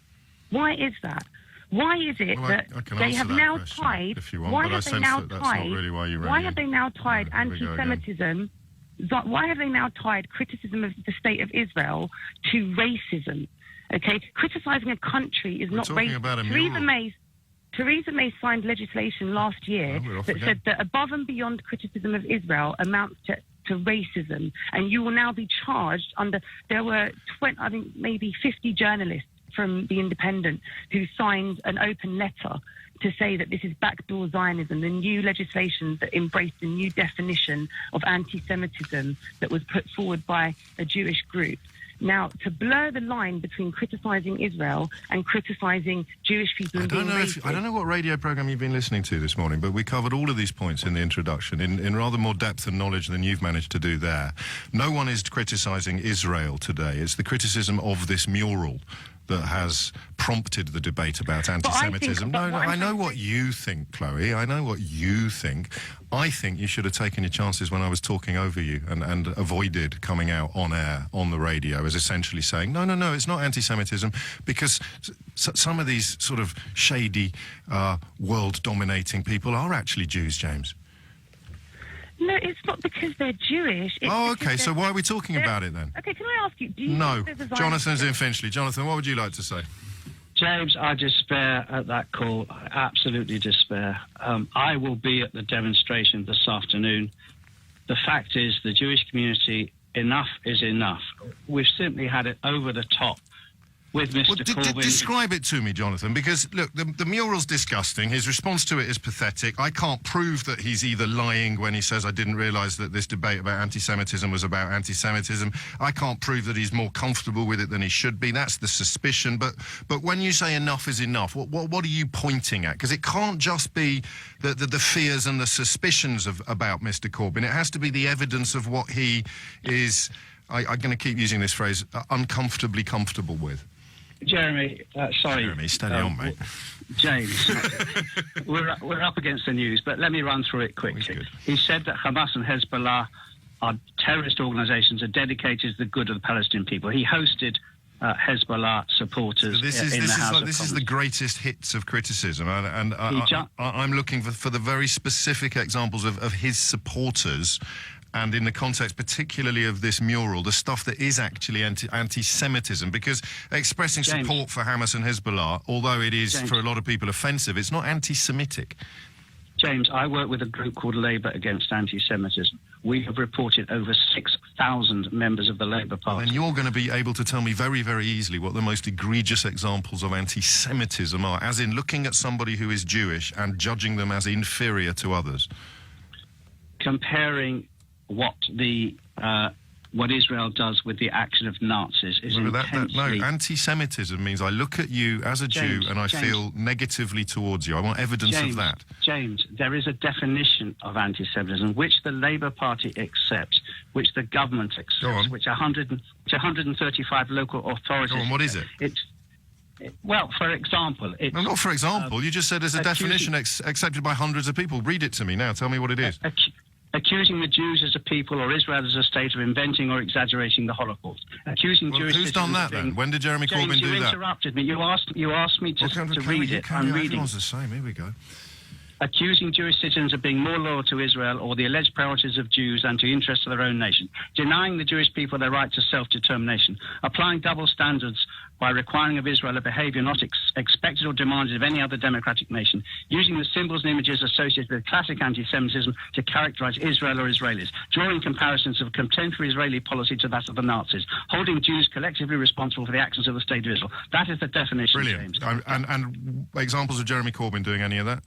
Why is that? Why is it that they have now tied? Why have they now tied? Why have they now tied anti-Semitism? Why have they now tied criticism of the state of Israel to racism? Okay, criticising a country is not racist. Theresa May signed legislation last year that said that above and beyond criticism of Israel amounts to racism, and you will now be charged under. There were maybe 50 journalists from The Independent who signed an open letter to say that this is backdoor Zionism, the new legislation that embraced a new definition of anti-Semitism that was put forward by a Jewish group. Now, to blur the line between criticising Israel and criticising Jewish people and being racist... I don't know what radio programme you've been listening to this morning, but we covered all of these points in the introduction in rather more depth and knowledge than you've managed to do there. No one is criticising Israel today. It's the criticism of this mural that has prompted the debate about anti-Semitism. I know what you think, Chloe. I know what you think. I think you should have taken your chances when I was talking over you and avoided coming out on air, on the radio, as essentially saying, no, it's not anti-Semitism, because some of these sort of shady, world-dominating people are actually Jews, James. No, it's not because they're Jewish. Okay, so why are we talking about it then? Okay, can I ask you, do you No. think there's a Jonathan's in Finchley. Jonathan, what would you like to say? James, I despair at that call. I absolutely despair. I will be at the demonstration this afternoon. The fact is, the Jewish community, enough is enough. We've simply had it over the top with Mr. Corbyn. Describe it to me, Jonathan, because, look, the mural's disgusting. His response to it is pathetic. I can't prove that he's either lying when he says, I didn't realise that this debate about anti-Semitism was about anti-Semitism. I can't prove that he's more comfortable with it than he should be. That's the suspicion. But when you say enough is enough, what are you pointing at? Because it can't just be the fears and the suspicions about Mr. Corbyn. It has to be the evidence of what he is, I'm going to keep using this phrase, uncomfortably comfortable with. Jeremy, Jeremy, steady on, mate. James, we're up against the news, but let me run through it quickly. He said that Hamas and Hezbollah are terrorist organisations are dedicated to the good of the Palestinian people. He hosted Hezbollah supporters in the House of Commons. This is the greatest hits of criticism, and I'm looking for the very specific examples of his supporters. And in the context particularly of this mural, the stuff that is actually anti-Semitism, because expressing support for Hamas and Hezbollah, although it is for a lot of people offensive, it's not anti-Semitic. James, I work with a group called Labour Against Anti-Semitism. we have reported over 6,000 members of the Labour Party. And you're going to be able to tell me very, very easily what the most egregious examples of anti-Semitism are, as in looking at somebody who is Jewish and judging them as inferior to others. Comparing what Israel does with the action of Nazis is intensely... No, anti-Semitism means I look at you as a Jew and I feel negatively towards you. I want evidence of that. James, there is a definition of anti-Semitism which the Labour Party accepts, which the government accepts, which 135 local authorities... Go on, what is it? Well, for example... No, not for example. You just said there's a definition accepted by hundreds of people. Read it to me now. Tell me what it is. Accusing the Jews as a people or Israel as a state of inventing or exaggerating the Holocaust. Accusing Jewish who's done that then? When did Jeremy Corbyn do that? You interrupted me. You asked me to read it. I'm reading. Everyone's the same. Here we go. Accusing Jewish citizens of being more loyal to Israel or the alleged priorities of Jews and to interests of their own nation. Denying the Jewish people their right to self-determination. Applying double standards by requiring of Israel a behaviour not expected or demanded of any other democratic nation, using the symbols and images associated with classic anti-Semitism to characterise Israel or Israelis, drawing comparisons of contemporary Israeli policy to that of the Nazis, holding Jews collectively responsible for the actions of the State of Israel. That is the definition, Brilliant. James. And examples of Jeremy Corbyn doing any of that?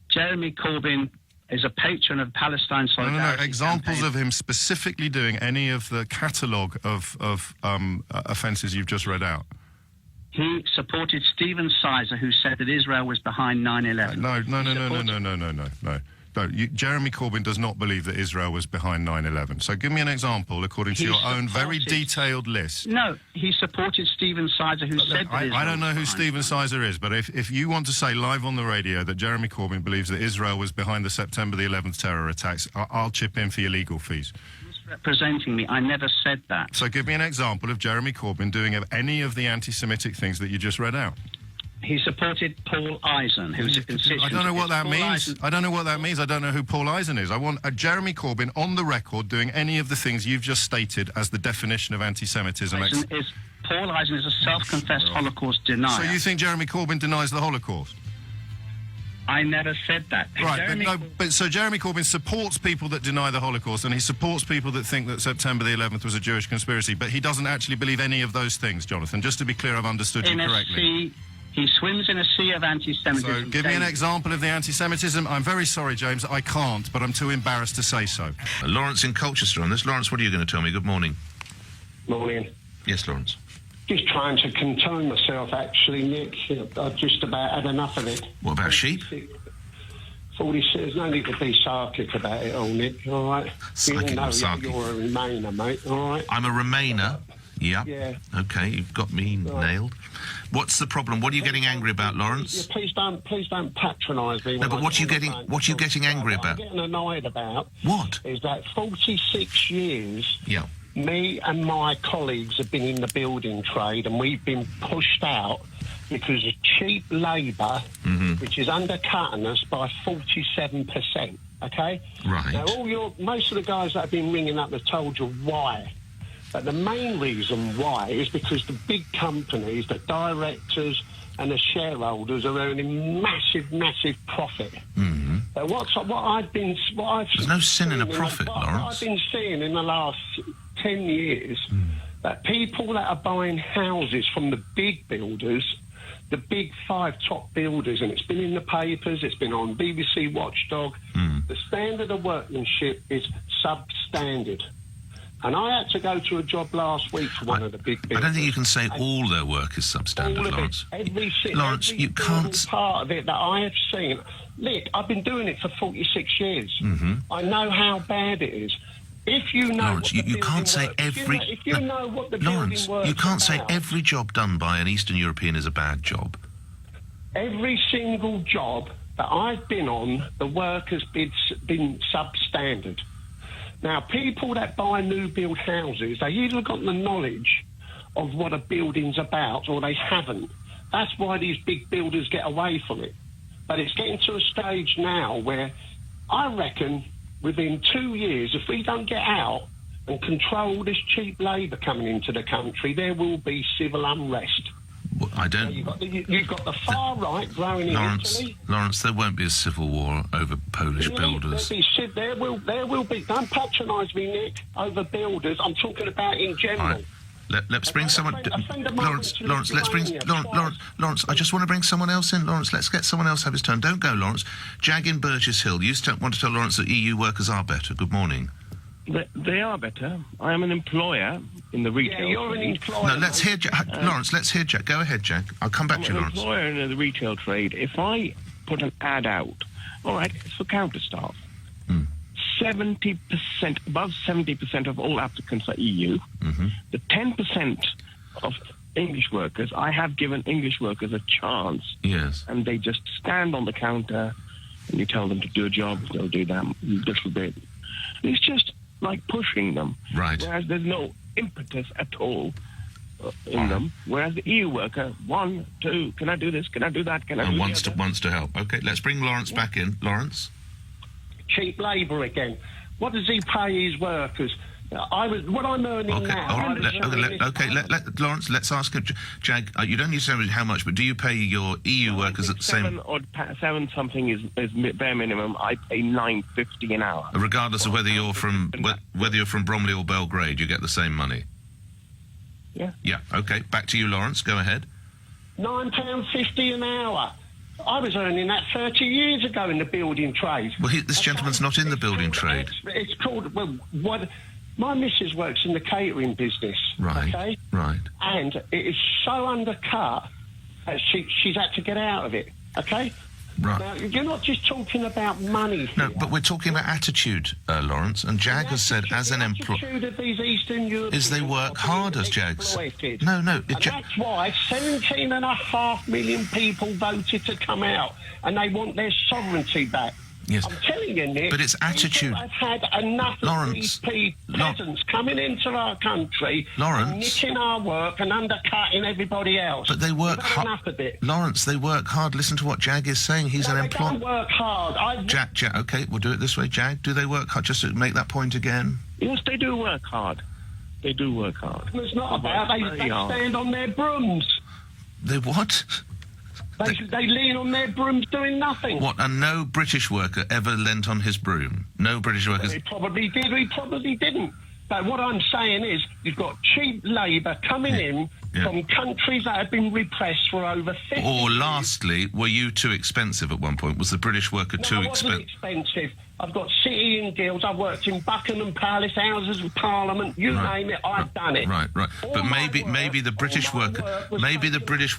Jeremy Corbyn is a patron of Palestine solidarity. No, examples of him specifically doing any of the catalogue of offences you've just read out. He supported Stephen Sizer, who said that Israel was behind 9/11. No. Jeremy Corbyn does not believe that Israel was behind 9/11. So give me an example according to your own very detailed list. No, he supported Stephen Sizer, who said that I don't know who Stephen Sizer is, but if you want to say live on the radio that Jeremy Corbyn believes that Israel was behind the September the 11th terror attacks, I'll chip in for your legal fees. Representing me, I never said that. So give me an example of Jeremy Corbyn doing any of the anti-Semitic things that you just read out. He supported Paul Eisen, who's a constituent. I don't know what that means. I don't know what that means. I don't know who Paul Eisen is. I want a Jeremy Corbyn on the record doing any of the things you've just stated as the definition of anti-Semitism. Paul Eisen is a self-confessed Holocaust denier. So you think Jeremy Corbyn denies the Holocaust? I never said that. Right, so Jeremy Corbyn supports people that deny the Holocaust, and he supports people that think that September the 11th was a Jewish conspiracy, but he doesn't actually believe any of those things, Jonathan. Just to be clear, I've understood you correctly. He swims in a sea of anti-Semitism. So give me an example of the anti-Semitism. I'm very sorry, James, I can't, but I'm too embarrassed to say so. Lawrence in Colchester on this. Lawrence, what are you going to tell me? Good morning. Morning. Yes, Lawrence. Just trying to contain myself, actually, Nick. I've just about had enough of it. What about sheep? 46. There's no need to be sarcastic about it all, Nick, all right? You all know you're a Remainer, mate, all right? I'm a Remainer? Yeah. OK, you've got me nailed. What's the problem? What are you getting angry about, Lawrence? Yeah, please don't patronise me. No, but what are you getting angry about? What I'm getting annoyed about what is that 46 years. Yeah. Me and my colleagues have been in the building trade, and we've been pushed out because of cheap labour, which is undercutting us by 47%. Okay. Right. Now, most of the guys that have been ringing up have told you why. But the main reason why is because the big companies, the directors and the shareholders are earning massive profit. But there's no sin in a profit, Lawrence. What I've been seeing in the last 10 years, that people that are buying houses from the big builders, the big 5 top builders, and it's been in the papers, it's been on BBC Watchdog, the standard of workmanship is substandard. And I had to go to a job last week for one of the big builders. I don't think you can say all their work is substandard, Lawrence. Lawrence, you can't... part of it that I have seen. Look, I've been doing it for 46 years. I know how bad it is. If you know Lawrence, you can't say every... If you know what the Lawrence, building works you can't say about, every job done by an Eastern European is a bad job. Every single job that I've been on, the work has been substandard. Now, people that buy new build houses, they either got the knowledge of what a building's about or they haven't. That's why these big builders get away from it. But it's getting to a stage now where I reckon within 2 years, if we don't get out and control this cheap labour coming into the country, there will be civil unrest. I don't. You've got the far right growing in Italy. Lawrence, there won't be a civil war over Polish builders. There will be. Don't patronise me, Nick, over builders. I'm talking about in general. Right. Let's bring someone. Lawrence, let's bring Lawrence. I just want to bring someone else in. Lawrence, let's get someone else have his turn. Don't go, Lawrence. Jag in Burgess Hill. You want to tell Lawrence that EU workers are better. Good morning. They are better. I am an employer in the retail. Yeah, you're an employer. No, let's hear Lawrence. Let's hear Jack. Go ahead, Jack. I'll come back to you, Lawrence. I'm an employer in the retail trade. If I put an ad out, all right, it's for counter staff. 70%, above 70% of all applicants are EU. The 10% of English workers, I have given English workers a chance. Yes. And they just stand on the counter, and you tell them to do a job, they'll do that little bit. It's just like pushing them. Right. Whereas there's no impetus at all in them. Whereas the EU worker, 1, 2, can I do this? Can I do that? Can I do wants to help. Okay, let's bring Lawrence back in. Lawrence? Cheap labour again. What does he pay his workers? What I'm earning now. Lawrence, let's ask him. Jag, you don't need to say how much, but do you pay your EU workers at the same? 7 something is bare minimum. I pay $9.50 an hour. Regardless of whether you're from Bromley or Belgrade, you get the same money. Yeah. Yeah. Okay. Back to you, Lawrence. Go ahead. £9.50 an hour. I was earning that 30 years ago in the building trade. Well, this gentleman's not in the building trade. It's called, my missus works in the catering business. Right, okay? right. And it is so undercut that she's had to get out of it, okay? Right. Now, you're not just talking about money here. No, but we're talking about attitude, Lawrence. And Jag has said, as an employer, of these Eastern Europeans is they work hard, as Jag said. No. And that's why 17.5 million people voted to come out, and they want their sovereignty back. Yes. I'm telling you, Nick. But it's attitude. I've had enough of these peasants coming into our country, and nicking our work and undercutting everybody else. But they work hard. Enough of it. Lawrence, they work hard. Listen to what Jag is saying. He's an employer. They don't work hard. Jag, okay, we'll do it this way. Jag, do they work hard? Just to make that point again. Yes, they do work hard. They do work hard. It's not about they stand on their brooms. They what? They lean on their brooms doing nothing. What, and no British worker ever leant on his broom? No British workers... He probably did, he probably didn't. But what I'm saying is, you've got cheap labour coming in from countries that have been repressed for over 50 years. Or lastly, were you too expensive at one point? Was the British worker too expensive? No, I wasn't expensive. I've got city and guilds. I've worked in Buckingham Palace, Houses of Parliament. You name it, I've done it. Right. But maybe the British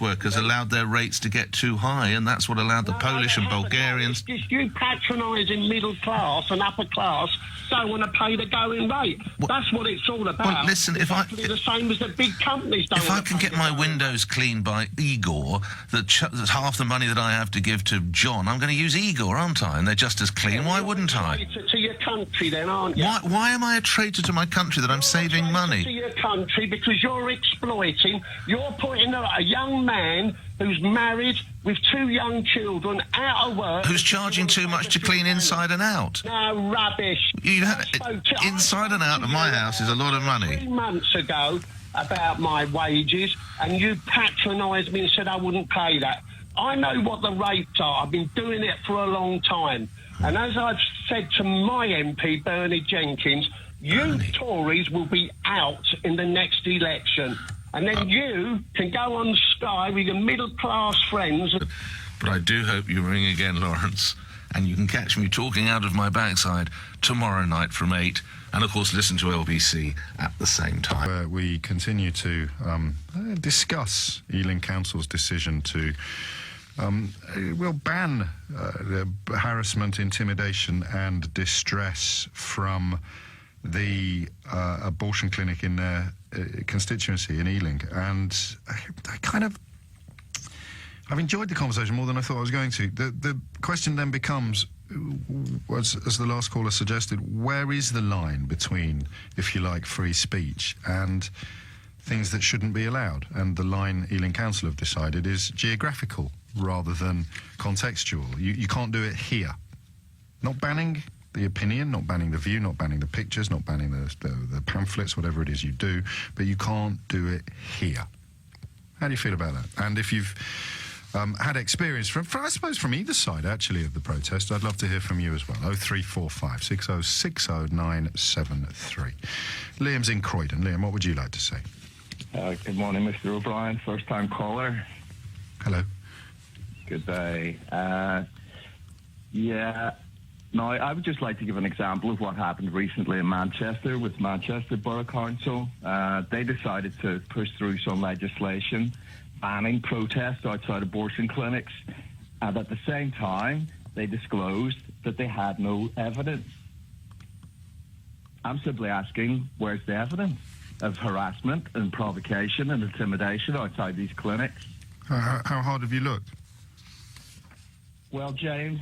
workers allowed their rates to get too high, and that's what allowed the Polish and Bulgarians. It's just you patronising middle class and upper class don't want to pay the going rate. That's what it's all about. Well, listen, exactly the same as the big companies don't. If I can get my windows cleaned by Igor, that's half the money that I have to give to John, I'm going to use Igor, aren't I? And they're just as clean. Why wouldn't I? To your country, then, aren't you? Why am I a traitor to my country that I'm saving money? To your country because you're exploiting. You're putting a young man who's married with 2 young children out of work. Who's charging too much to clean inside and out? No, rubbish. Inside and out of my house is a lot of money. 3 months ago about my wages, and you patronised me and said I wouldn't pay that. I know what the rates are. I've been doing it for a long time. And as I've said to my MP, Bernie Jenkins, you Tories will be out in the next election. And then you can go on Sky with your middle-class friends. But I do hope you ring again, Lawrence, and you can catch me talking out of my backside tomorrow night from 8, and of course listen to LBC at the same time. We continue to discuss Ealing Council's decision to ban harassment, intimidation and distress from the abortion clinic in their constituency in Ealing. And I've enjoyed the conversation more than I thought I was going to. The question then becomes, as the last caller suggested, where is the line between, if you like, free speech and things that shouldn't be allowed? And the line Ealing Council have decided is geographical rather than contextual. You can't do it here. Not banning the opinion, not banning the view, not banning the pictures, not banning the pamphlets, whatever it is you do, but you can't do it here. How do you feel about that? And if you've had experience from, I suppose, from either side, actually, of the protest, I'd love to hear from you as well. 0345 6060 973. Liam's in Croydon. Liam, what would you like to say? Good morning, Mr. O'Brien. First-time caller. Hello. Good day. Now, I would just like to give an example of what happened recently in Manchester with Manchester Borough Council. They decided to push through some legislation banning protests outside abortion clinics, and at the same time, they disclosed that they had no evidence. I'm simply asking, where's the evidence of harassment and provocation and intimidation outside these clinics? How hard have you looked? Well, James,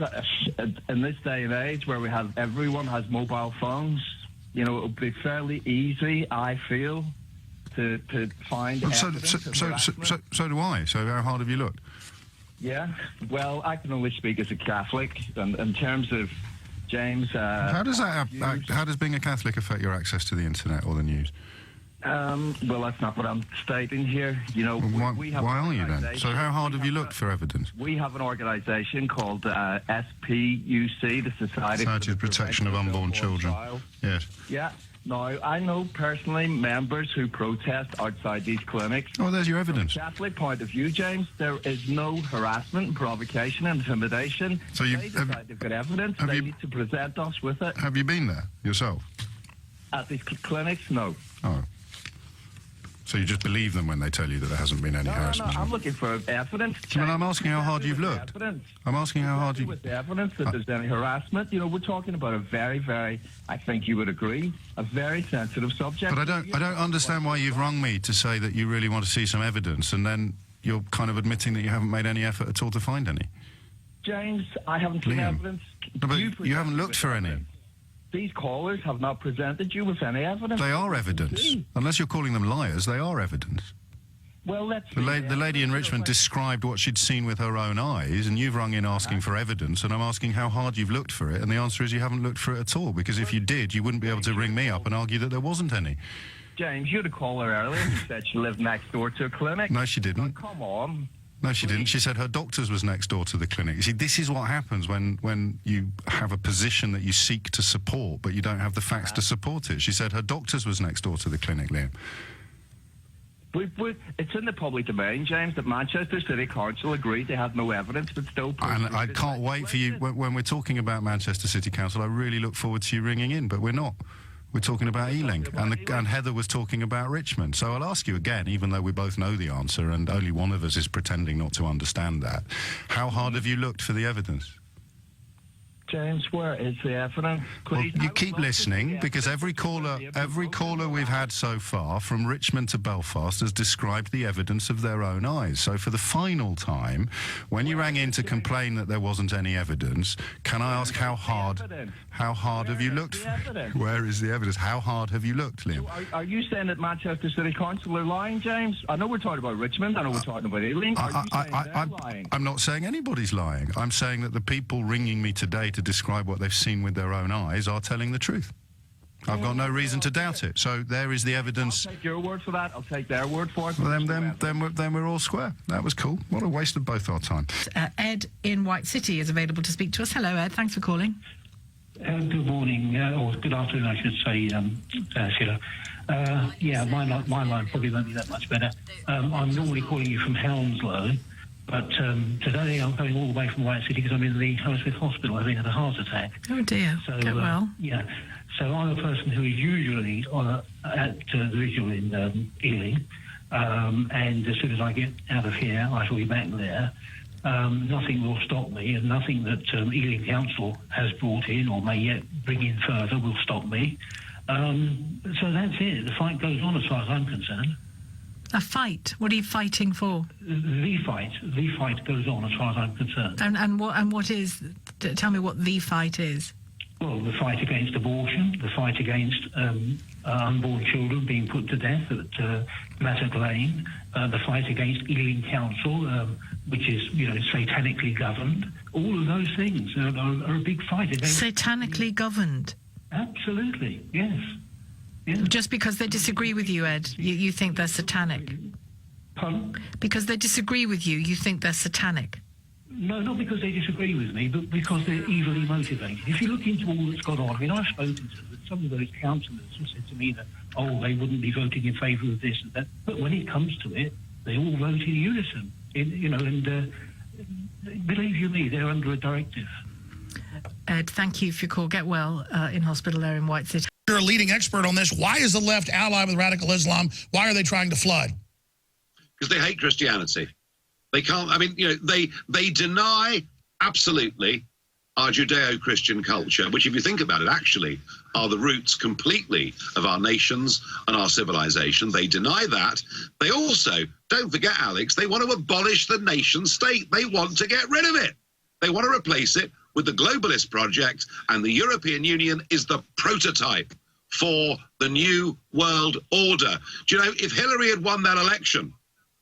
in this day and age where everyone has mobile phones, it would be fairly easy, I feel, to find evidence of harassment. So do I. So how hard have you looked? Yeah. Well, I can only speak as a Catholic, and in terms of James. How does being a Catholic affect your access to the internet or the news? Well, that's not what I'm stating here. Why are you then? So how hard have you looked for evidence? We have an organisation called SPUC, the Society for the Protection of Unborn Children. Yes. Yeah. Now, I know personally members who protest outside these clinics. Oh, there's your evidence. From a Catholic point of view, James, there is no harassment, provocation, and intimidation. So they've got evidence. They need to present us with it. Have you been there yourself? At these clinics, no. Oh. So you just believe them when they tell you that there hasn't been any harassment? No, I'm looking for evidence. I'm asking how hard you've looked. I'm asking how hard you... With the evidence that there's any harassment, we're talking about a very, very, I think you would agree, a very sensitive subject. But I don't understand why you've rung me to say that you really want to see some evidence, and then you're kind of admitting that you haven't made any effort at all to find any. James, I haven't seen evidence. No, but you haven't looked for any. These callers have not presented you with any evidence. They are evidence. Unless you're calling them liars, they are evidence. Well, the lady in Richmond described what she'd seen with her own eyes, and you've rung in asking for evidence, and I'm asking how hard you've looked for it, and the answer is you haven't looked for it at all, because if you did, you wouldn't be able to ring me up and argue that there wasn't any. James, you had a caller earlier who said she lived next door to a clinic. No, she didn't. Oh, come on. No, she didn't. She said her doctor's was next door to the clinic. You see, this is what happens when you have a position that you seek to support, but you don't have the facts to support it. She said her doctor's was next door to the clinic, Liam. It's in the public domain, James, that Manchester City Council agreed they had no evidence, but still... And I can't wait for you, when we're talking about Manchester City Council, I really look forward to you ringing in, but we're not. We're talking about Ealing, and Heather was talking about Richmond. So I'll ask you again, even though we both know the answer and only one of us is pretending not to understand that. How hard have you looked for the evidence? James, where is the evidence? Well, you keep listening, because every caller we've had so far, from Richmond to Belfast, has described the evidence of their own eyes. So for the final time, when you rang in to complain that there wasn't any evidence, can I ask how hard have you looked? Where is the evidence? How hard have you looked, Liam? Are you saying that Manchester City Council are lying, James? I know we're talking about Richmond. I know we're talking about Ealing. Are you saying they're lying? I'm not saying anybody's lying. I'm saying that the people ringing me today to describe what they've seen with their own eyes are telling the truth. I've got no reason to doubt it. So there is the evidence. I'll take your word for that. I'll take their word for it. Well, then we're all square. That was cool. What a waste of both our time. Ed in White City is available to speak to us. Hello, Ed. Thanks for calling. Good morning, or good afternoon, I should say, Sheila. My line probably won't be that much better. I'm normally calling you from Hounslow, but today I'm coming all the way from White City because I'm in the Hammersmith Hospital. I've had a heart attack. Oh dear. So, get well. Yeah. So I'm a person who is usually at the visual in Ealing, and as soon as I get out of here, I shall be back there. Nothing will stop me, and nothing that Ealing Council has brought in or may yet bring in further will stop me. So that's it. The fight goes on as far as I'm concerned. A fight? What are you fighting for? The fight goes on as far as I'm concerned. And what is? Tell me what the fight is. Well, the fight against abortion, the fight against unborn children being put to death at Mattock Lane, the fight against Ealing Council, which is, satanically governed. All of those things are a big fight against... Satanically governed? Absolutely, yes. Just because they disagree with you, Ed, you think they're satanic? Pardon? Because they disagree with you, you think they're satanic? No, not because they disagree with me, but because they're evilly motivated. If you look into all that's gone on, I mean, I've spoken to some of those councillors who said to me that, they wouldn't be voting in favour of this and that. But when it comes to it, they all vote in unison, believe you me, they're under a directive. Ed, thank you for your call. Get well in hospital there in White City. You're a leading expert on this. Why is the left allied with radical Islam? Why are they trying to flood? Because they hate Christianity. They can't, they deny absolutely our Judeo-Christian culture, which, if you think about it, actually are the roots completely of our nations and our civilization. They deny that. They also, don't forget, Alex, they want to abolish the nation state. They want to get rid of it. They want to replace it with the globalist project, and the European Union is the prototype for the new world order. Do you know, if Hillary had won that election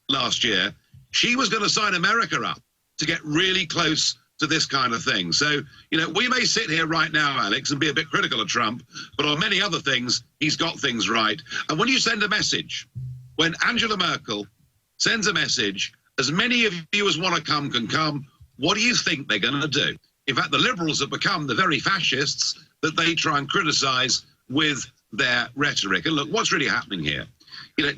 last year, she was going to sign America up to get really close to this kind of thing. So, we may sit here right now, Alex, and be a bit critical of Trump, but on many other things, he's got things right. And when you send a message, when Angela Merkel sends a message, as many of you as want to come can come, what do you think they're going to do? In fact, the Liberals have become the very fascists that they try and criticise with their rhetoric. And look, what's really happening here?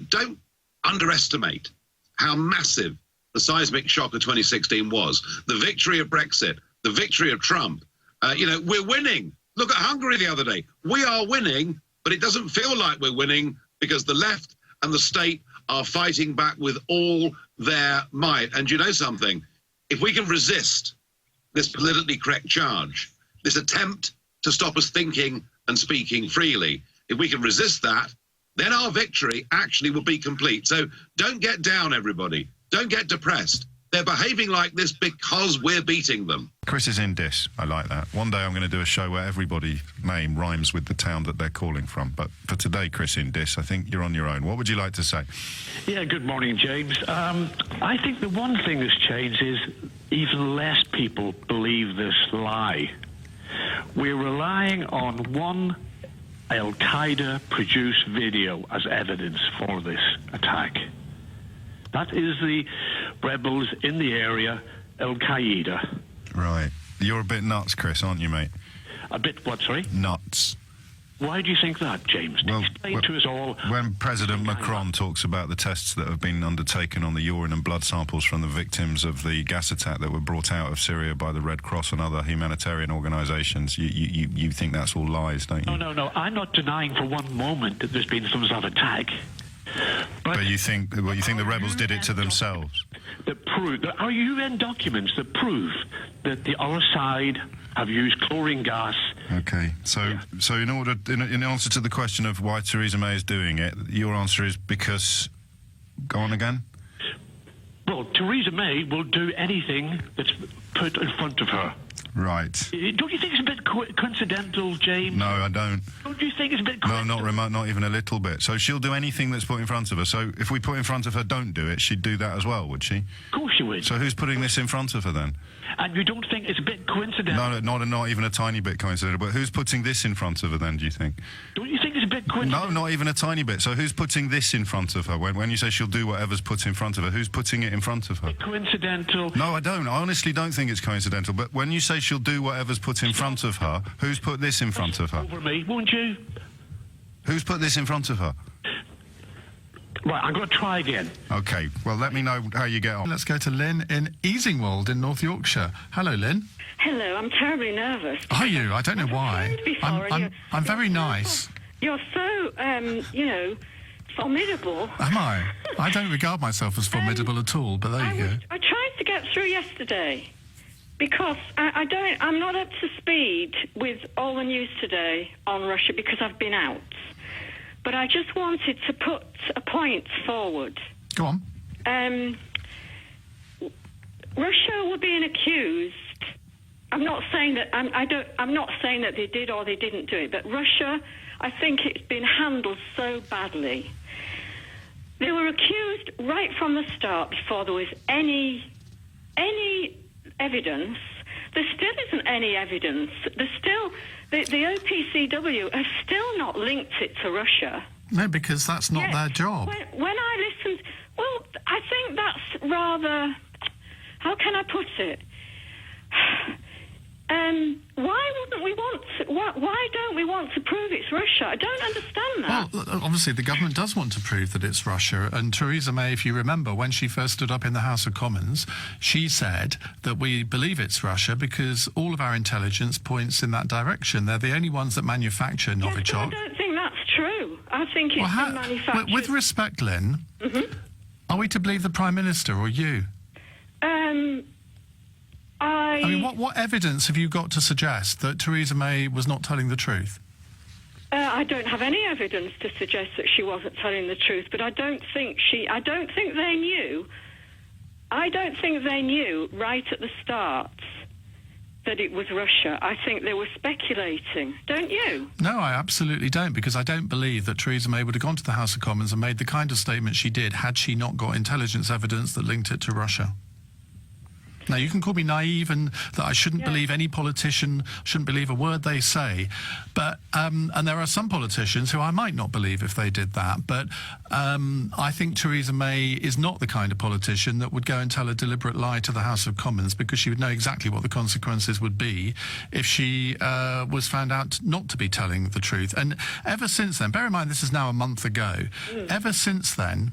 Don't underestimate how massive the seismic shock of 2016 was. The victory of Brexit, the victory of Trump. We're winning. Look at Hungary the other day. We are winning, but it doesn't feel like we're winning because the left and the state are fighting back with all their might. And you know something? If we can resist this politically correct charge, this attempt to stop us thinking and speaking freely, if we can resist that, then our victory actually will be complete. So don't get down, everybody. Don't get depressed. They're behaving like this because we're beating them. Chris is in Dis. I like that. One day I'm going to do a show where everybody's name rhymes with the town that they're calling from. But for today, Chris in Dis, I think you're on your own. What would you like to say? Yeah, good morning, James. I think the one thing that's changed is even less people believe this lie. We're relying on one Al-Qaeda-produced video as evidence for this attack. That is the rebels in the area, Al-Qaeda. Right. You're a bit nuts, Chris, aren't you, mate? A bit what, sorry? Nuts. Why do you think that, James? Explain to us all. When President Macron talks about the tests that have been undertaken on the urine and blood samples from the victims of the gas attack that were brought out of Syria by the Red Cross and other humanitarian organisations, you think that's all lies, don't you? No. I'm not denying for one moment that there's been some sort of attack. But you think the rebels did it to themselves? There are UN documents that prove that the other side have used chlorine gas. Okay, so in answer to the question of why Theresa May is doing it, your answer is because... Go on again? Well, Theresa May will do anything that's put in front of her. Right. Don't you think it's a bit coincidental, James? No, I don't. Don't you think it's a bit coincidental? No, not even a little bit. So she'll do anything that's put in front of her. So if we put in front of her, don't do it, she'd do that as well, would she? Of course she would. So who's putting this in front of her then? And you don't think it's a bit coincidental? No, not even a tiny bit coincidental. But who's putting this in front of her then, do you think? Don't you think it's a bit coincidental? No, not even a tiny bit. So who's putting this in front of her? When you say she'll do whatever's put in front of her, who's putting it in front of her? Coincidental? No, I don't. I honestly don't think it's coincidental. But when you say she'll do whatever's put in front of her, who's put this in front of her? Over me, won't you? Who's put this in front of her? Right, I'm going to try again. OK, well, let me know how you get on. Let's go to Lynn in Easingwold in North Yorkshire. Hello, Lynn. Hello, I'm terribly nervous. Are you? I don't know why. I'm very nice. You're so, formidable. Am I? I don't regard myself as formidable at all, but there you go. I tried to get through yesterday because I'm not up to speed with all the news today on Russia because I've been out. But I just wanted to put a point forward. Go on. Russia were being accused. I'm not saying that I'm not saying that they did or they didn't do it, but Russia, I think it's been handled so badly. They were accused right from the start before there was any evidence. There still isn't any evidence. There's still the OPCW has still not linked it to Russia. No, because that's not their job. When I listened, well, I rather, how can I put it? Why wouldn't we want to, why don't we want to prove it's Russia? I don't understand that. Well, obviously the government does want to prove that it's Russia, and Theresa May, if you remember, when she first stood up in the House of Commons, she said that we believe it's Russia because all of our intelligence points in that direction. They're the only ones that manufacture Novichok. Yes, but I don't think that's true. I think it's been manufactured. With respect, Lynn, are we to believe the Prime Minister or you? I mean, what evidence have you got to suggest that Theresa May was not telling the truth? I don't have any evidence to suggest that she wasn't telling the truth, but I don't think they knew. I don't think they knew right at the start that it was Russia. I think they were speculating. Don't you? No, I absolutely don't, because I don't believe that Theresa May would have gone to the House of Commons and made the kind of statement she did had she not got intelligence evidence that linked it to Russia. Now, you can call me naive and that I shouldn't believe any politician, shouldn't believe a word they say, but and there are some politicians who I might not believe if they did that, but I think Theresa May is not the kind of politician that would go and tell a deliberate lie to the House of Commons, because she would know exactly what the consequences would be if she was found out not to be telling the truth. And ever since then, bear in mind this is now a month ago, ever since then,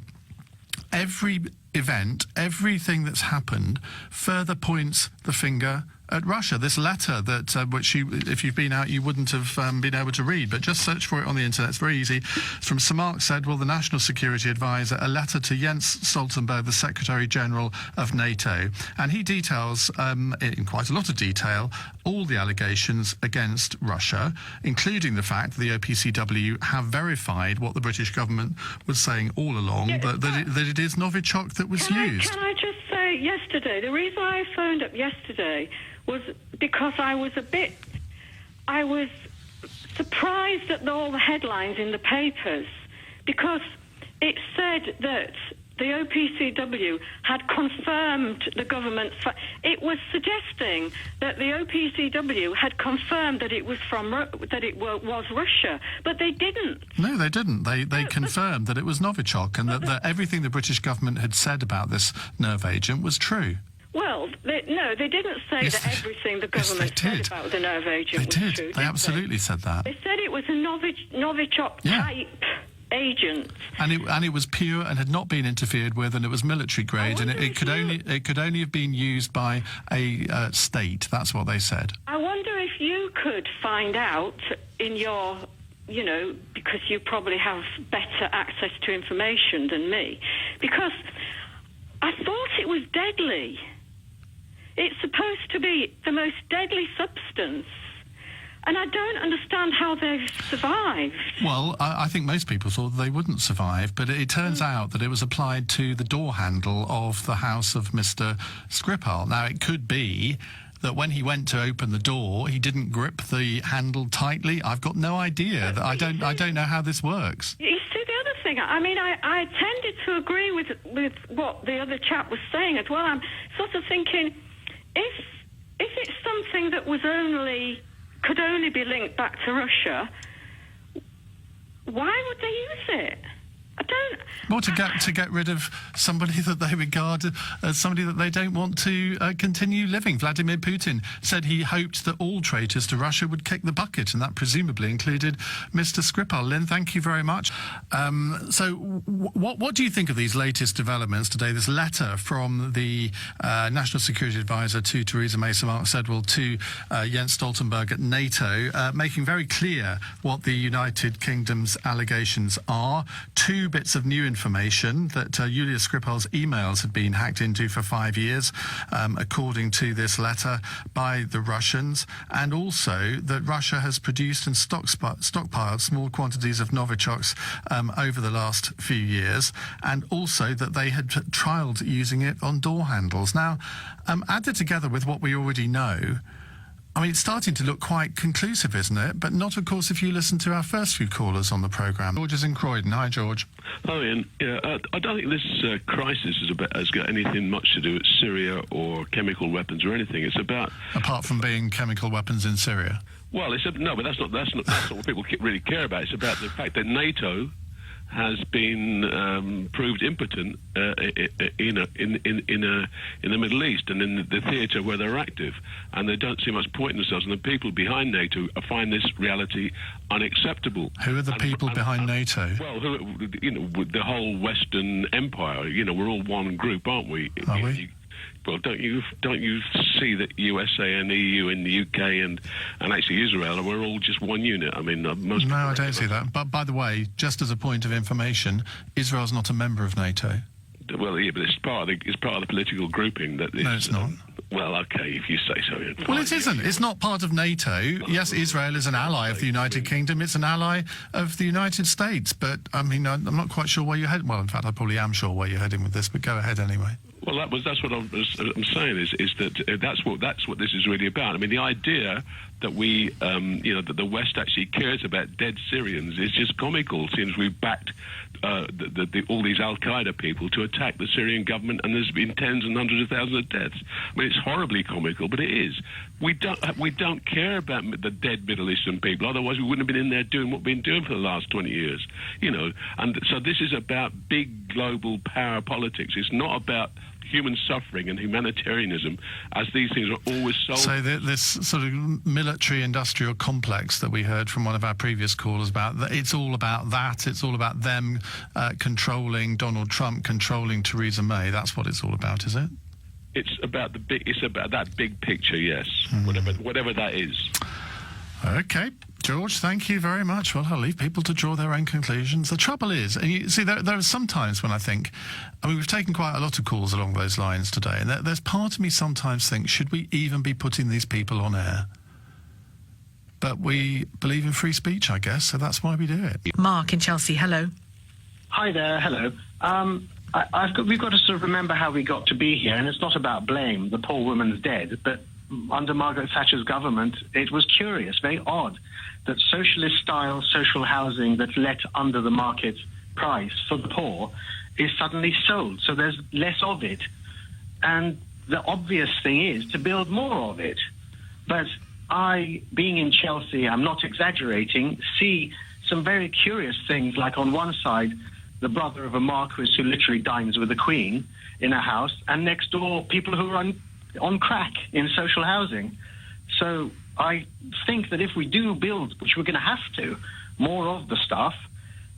every event, everything that's happened, further points the finger at Russia. This letter that, which you, if you've been out, you wouldn't have been able to read, but just search for it on the internet. It's very easy. It's from Sir Mark Sedwill, the National Security Advisor, a letter to Jens Stoltenberg, the Secretary General of NATO. And he details, in quite a lot of detail, all the allegations against Russia, including the fact that the OPCW have verified what the British government was saying all along, that it is Novichok that was used. Can I just say, yesterday, the reason I phoned up yesterday was because I was surprised at all the headlines in the papers, because it said that the OPCW had confirmed the government's... It was suggesting that the OPCW had confirmed that it was was Russia, but they didn't. No, they didn't. They confirmed that it was Novichok, and that everything the British government had said about this nerve agent was true. Well, they didn't say that everything the government said about the nerve agent was true. They absolutely said that. They said it was a Novichok-type agent. And it was pure and had not been interfered with, and it was military grade, and it could only have been used by a state. That's what they said. I wonder if you could find out in your... because you probably have better access to information than me, because I thought it was deadly. It's supposed to be the most deadly substance, and I don't understand how they've survived. Well, I think most people thought they wouldn't survive, but it turns out that it was applied to the door handle of the house of Mr. Skripal. Now, it could be that when he went to open the door, he didn't grip the handle tightly. I've got no idea. I don't know how this works. You see, the other thing, I mean, I tended to agree with what the other chap was saying as well. I'm sort of thinking, if it's something that could only be linked back to Russia, why would they use it? I don't... Well, to get rid of somebody that they regard as somebody that they don't want to continue living. Vladimir Putin said he hoped that all traitors to Russia would kick the bucket, and that presumably included Mr. Skripal. Lynn, thank you very much. So what do you think of these latest developments today? This letter from the National Security Advisor to Theresa May, Sir Mark Sedwill, to Jens Stoltenberg at NATO, making very clear what the United Kingdom's allegations are. Two bits of new information: that Yulia Skripal's emails had been hacked into for 5 years, according to this letter, by the Russians, and also that Russia has produced and stockpiled small quantities of Novichoks over the last few years, and also that they had trialled using it on door handles. Now, added together with what we already know, I mean, it's starting to look quite conclusive, isn't it? But not, of course, if you listen to our first few callers on the programme. George is in Croydon. Hi, George. Hi, Ian. Yeah, I don't think this crisis has got anything much to do with Syria or chemical weapons or anything. It's about... Apart from being chemical weapons in Syria? Well, but that's not what people really care about. It's about the fact that NATO has been proved impotent in the Middle East and in the theatre where they're active, and they don't see much point in themselves. And the people behind NATO find this reality unacceptable. Who are the people behind NATO? Well, the whole Western Empire. We're all one group, aren't we? Are we? Well, don't you see that USA and EU and the UK and actually Israel, we're all just one unit? I mean, most. No, I don't see that. But by the way, just as a point of information, Israel's not a member of NATO. Well, yeah, but it's part of the political grouping that. No, it's not. Well, okay, if you say so. Well, it isn't. It's not part of NATO. Yes, Israel is an ally of the United Kingdom. It's an ally of the United States. But, I mean, I'm not quite sure where you're heading. Well, in fact, I probably am sure where you're heading with this, but go ahead anyway. Well, that's what I'm saying is that that's what this is really about. I mean, the idea that we, that the West actually cares about dead Syrians is just comical, since we've backed all these Al Qaeda people to attack the Syrian government, and there's been tens and hundreds of thousands of deaths. I mean, it's horribly comical, but it is. We don't care about the dead Middle Eastern people. Otherwise, we wouldn't have been in there doing what we've been doing for the last 20 years. And so this is about big global power politics. It's not about human suffering and humanitarianism, as these things are always sold. So this sort of military-industrial complex that we heard from one of our previous callers about, it's all about that. It's all about them controlling Donald Trump, controlling Theresa May. That's what it's all about, is it? It's about that big picture, yes. Whatever that is. Okay. George, thank you very much. Well, I'll leave people to draw their own conclusions. The trouble is, and you see, there are some times when I think, we've taken quite a lot of calls along those lines today, and there's part of me sometimes thinks, should we even be putting these people on air? But we believe in free speech, I guess, so that's why we do it. Mark in Chelsea, hello. Hi there, hello. We've got to sort of remember how we got to be here, and it's not about blame. The poor woman's dead, but under Margaret Thatcher's government, it was curious, very odd, that socialist-style social housing that's let under the market price for the poor is suddenly sold. So there's less of it. And the obvious thing is to build more of it. But I, being in Chelsea, I'm not exaggerating, see some very curious things, like on one side, the brother of a marquis who literally dines with the Queen in a house, and next door, people who are on crack in social housing. So I think that if we do build, which we're going to have to, more of the stuff,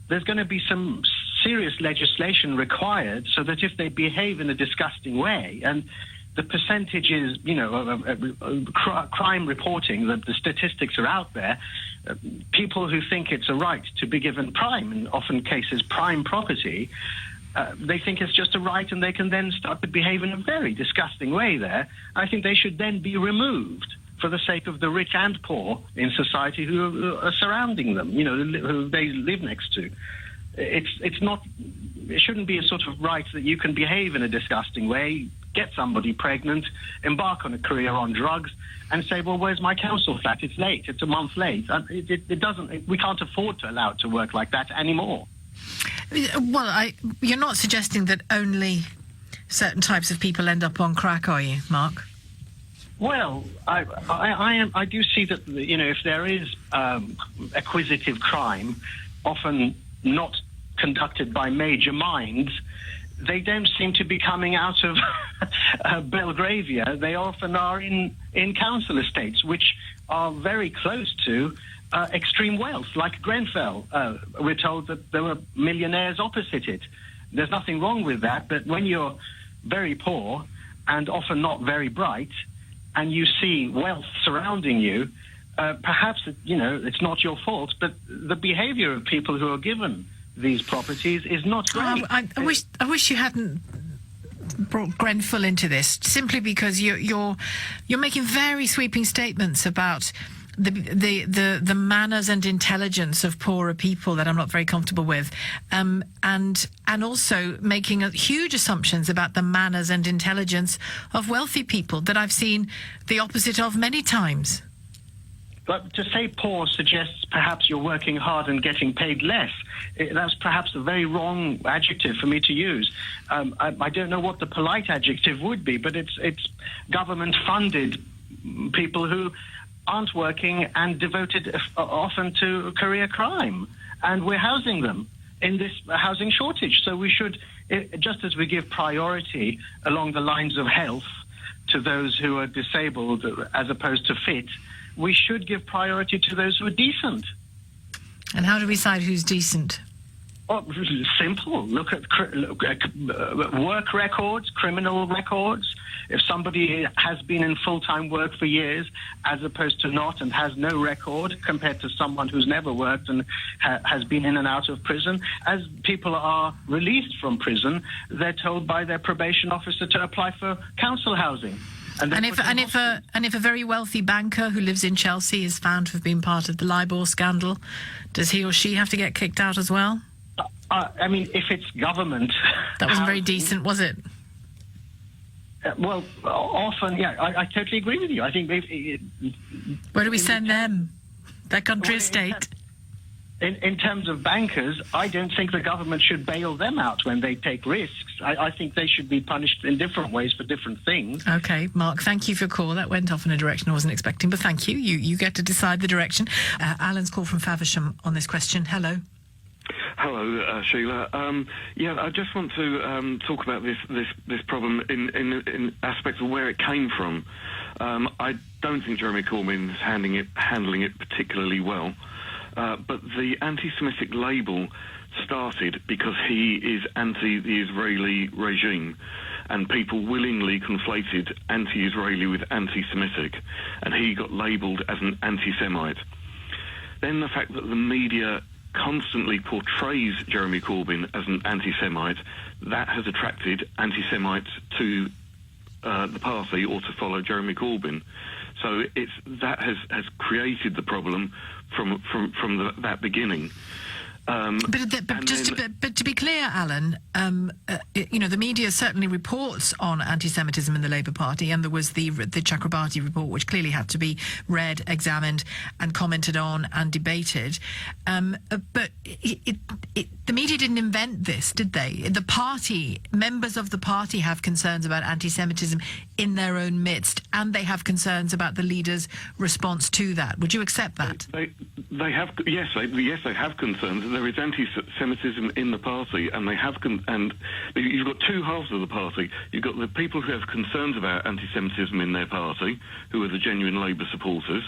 there's going to be some serious legislation required so that if they behave in a disgusting way, and the percentages, crime reporting, the statistics are out there, people who think it's a right to be given prime, in often cases prime property, they think it's just a right, and they can then start to behave in a very disgusting way there. I think they should then be removed for the sake of the rich and poor in society who are surrounding them, who they live next to. It shouldn't be a sort of right that you can behave in a disgusting way, get somebody pregnant, embark on a career on drugs, and say, well, where's my council flat? It's late. It's a month late. We can't afford to allow it to work like that anymore. Well, you're not suggesting that only certain types of people end up on crack, are you, Mark? Well, I do see that, if there is acquisitive crime, often not conducted by major minds, they don't seem to be coming out of Belgravia. They often are in council estates, which are very close to extreme wealth, like Grenfell. We're told that there were millionaires opposite it. There's nothing wrong with that, but when you're very poor and often not very bright, and you see wealth surrounding you, perhaps, it's not your fault, but the behavior of people who are given these properties is not great. I wish you hadn't brought Grenfell into this, simply because you're making very sweeping statements about the manners and intelligence of poorer people that I'm not very comfortable with, and also making huge assumptions about the manners and intelligence of wealthy people that I've seen the opposite of many times. But to say poor suggests perhaps you're working hard and getting paid less. That's perhaps a very wrong adjective for me to use. I don't know what the polite adjective would be, but it's government-funded people who aren't working and devoted often to career crime, and we're housing them. in this housing shortage. So we should, just as we give priority along the lines of health to those who are disabled as opposed to fit, we should give priority to those who are decent. And how do we decide who's decent? Well, simple. Look at work records, criminal records. If somebody has been in full-time work for years as opposed to not and has no record compared to someone who's never worked and has been in and out of prison, as people are released from prison, they're told by their probation officer to apply for council housing. And if a very wealthy banker who lives in Chelsea is found to have been part of the LIBOR scandal, does he or she have to get kicked out as well? I mean, if it's government... That wasn't very decent, was it? Well, often, yeah, I totally agree with you. I think... Where do we send them? Their country estate? In terms of bankers, I don't think the government should bail them out when they take risks. I think they should be punished in different ways for different things. OK, Mark, thank you for your call. That went off in a direction I wasn't expecting, but thank you. You get to decide the direction. Alan's called from Faversham on this question. Hello. Hello, Sheila. I just want to talk about this problem in aspects of where it came from. I don't think Jeremy Corbyn is handling it particularly well, but the anti-Semitic label started because he is anti the Israeli regime, and people willingly conflated anti-Israeli with anti-Semitic, and he got labelled as an anti-Semite. Then the fact that the media constantly portrays Jeremy Corbyn as an anti-Semite, that has attracted anti-Semites to the party or to follow Jeremy Corbyn. So that has created the problem from that beginning. But to be clear, Alan, the media certainly reports on anti-Semitism in the Labour Party, and there was the Chakrabarti report, which clearly had to be read, examined, and commented on and debated. But the media didn't invent this, did they? The party, members of the party, have concerns about anti-Semitism in their own midst, and they have concerns about the leader's response to that. Would you accept that? They have, yes, they have concerns. There is anti-Semitism in the party, and they have, and you've got two halves of the party. You've got the people who have concerns about anti-Semitism in their party, who are the genuine Labour supporters,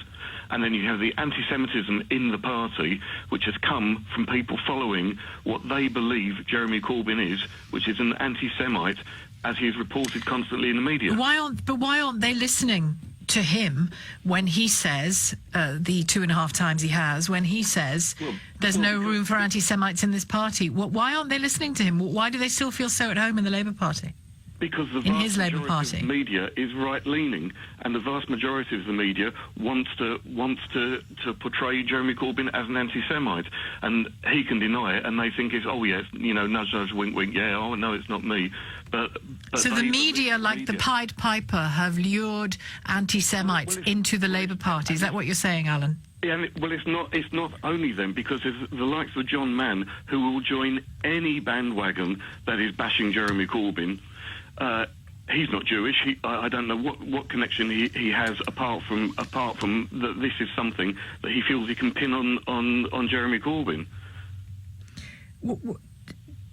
and then you have the anti-Semitism in the party, which has come from people following what they believe Jeremy Corbyn is, which is an anti-Semite, as he is reported constantly in the media. Why aren't they listening to him when he says, the 2.5 times he has, when he says there's no room for anti-Semites in this party? Why aren't they listening to him? Why do they still feel so at home in the Labour Party? Because the vast majority of the media is right-leaning, and the vast majority of the media wants to portray Jeremy Corbyn as an anti-Semite, and he can deny it, and they think it's nudge, nudge, wink, wink, yeah, oh no, it's not me. But so the media, like the Pied Piper, have lured anti-Semites into the Labour Party. Is that what you're saying, Alan? Yeah, well, it's not only them, because there's the likes of John Mann, who will join any bandwagon that is bashing Jeremy Corbyn. He's not Jewish. I don't know what connection he has apart from that. This is something that he feels he can pin on Jeremy Corbyn.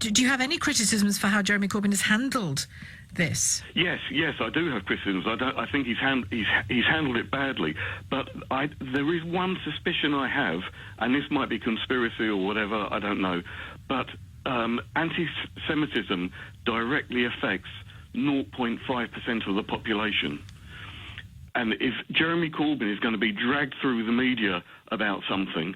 Do you have any criticisms for how Jeremy Corbyn has handled this? Yes, I do have criticisms. I think he's handled it badly. But there is one suspicion I have, and this might be conspiracy or whatever, I don't know. But anti-Semitism directly affects 0.5% of the population. And if Jeremy Corbyn is going to be dragged through the media about something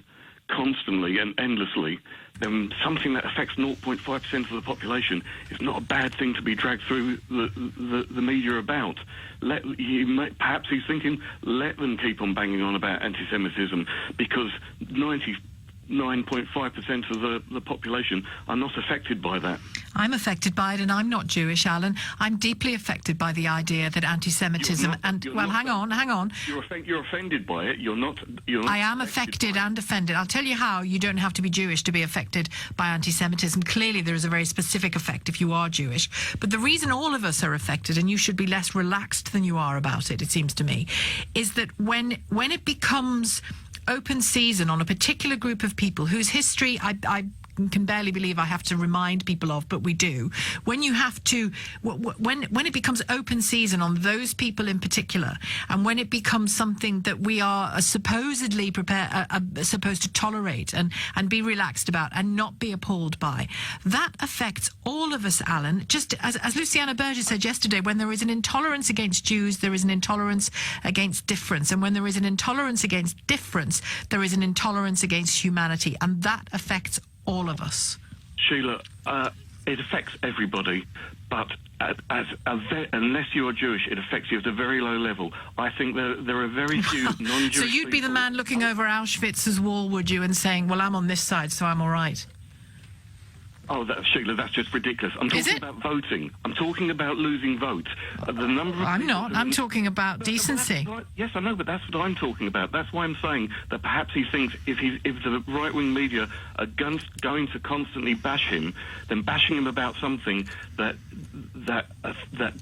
constantly and endlessly, then something that affects 0.5% of the population is not a bad thing to be dragged through the media about. Perhaps he's thinking, let them keep on banging on about anti-Semitism, because 99.5% of the population are not affected by that. I'm affected by it, and I'm not Jewish, Alan. I'm deeply affected by the idea that anti-Semitism hang on. You're offended by it. You're not. I am affected and offended. I'll tell you how. You don't have to be Jewish to be affected by anti-Semitism. Clearly, there is a very specific effect if you are Jewish. But the reason all of us are affected, and you should be less relaxed than you are about it, it seems to me, is that when it becomes open season on a particular group of people whose history I can barely believe I have to remind people of, but we do. When you have to, when it becomes open season on those people in particular, and when it becomes something that we are supposedly supposed to tolerate and be relaxed about and not be appalled by, that affects all of us, Alan. Just as Luciana Burgess said yesterday, when there is an intolerance against Jews, there is an intolerance against difference. And when there is an intolerance against difference, there is an intolerance against humanity. And that affects all of us. Sheila, it affects everybody, but unless you are Jewish, it affects you at a very low level. I think there are very few non-Jewish So you'd be the man looking over Auschwitz's wall, would you, and saying, well, I'm on this side, so I'm all right? Oh, Sheila, that's just ridiculous. I'm talking about voting. I'm talking about losing votes. The number of I'm not. I'm talking about decency. Yes, I know, but that's what I'm talking about. That's why I'm saying that perhaps he thinks if the right-wing media are going to constantly bash him, then bashing him about something that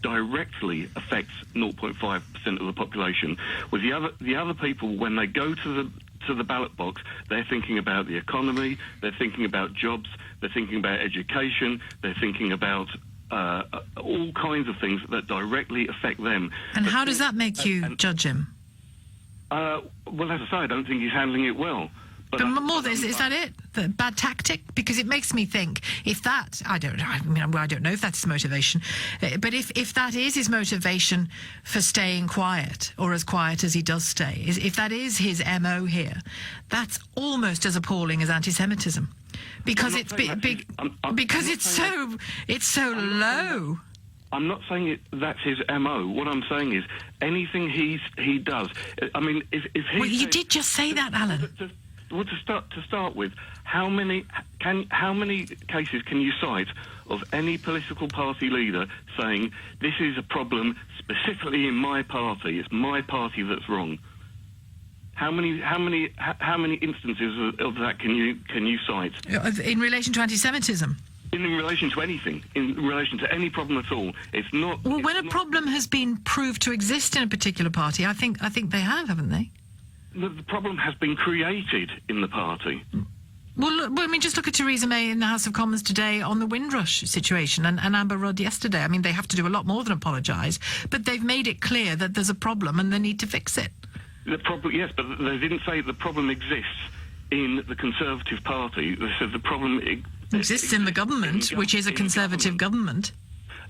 directly affects 0.5% of the population. With the other people, when they go to the ballot box, they're thinking about the economy, they're thinking about jobs, they're thinking about education, they're thinking about all kinds of things that directly affect them. And how does that make you judge him? Well, as I say, I don't think he's handling it well. But more, is that it? The bad tactic? Because it makes me think, if that, I don't know if that's his motivation, but if that is his motivation for staying quiet, or as quiet as he does stay, if that is his MO here, that's almost as appalling as anti-Semitism. Because it's so low. I'm not saying that's his MO. What I'm saying is anything he does. I mean, if he. Well, you did just say that, Alan. Well, to start with, how many cases can you cite of any political party leader saying this is a problem specifically in my party? It's my party that's wrong. How many instances of that can you cite? In relation to anti-Semitism? In relation to anything, in relation to any problem at all, it's not. Well, when a problem has been proved to exist in a particular party, I think they have, haven't they? The problem has been created in the party. Well, I mean, just look at Theresa May in the House of Commons today on the Windrush situation and Amber Rudd yesterday. I mean, they have to do a lot more than apologise, but they've made it clear that there's a problem and they need to fix it. The problem, yes, but they didn't say the problem exists in the Conservative Party. They said the problem exists in the government, which is a Conservative government.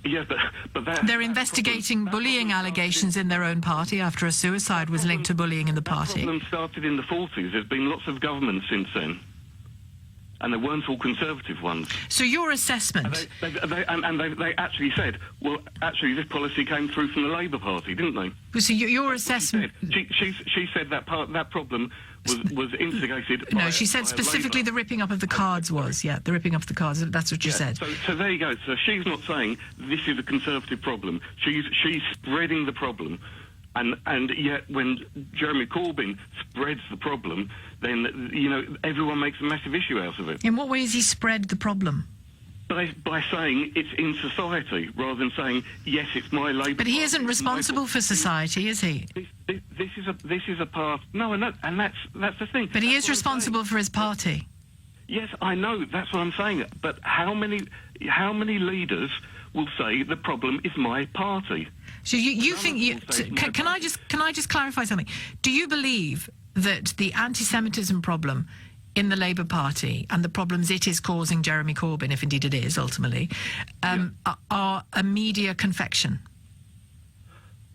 Yeah, but they're investigating bullying allegations in their own party after a suicide was linked to bullying in the party. The problem started in the 40s. There's been lots of governments since then, and they weren't all Conservative ones. So your assessment... They actually said, well, actually, this policy came through from the Labour Party, didn't they? So your assessment... She said that problem was instigated No, she said specifically the ripping up of the cards was, the ripping up of the cards, that's what you said. So there you go. So she's not saying this is a Conservative problem. She's spreading the problem. And yet when Jeremy Corbyn spreads the problem, then, everyone makes a massive issue out of it. In what way has he spread the problem? By saying it's in society, rather than saying, yes, it's my Labour. But he isn't responsible for society, is he? This is a part. No, and that's the thing. But he is responsible for his party. Yes, I know. That's what I'm saying. But how many leaders will say the problem is my party? So you think can I just clarify something? Do you believe that the anti-Semitism problem in the Labour Party and the problems it is causing Jeremy Corbyn, if indeed it is ultimately, are a media confection?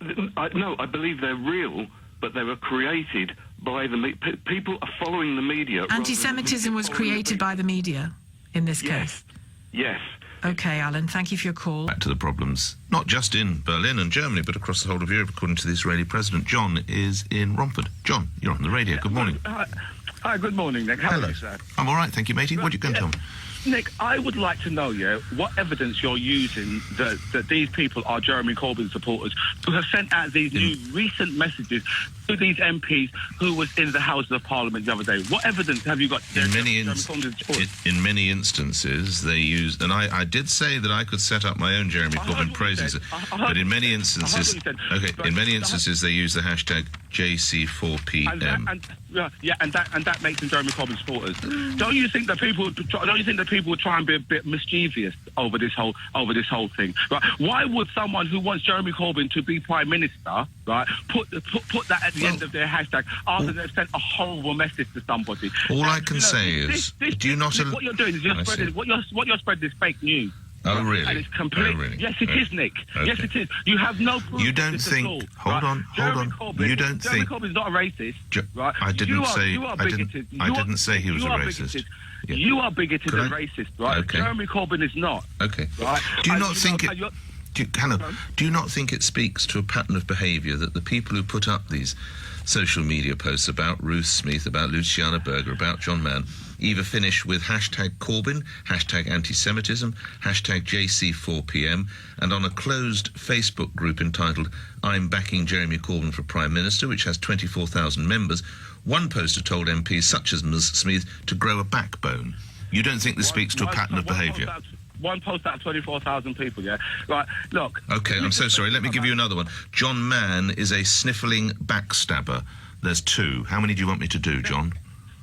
No, I believe they're real, but they were created by the people are following the media. Anti-Semitism was created by the media in this case? Yes. OK, Alan, thank you for your call. Back to the problems, not just in Berlin and Germany, but across the whole of Europe, according to the Israeli president. John is in Romford. John, you're on the radio. Good morning. Hi, good morning, Nick. How are you, sir? I'm all right, thank you, matey. What are you going to tell me? Nick, I would like to know, what evidence you're using that these people are Jeremy Corbyn supporters who have sent out these new recent messages to these MPs who was in the Houses of Parliament the other day. What evidence have you got? In many instances, they used, and I did say that I could set up my own Jeremy Corbyn praises, but in many instances, they use the hashtag JC4PM. And that makes them Jeremy Corbyn supporters. Don't you think that people would try and be a bit mischievous over this whole thing? Right? Why would someone who wants Jeremy Corbyn to be Prime Minister, right, put that at the end of their hashtag after they've sent a horrible message to somebody? All I can say is, do you not? What you're doing is you're spreading is fake news. Oh, really? And it's complete. Oh, really? Yes, it is, Nick. Okay. Yes, it is. You have no proof. You don't think? Hold on. You don't think? Jeremy Corbyn's not a racist, right? I didn't say. You are bigoted. I didn't say he was a racist. Yeah. You are bigoted and racist, right? Okay. Jeremy Corbyn is not. Okay. Right? Do you not think it? Do you not think it speaks to a pattern of behaviour that the people who put up these social media posts about Ruth Smith, about Luciana Berger, about John Mann, either finish with hashtag Corbyn, hashtag anti-Semitism, hashtag JC4PM, and on a closed Facebook group entitled I'm Backing Jeremy Corbyn for Prime Minister, which has 24,000 members, one poster told MPs such as Ms Smith to grow a backbone. You don't think this speaks to a pattern of behaviour? One post out of 24,000 people, yeah? Right, look. OK, I'm so sorry. Let me give you another one. John Mann is a sniffling backstabber. There's two. How many do you want me to do, John?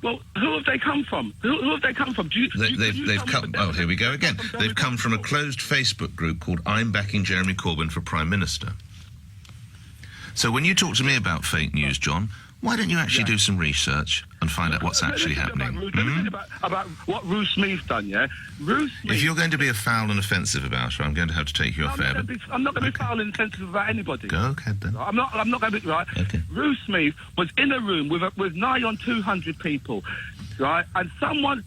Well, who have they come from? Who have they come from? They've come. Oh, here we go again. They've come from a closed Facebook group called I'm Backing Jeremy Corbyn for Prime Minister. So when you talk to me about fake news, John, why don't you actually do some research and find out what's actually happening? About what Ruth Smith done, yeah? Ruth Smith... If you're going to be a foul and offensive about her, I'm going to have to take you off air. I'm not going to be foul and offensive about anybody. Go ahead, then. I'm not going to be... Right? Okay. Ruth Smith was in a room with nigh on 200 people, right? And someone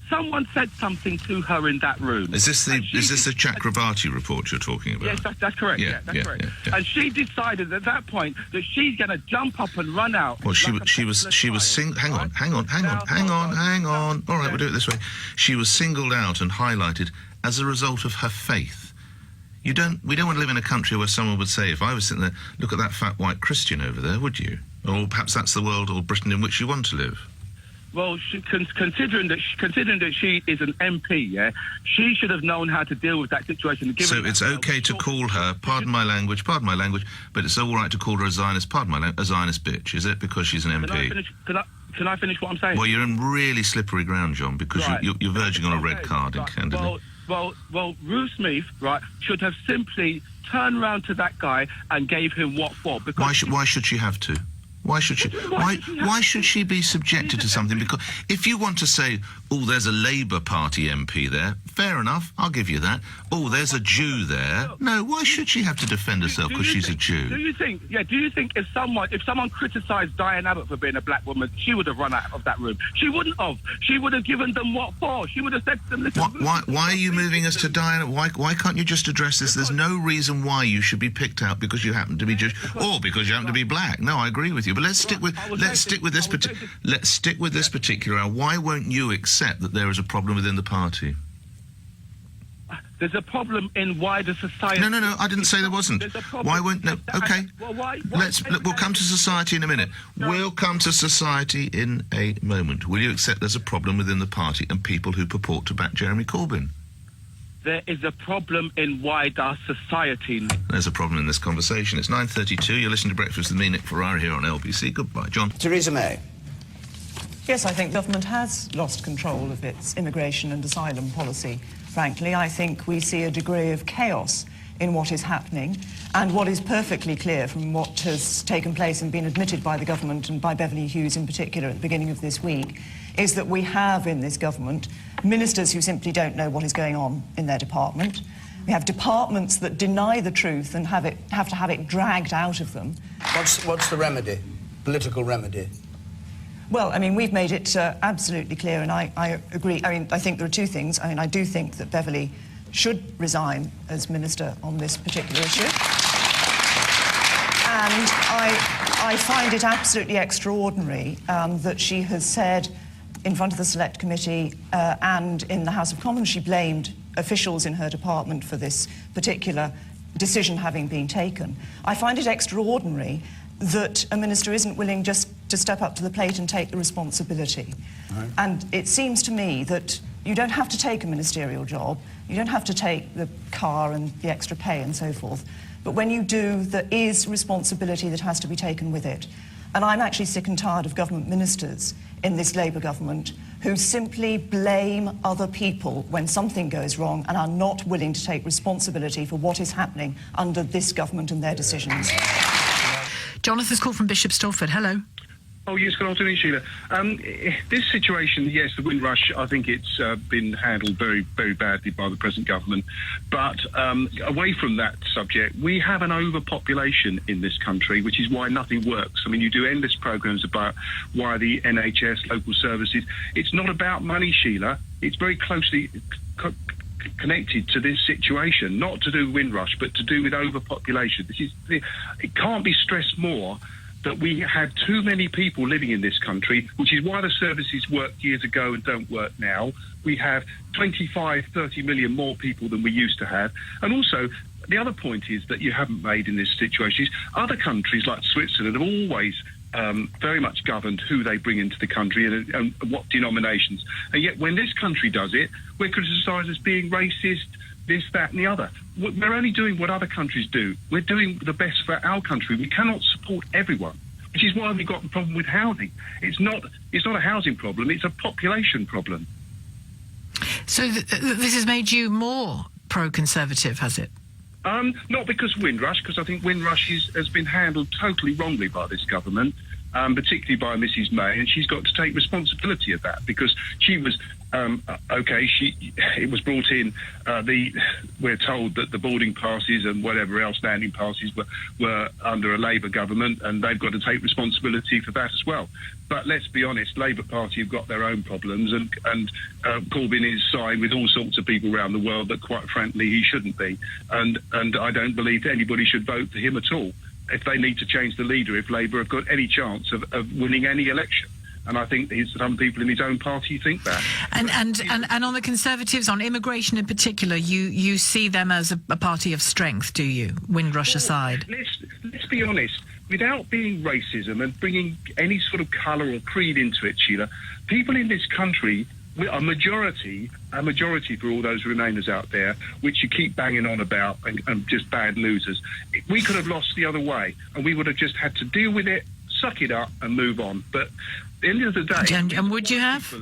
said something to her in that room. Is this the Chakrabarti report you're talking about? Yes, that's correct. Yeah, that's correct. Yeah. And she decided at that point that she's going to jump up and run out. Well, she was hang on. All right, we'll do it this way. She was singled out and highlighted as a result of her faith. We don't want to live in a country where someone would say, if I was sitting there, look at that fat white Christian over there, would you? Or perhaps that's the world or Britain in which you want to live. Well, considering that she is an MP, yeah, she should have known how to deal with that situation. So it's okay to call her, pardon my language, but it's all right to call her a Zionist, a Zionist bitch, is it? Because she's an MP. Can I finish what I'm saying? Well, you're in really slippery ground, John, because you're verging on a red card in candidate. Well, Ruth Smith, right, should have simply turned round to that guy and gave him what for. Because why should she have to? Why should she? Why should she be subjected to something? Because if you want to say, oh, there's a Labour Party MP there, fair enough, I'll give you that. Oh, there's a Jew there. No, why should she have to defend herself because she's a Jew? Do you think if someone criticised Diane Abbott for being a black woman, she would have run out of that room? She wouldn't have. She would have given them what for? She would have said to them, listen... Why are you moving us to Diane? Why can't you just address this? There's no reason why you should be picked out because you happen to be Jewish or because you happen to be black. No, I agree with you. But let's stick with this particular. Why won't you accept that there is a problem within the party? There's a problem in wider society. No. I didn't say there wasn't. Why won't? No. Okay. We'll come to society in a minute. We'll come to society in a moment. Will you accept there's a problem within the party and people who purport to back Jeremy Corbyn? There is a problem in wider society. There's a problem in this conversation. It's 9:32. You're listening to Breakfast with me, Nick Ferrari, here on LBC. Goodbye, John. Theresa May. Yes, I think government has lost control of its immigration and asylum policy. Frankly, I think we see a degree of chaos in what is happening, and what is perfectly clear from what has taken place and been admitted by the government and by Beverly Hughes in particular at the beginning of this week is that we have in this government ministers who simply don't know what is going on in their department. We have departments that deny the truth and have to have it dragged out of them. What's the remedy? Political remedy? Well, I mean, we've made it absolutely clear, and I agree. I mean, I think there are two things. I mean, I do think that Beverly should resign as minister on this particular issue. And I find it absolutely extraordinary that she has said in front of the Select Committee and in the House of Commons, she blamed officials in her department for this particular decision having been taken. I find it extraordinary that a minister isn't willing just to step up to the plate and take the responsibility. Right. And it seems to me that you don't have to take a ministerial job, you don't have to take the car and the extra pay and so forth, but when you do, there is responsibility that has to be taken with it. And I'm actually sick and tired of government ministers in this Labour government who simply blame other people when something goes wrong and are not willing to take responsibility for what is happening under this government and their decisions. Jonathan's call from Bishop Stortford. Hello. Oh, yes, good afternoon, Sheila. This situation, yes, the Windrush, I think it's been handled very, very badly by the present government. But away from that subject, we have an overpopulation in this country, which is why nothing works. I mean, you do endless programmes about why the NHS, local services. It's not about money, Sheila. It's very closely connected to this situation, not to do with Windrush, but to do with overpopulation. It can't be stressed more that we have too many people living in this country, which is why the services worked years ago and don't work now. We have 25, 30 million more people than we used to have. And also, the other point is that you haven't made in this situation is other countries like Switzerland have always very much governed who they bring into the country and what denominations. And yet when this country does it, we're criticised as being racist, this, that and the other. We're only doing what other countries do. We're doing the best for our country. We cannot support everyone, which is why we've got the problem with housing. It's not a housing problem, it's a population problem. So this has made you more pro-Conservative, has it? Not because of Windrush, because I think Windrush has been handled totally wrongly by this government, particularly by Mrs May, and she's got to take responsibility of that because she was it was brought in. We're told that the boarding passes and whatever else landing passes were under a Labour government, and they've got to take responsibility for that as well. But let's be honest, Labour Party have got their own problems, and Corbyn is signed with all sorts of people around the world that, quite frankly, he shouldn't be. And I don't believe anybody should vote for him at all if they need to change the leader, if Labour have got any chance of winning any election. And I think some people in his own party think that. And on the Conservatives, on immigration in particular, you see them as a party of strength, do you? Windrush aside. Let's be honest. Without being racism and bringing any sort of colour or creed into it, Sheila, people in this country, a majority for all those Remainers out there, which you keep banging on about and just bad losers, we could have lost the other way, and we would have just had to deal with it, suck it up and move on. But at the end of the day... And would you have?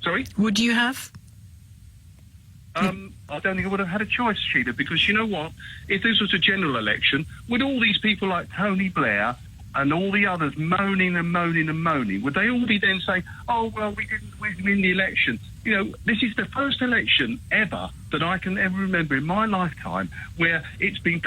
Sorry? Would you have? I don't think I would have had a choice, Sheila, because you know what? If this was a general election, with all these people like Tony Blair and all the others moaning and moaning and moaning, would they all be then saying, oh, well, we didn't win the election? You know, this is the first election ever that I can ever remember in my lifetime where it's been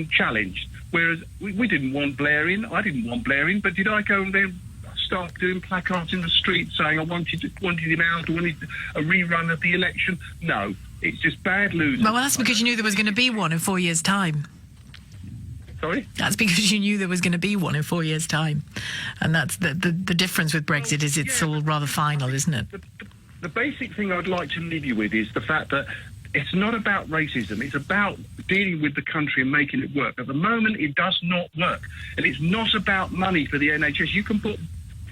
challenged. Whereas we didn't want Blair in, I didn't want Blair in, but did I go and then start doing placards in the street saying I wanted him out, I wanted a rerun of the election? No, it's just bad losing. Well, that's because you knew there was going to be one in 4 years' time. Sorry? That's because you knew there was going to be one in 4 years' time. And that's the difference with Brexit is it's all rather final, isn't it? The basic thing I'd like to leave you with is the fact that it's not about racism. It's about dealing with the country and making it work. At the moment, it does not work. And it's not about money for the NHS. You can put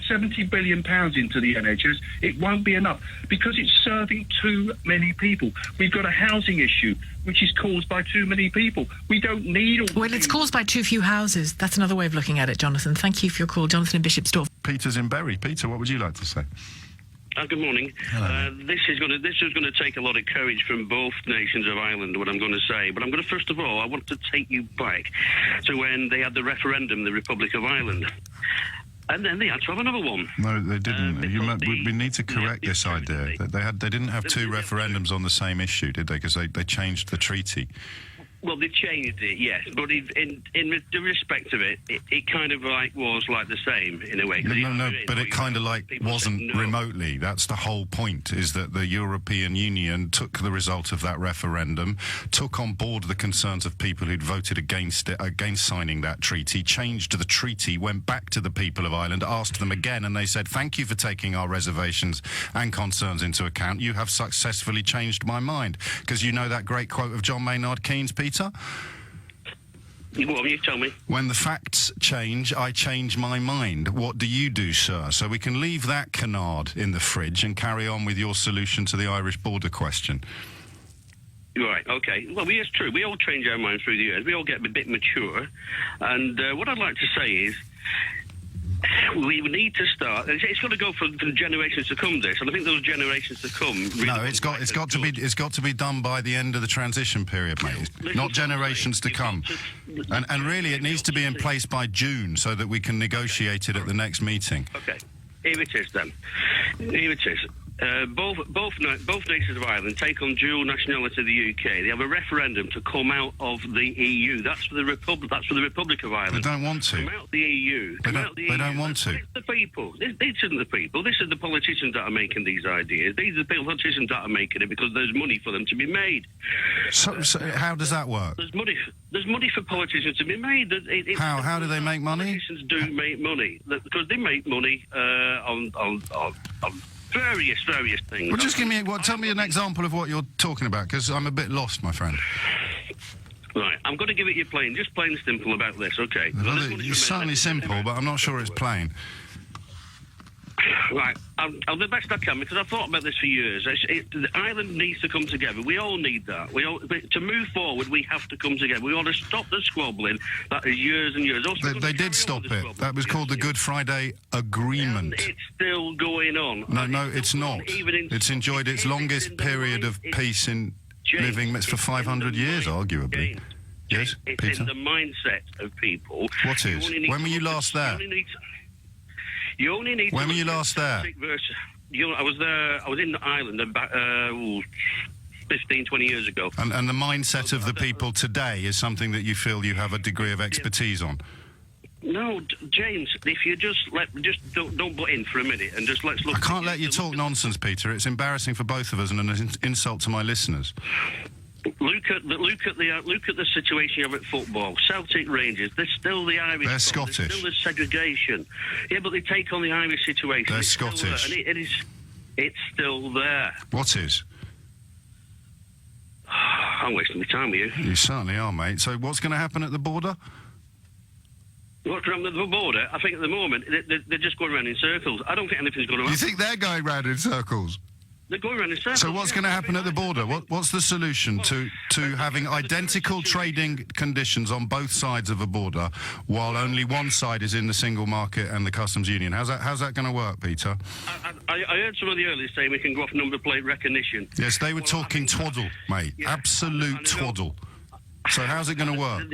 £70 billion into the NHS. It won't be enough because it's serving too many people. We've got a housing issue which is caused by too many people. We don't need all... Well, it's caused by too few houses. That's another way of looking at it, Jonathan. Thank you for your call. Jonathan in Bishop Stortford. Peter's in Bury. Peter, what would you like to say? Good morning. This is going to take a lot of courage from both nations of Ireland, what I'm going to say. But I'm going to, first of all, I want to take you back to when they had the referendum, the Republic of Ireland. And then they had to have another one. No, they didn't. We need to correct this idea. They didn't have two referendums on the same issue, did they? Because they changed the treaty. Well, they changed it, yes, but in the respect of it, it kind of was like the same in a way. No, but it kind of wasn't remotely. That's the whole point, is that the European Union took the result of that referendum, took on board the concerns of people who'd voted against it, against signing that treaty, changed the treaty, went back to the people of Ireland, asked them again, and they said, thank you for taking our reservations and concerns into account. You have successfully changed my mind. Because you know that great quote of John Maynard Keynes, Peter? Well, you tell me. When the facts change, I change my mind. What do you do, sir? So we can leave that canard in the fridge and carry on with your solution to the Irish border question. Right, okay. Well, it's true. We all change our minds through the years. We all get a bit mature. And what I'd like to say is, We need to start. It's got to go for the generations to come. This, and I think those generations to come. Really no, it's got to be done by the end of the transition period, mate. Not generations to come. And really, it needs to be in place by June so that we can negotiate it at the next meeting. Okay, here it is then. Here it is. Both nations of Ireland take on dual nationality of the UK. They have a referendum to come out of the EU. That's for the Republic. That's for the Republic of Ireland. They don't want to. Come out of the EU. They don't want to. It's the people. This isn't the people. This is the politicians that are making these ideas. These are the politicians that are making it because there's money for them to be made. So how does that work? There's money for politicians to be made. How do they make money? Politicians do make money because they make money on various things. Well, just tell me an example of what you're talking about, because I'm a bit lost, my friend. Right, I'm going to give it you plain and simple about this, okay? It's certainly simple, but I'm not sure it's plain. Right, I'll do the best I can, because I've thought about this for years. Ireland needs to come together. We all need that. To move forward, we have to come together. We ought to stop the squabbling that is years and years. They did stop it. That was called the Good Friday Agreement. And it's still going on. No, it's not. It's enjoyed its longest period of peace in living for 500 years, arguably. Yes, it's Peter? in the mindset of people. What is? When were you last there? You only need when were you last there? I was there. I was in Ireland about 15, 20 years ago. And the mindset of the people today is something that you feel you have a degree of expertise on. No, James. If you don't butt in for a minute and just let's look. I can't let you talk nonsense, Peter. It's embarrassing for both of us and an insult to my listeners. Look at the situation you have at football. Celtic, Rangers. They're still the Irish. They're Scottish. There's still the segregation. Yeah, but they take on the Irish situation. They're Scottish. And it's still there. What is? I'm wasting my time with you. You certainly are, mate. So what's going to happen at the border? What's wrong with the border? I think at the moment they're just going around in circles. I don't think anything's going to happen. You think they're going round in circles? They're going around in circles. So what's going to happen at the border? What's the solution to having identical trading conditions on both sides of a border while only one side is in the single market and the customs union? How's that going to work, Peter? I heard some of the earlier saying we can go off number plate recognition. Yes, they were talking twaddle, mate. Yeah, absolute twaddle. So how's it going to work?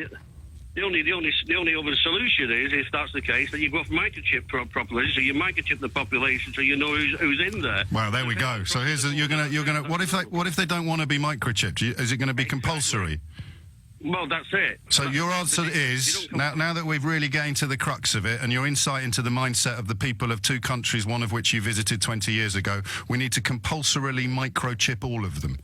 The only other solution is, if that's the case, that you go off microchip properly, so you microchip the population, so you know who's in there. Well, there we go. So you're gonna. What if they don't want to be microchipped? Is it going to be compulsory? Well, that's it. So your answer is, now that we've really gained to the crux of it, and your insight into the mindset of the people of two countries, one of which you visited 20 years ago, we need to compulsorily microchip all of them.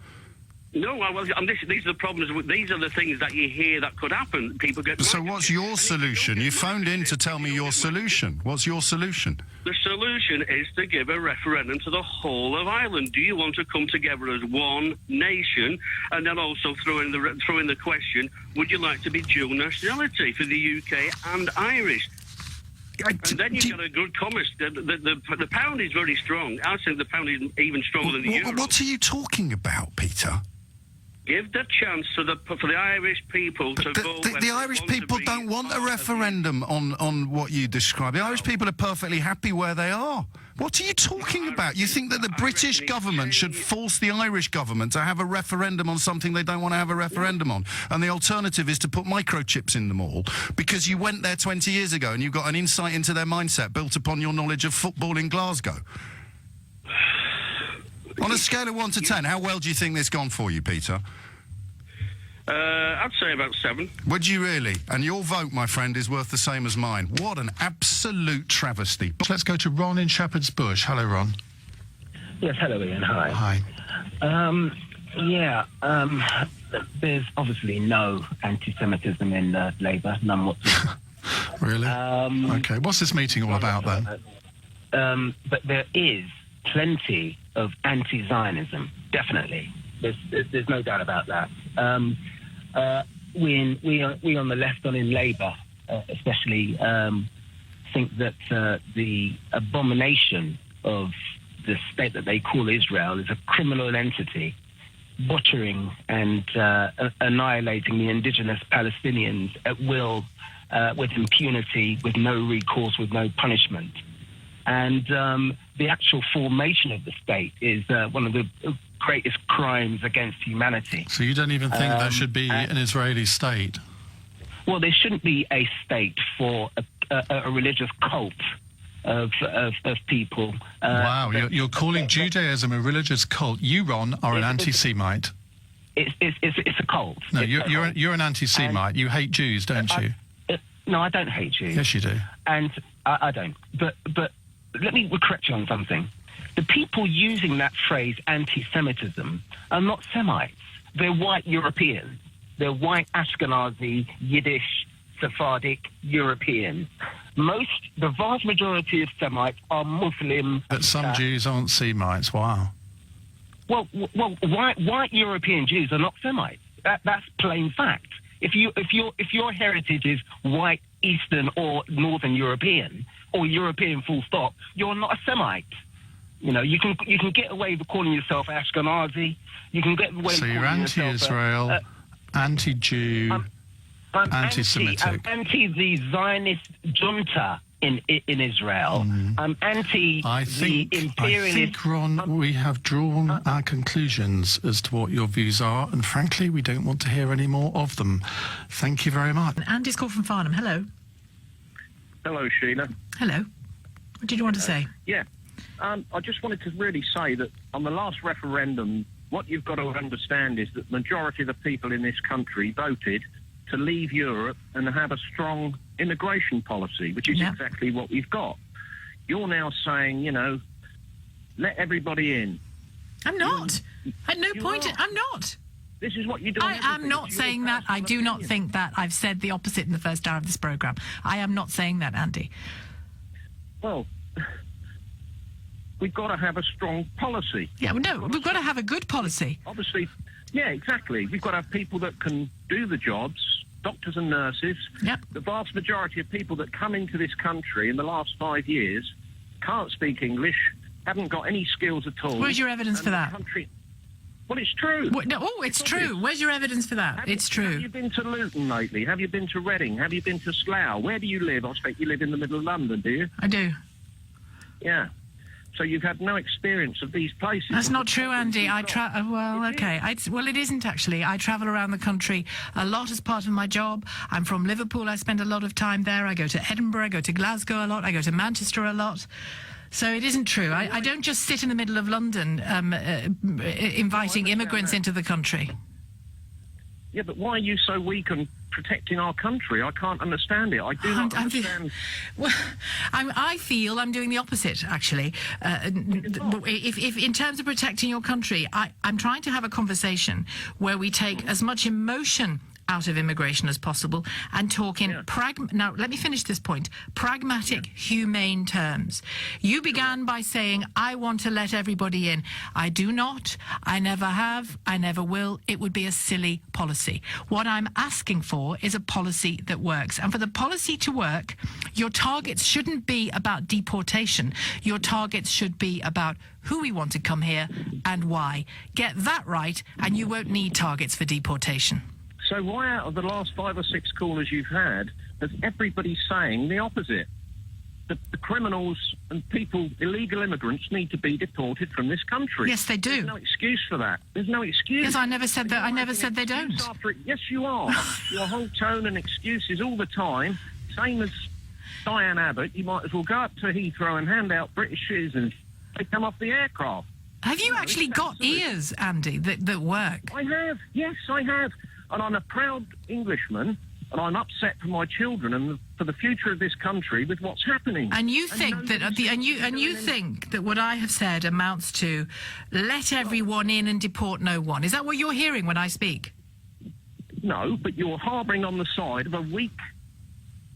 No, well, these are the problems. These are the things that you hear that could happen. People get. So what's your solution? You phoned in to tell me your solution. What's your solution? The solution is to give a referendum to the whole of Ireland. Do you want to come together as one nation? And then also throw in the question: would you like to be dual nationality for the UK and Irish? And then you've got a good commerce. The pound is very strong. I think the pound is even stronger than the euro. What are you talking about, Peter? Give the chance for the Irish people to vote. The Irish people don't want a referendum on what you describe. The Irish people are perfectly happy where they are. What are you talking about? You think that the British government should force the Irish government to have a referendum on something they don't want to have a referendum on? And the alternative is to put microchips in them all because you went there 20 years ago and you got an insight into their mindset built upon your knowledge of football in Glasgow. On a scale of 1 to 10, how well do you think this gone for you, Peter? I'd say about 7. Would you really? And your vote, my friend, is worth the same as mine. What an absolute travesty. Let's go to Ron in Shepherd's Bush. Hello, Ron. Yes, hello, Iain. Hi. Hi. There's obviously no anti-Semitism in Labour, none whatsoever. Really? OK. What's this meeting all about, then? But there is plenty of anti-Zionism, definitely. There's no doubt about that. We on the left and in Labour, especially, think that the abomination of the state that they call Israel is a criminal entity, butchering and annihilating the indigenous Palestinians at will with impunity, with no recourse, with no punishment. And the actual formation of the state is one of the greatest crimes against humanity. So you don't even think there should be an Israeli state? Well, there shouldn't be a state for a religious cult of people. Wow, you're calling Judaism a religious cult. You, Ron, are an anti-Semite. It's a cult. No, you're an anti-Semite. You hate Jews, don't you? No, I don't hate Jews. Yes, you do. And I don't. But let me correct you on something. The people using that phrase anti-Semitism are not Semites. They're white Europeans. They're white Ashkenazi, Yiddish, Sephardic Europeans. The vast majority of Semites are Muslim. But some Jews aren't Semites. Wow. Well, white European Jews are not Semites. That's plain fact. If your heritage is white, Eastern, or Northern European, or European full stop, you're not a Semite. You know, you can get away with calling yourself Ashkenazi. You can get away with calling yourself... So you're anti-Israel, anti-Jew, anti-Semitic. I'm anti the Zionist junta in Israel. I'm anti the imperialist... I think, Ron, we have drawn our conclusions as to what your views are, and frankly, we don't want to hear any more of them. Thank you very much. Andy's called from Farnham. Hello. Hello, Sheila. Hello. What did you want to say? Yeah. I just wanted to really say that on the last referendum, what you've got to understand is that the majority of the people in this country voted to leave Europe and have a strong immigration policy, which is exactly what we've got. You're now saying, you know, let everybody in. I'm not. At no point. I'm not. This is what you do. I am not saying that. I do not think that. I've said the opposite in the first hour of this programme. I am not saying that, Andy. Well, we've got to have a strong policy. Yeah, well, no, we've got to have a good policy. Obviously, yeah, exactly. We've got to have people that can do the jobs, doctors and nurses. Yep. The vast majority of people that come into this country in the last 5 years can't speak English, haven't got any skills at all. Where's your evidence for that? Well, it's true. It's true. Where's your evidence for that? It's true. Have you been to Luton lately? Have you been to Reading? Have you been to Slough? Where do you live? I expect you live in the middle of London, do you? I do. Yeah. So you've had no experience of these places. That's not true, Andy. Well, it isn't actually. I travel around the country a lot as part of my job. I'm from Liverpool. I spend a lot of time there. I go to Edinburgh. I go to Glasgow a lot. I go to Manchester a lot. So it isn't true. I don't just sit in the middle of London inviting immigrants into the country. Yeah, but why are you so weak on protecting our country? I can't understand it. I do not understand. Well, I feel I'm doing the opposite, actually. If in terms of protecting your country, I'm trying to have a conversation where we take as much emotion out of immigration as possible and talk in now let me finish this point, pragmatic, humane terms. You began by saying, I want to let everybody in. I do not. I never have. I never will. It would be a silly policy. What I'm asking for is a policy that works. And for the policy to work, your targets shouldn't be about deportation. Your targets should be about who we want to come here and why. Get that right, and you won't need targets for deportation. So why out of the last 5 or 6 callers you've had has everybody saying the opposite? The criminals and people, illegal immigrants, need to be deported from this country. Yes, they do. There's no excuse for that. There's no excuse. Yes, I never said that. I never said they don't. Yes, you are. Your whole tone and excuses all the time, same as Diane Abbott. You might as well go up to Heathrow and hand out Britishes and they come off the aircraft. Have you actually got ears, Andy, that work? I have. Yes, I have. And I'm a proud Englishman, and I'm upset for my children and for the future of this country with what's happening. And you think you think that what I have said amounts to let everyone in and deport no one? Is that what you're hearing when I speak? No, but you're harbouring on the side of a weak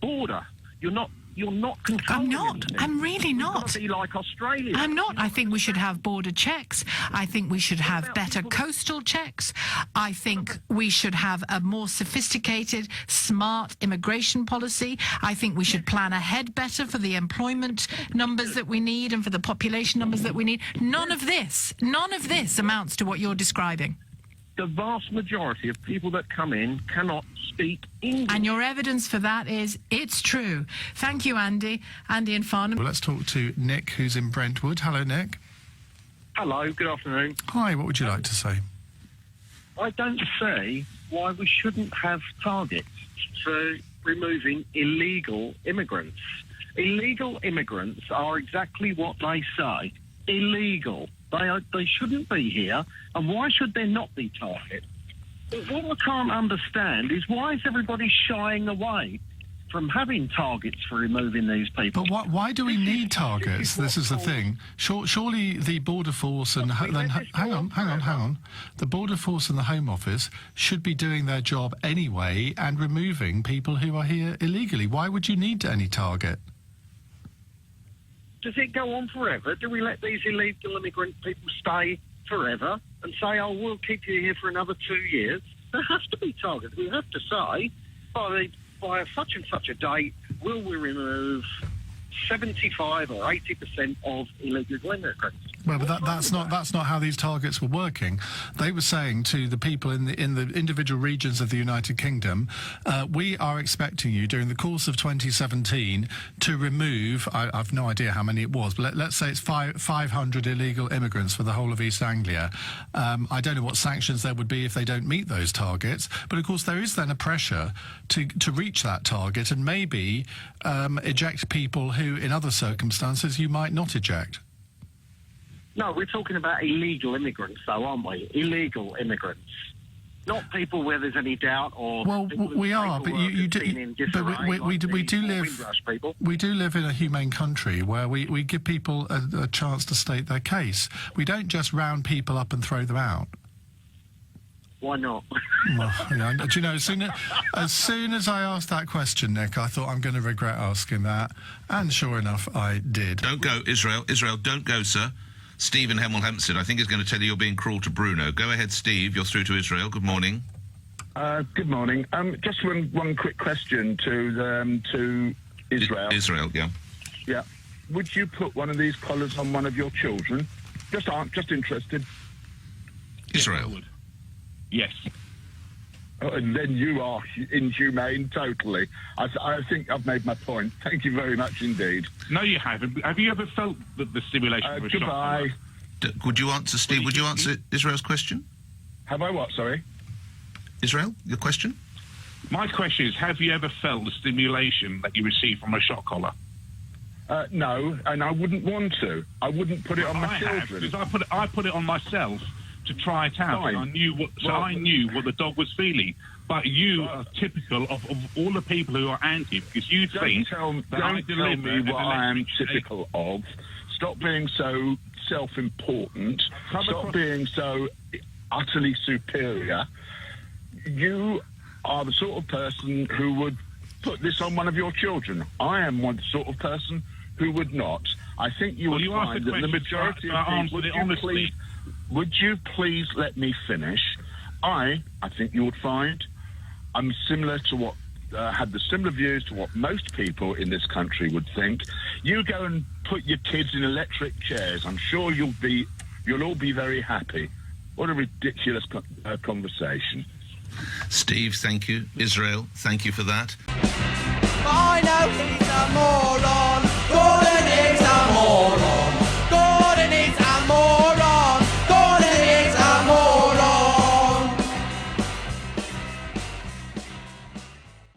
border. You're not controlling. I'm not. Anything. I'm really not. You've got to be like Australia. I'm not. I think we should have border checks. I think we should have better coastal checks. I think we should have a more sophisticated, smart immigration policy. I think we should plan ahead better for the employment numbers that we need and for the population numbers that we need. None of this amounts to what you're describing. the vast majority of people that come in cannot speak English. And your evidence for that is it's true. Thank you, Andy. Andy and Farnham. Well, let's talk to Nick, who's in Brentwood. Hello, Nick. Hello, good afternoon. Hi, what would you like to say? I don't see why we shouldn't have targets for removing illegal immigrants. Illegal immigrants are exactly what they say. Illegal. They shouldn't be here, and why should there not be targets? But what I can't understand is why is everybody shying away from having targets for removing these people? But why do we need targets? This is the thing. Surely the Border Force and hang on. The Border Force and the Home Office should be doing their job anyway and removing people who are here illegally. Why would you need any target? Does it go on forever? Do we let these illegal immigrant people stay forever and say, oh, we'll keep you here for another 2 years? There has to be targets. We have to say, by such and such a date, will we remove 75 or 80% of illegal immigrants? Well, but that's not how these targets were working. They were saying to the people in the individual regions of the United Kingdom, we are expecting you during the course of 2017 to remove, I've no idea how many it was, but let's say it's 500 illegal immigrants for the whole of East Anglia. I don't know what sanctions there would be if they don't meet those targets, but of course there is then a pressure to reach that target and maybe eject people who in other circumstances you might not eject. No, we're talking about illegal immigrants, though, aren't we? Illegal immigrants. Not people where there's any doubt or... Well, we are, but we do live in a humane country where we give people a chance to state their case. We don't just round people up and throw them out. Why not? Well, yeah, do you know, as soon as I asked that question, Nick, I thought I'm going to regret asking that. And sure enough, I did. Don't go, Israel. Israel, don't go, sir. Steve in Hemel Hempstead, I think, is going to tell you you're being cruel to Bruno. Go ahead, Steve. You're through to Israel. Good morning. Good morning. Just one quick question to Israel. Israel, yeah. Yeah. Would you put one of these collars on one of your children? Just interested. Israel. Yes. Oh, and then you are inhumane, totally. I think I've made my point. Thank you very much indeed. No, you haven't. Have you ever felt the stimulation of a shock collar? Would you answer, Steve? Would you answer Israel's question? Have I what? Sorry. Israel, your question? My question is: have you ever felt the stimulation that you receive from a shock collar? No, and I wouldn't want to. I wouldn't put it on my children. Because I put it on myself to try it out. Fine. And I knew what the dog was feeling. But you are typical of all the people who are anti, because you think don't tell me what I am typical of. Stop being so self-important. Stop being so utterly superior. You are the sort of person who would put this on one of your children. I am one sort of person who would not. I think you would find that the majority of people... Would you please let me finish? I think you would find I'm similar to what had the similar views to what most people in this country would think. You go and put your kids in electric chairs. I'm sure you'll all be very happy. What a ridiculous conversation. Steve, thank you. Israel, thank you for that. I know he's a moron.